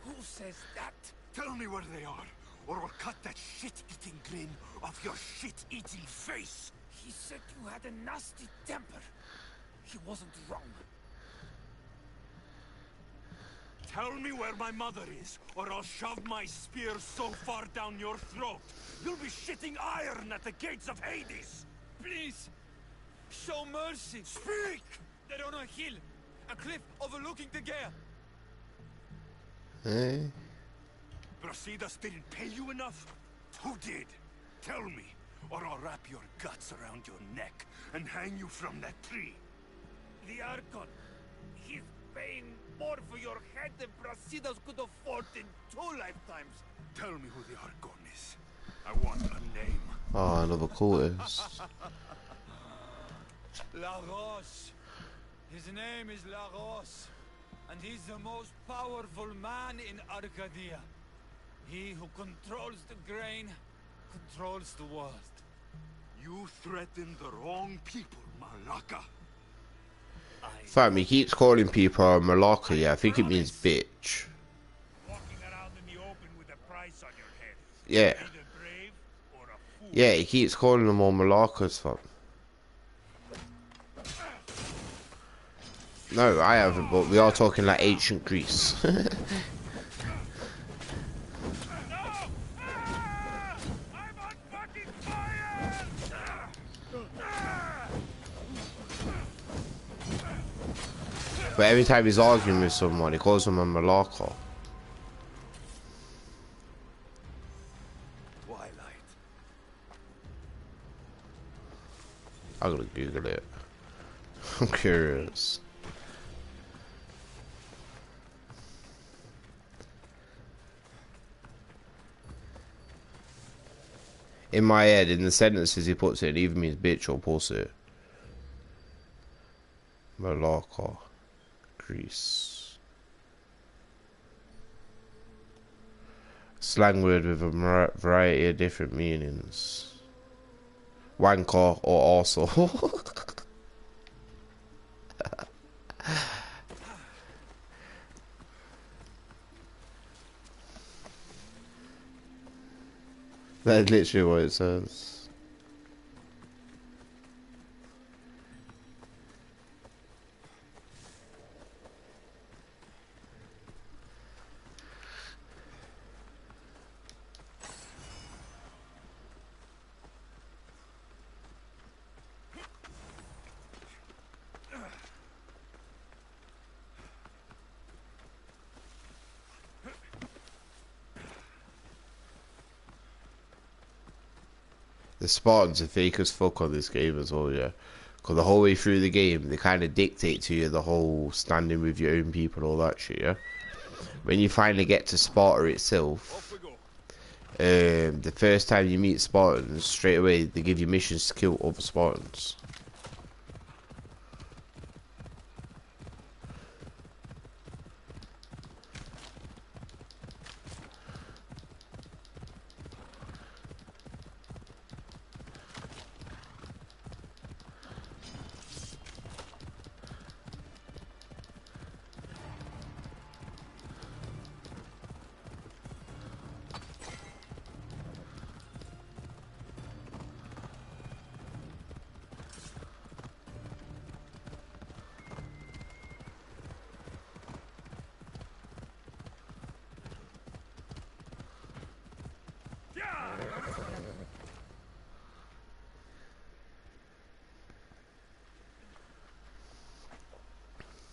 Who says that? Tell me where they are, or I'll cut that shit-eating grin off your shit-eating face. He said you had a nasty temper. He wasn't wrong. Tell me where my mother is, or I'll shove my spear so far down your throat, you'll be shitting iron at the gates of Hades! Please! Show mercy! Speak! They're on a hill. A cliff overlooking the gale. Eh? Brasidas didn't pay you enough? Who did? Tell me, or I'll wrap your guts around your neck and hang you from that tree. The Archon. He's paying more for your head than Brasidas could afford in 2 lifetimes. Tell me who the Archon is. I want a name. Oh, another quarters. Lagos. His name is Lagos. And he's the most powerful man in Arcadia. He who controls the grain, controls the world. You threaten the wrong people, Malaka. Fam, he keeps calling people Malaka, yeah, I think it means bitch. Walking around in the open with a price on your head. Yeah. Either brave or a fool. Yeah, he keeps calling them all Malakas, fam. No, I haven't, but we are talking like ancient Greece. But every time he's arguing with someone, he calls them a Malaka. Twilight. I'm gonna Google it. I'm curious. In my head, in the sentences he puts it, it either means bitch or pussy. Malaka. Greece. Slang word with a variety of different meanings. Wanker or arsehole. That's literally what it says. The Spartans are fake as fuck on this game as well, yeah. Because the whole way through the game, they kind of dictate to you the whole standing with your own people, all that shit, yeah. When you finally get to Sparta itself, the first time you meet Spartans, straight away they give you missions to kill other Spartans.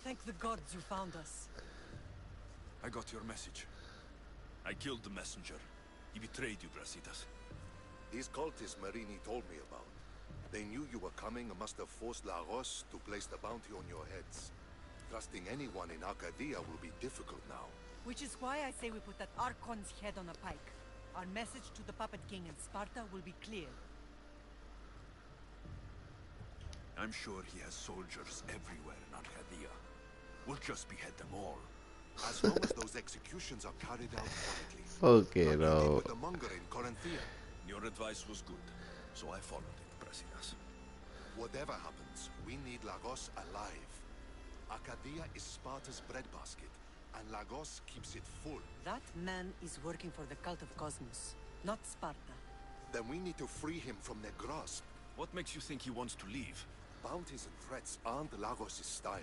Thank the gods you found us. I got your message. I killed the messenger. He betrayed you, Brasidas. These cultists Marini told me about. They knew you were coming and must have forced Lagos to place the bounty on your heads. Trusting anyone in Arcadia will be difficult now. Which is why I say we put that Archon's head on a pike. Our message to the Puppet King in Sparta will be clear. I'm sure he has soldiers everywhere in Arcadia. We'll just behead them all. As long as those executions are carried out quietly. Fucking hell. With the monger in Corinthia. Your advice was good, so I followed it, Brasidas. Whatever happens, we need Lagos alive. Arcadia is Sparta's breadbasket, and Lagos keeps it full. That man is working for the cult of Cosmos, not Sparta. Then we need to free him from their grasp. What makes you think he wants to leave? Bounties and threats aren't Lagos' style.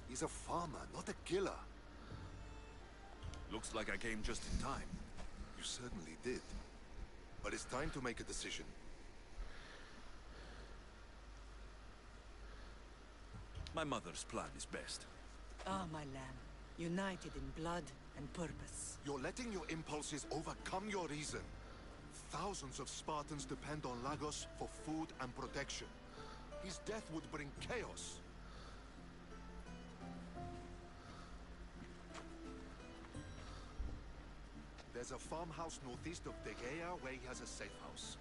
He's a farmer, not a killer. Looks like I came just in time. You certainly did. But it's time to make a decision. My mother's plan is best. Ah, my lamb. United in blood and purpose. You're letting your impulses overcome your reason. Thousands of Spartans depend on Lagos for food and protection. His death would bring chaos. There's a farmhouse northeast of Tegea where he has a safe house.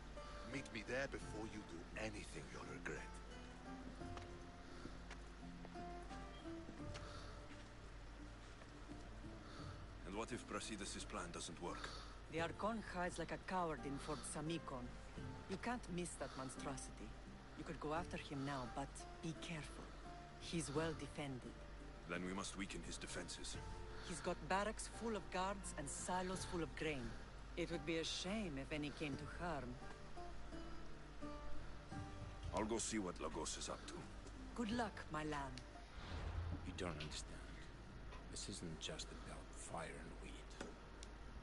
Meet me there before you do anything you'll regret. And what if Brasidas' plan doesn't work? The Archon hides like a coward in Fort Samikon. You can't miss that monstrosity. You could go after him now, but be careful. He's well defended. Then we must weaken his defenses. He's got barracks full of guards and silos full of grain. It would be a shame if any came to harm. I'll go see what Lagos is up to. Good luck, my lamb. You don't understand. This isn't just about fire and weed.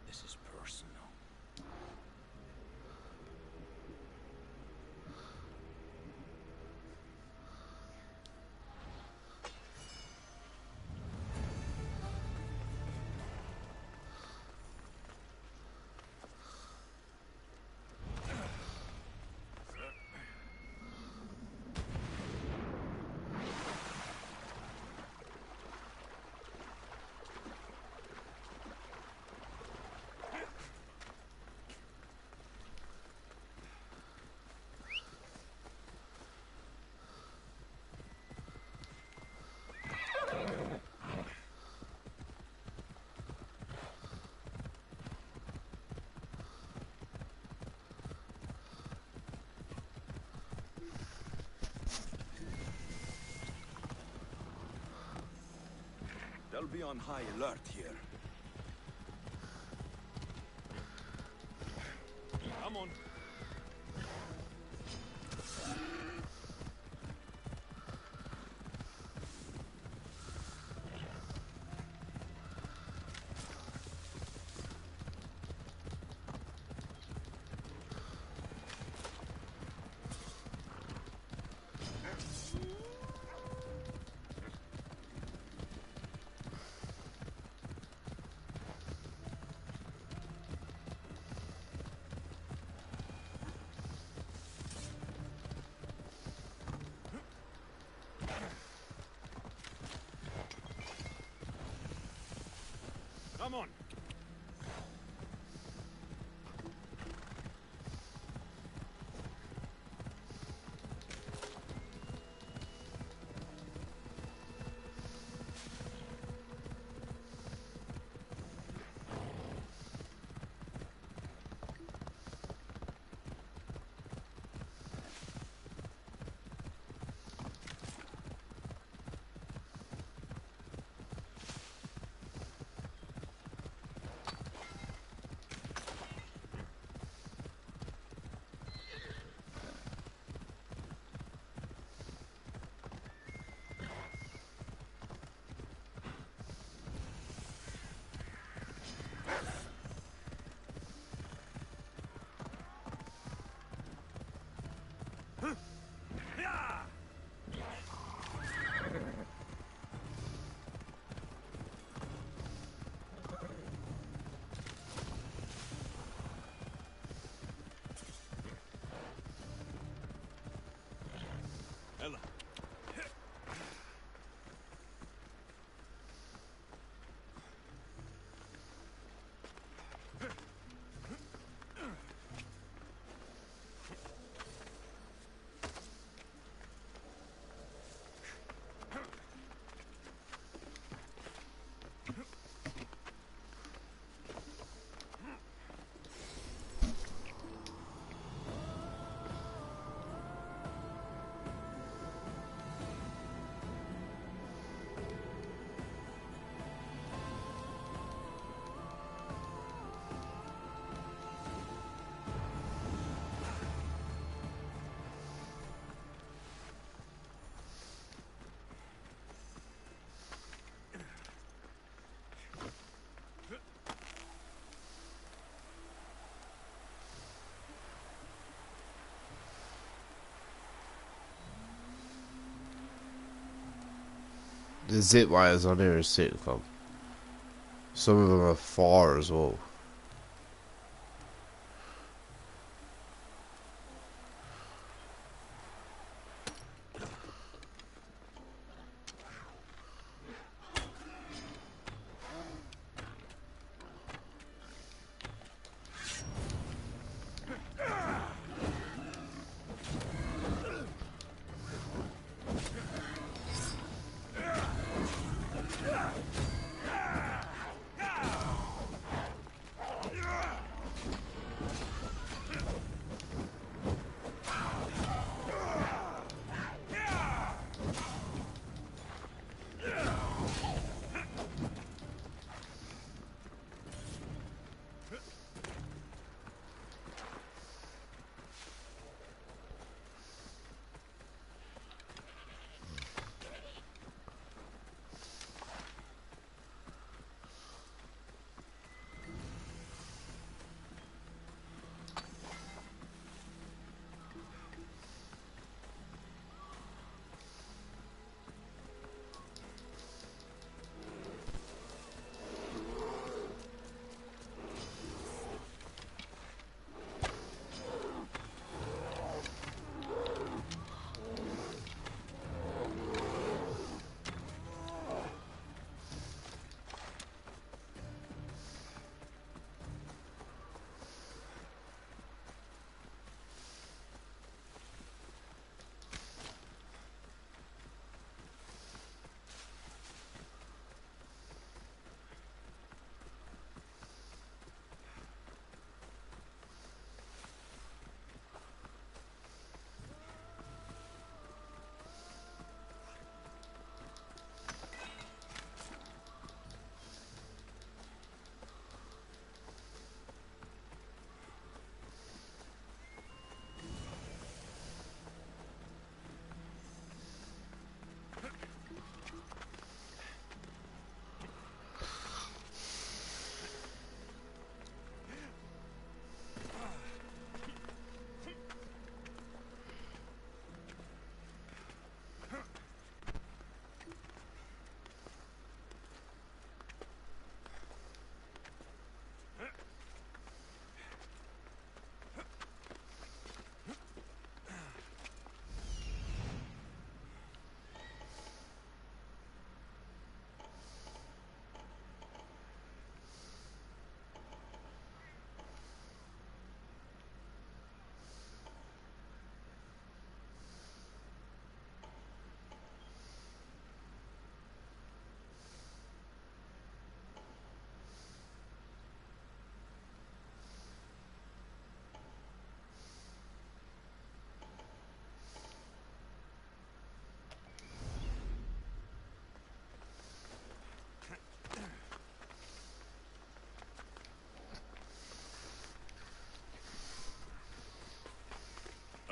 This is personal. They'll be on high alert here. Come on. Come on. Ella. The zip wires on here are sick, fam. Some of them are far as well.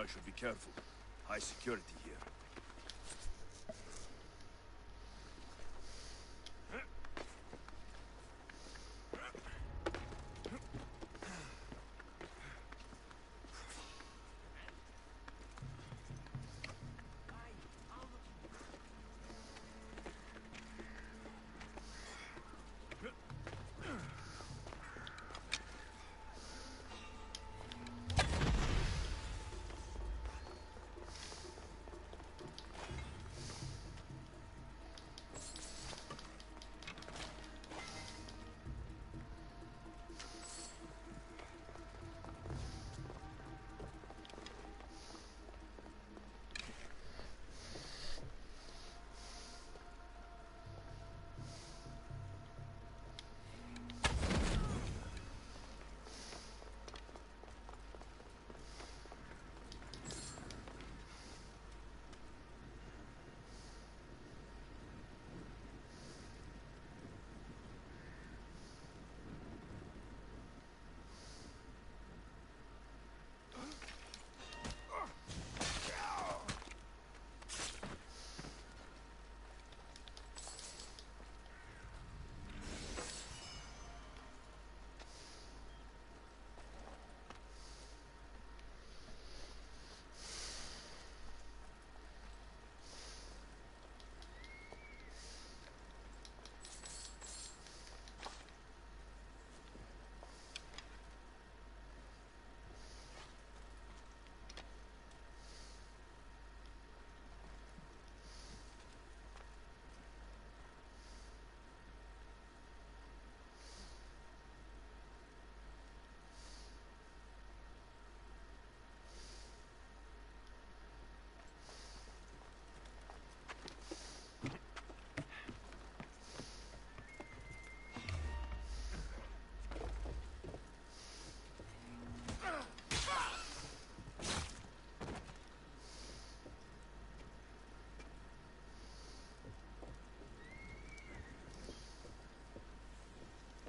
I should be careful. High security here.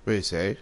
What do you say?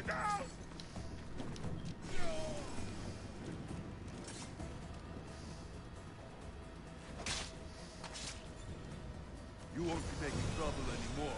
Get out! You won't be making trouble anymore.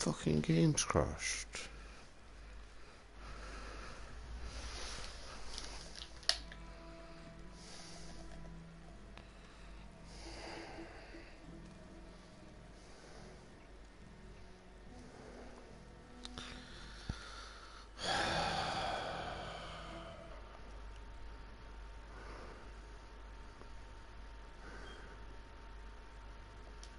Fucking game's crashed.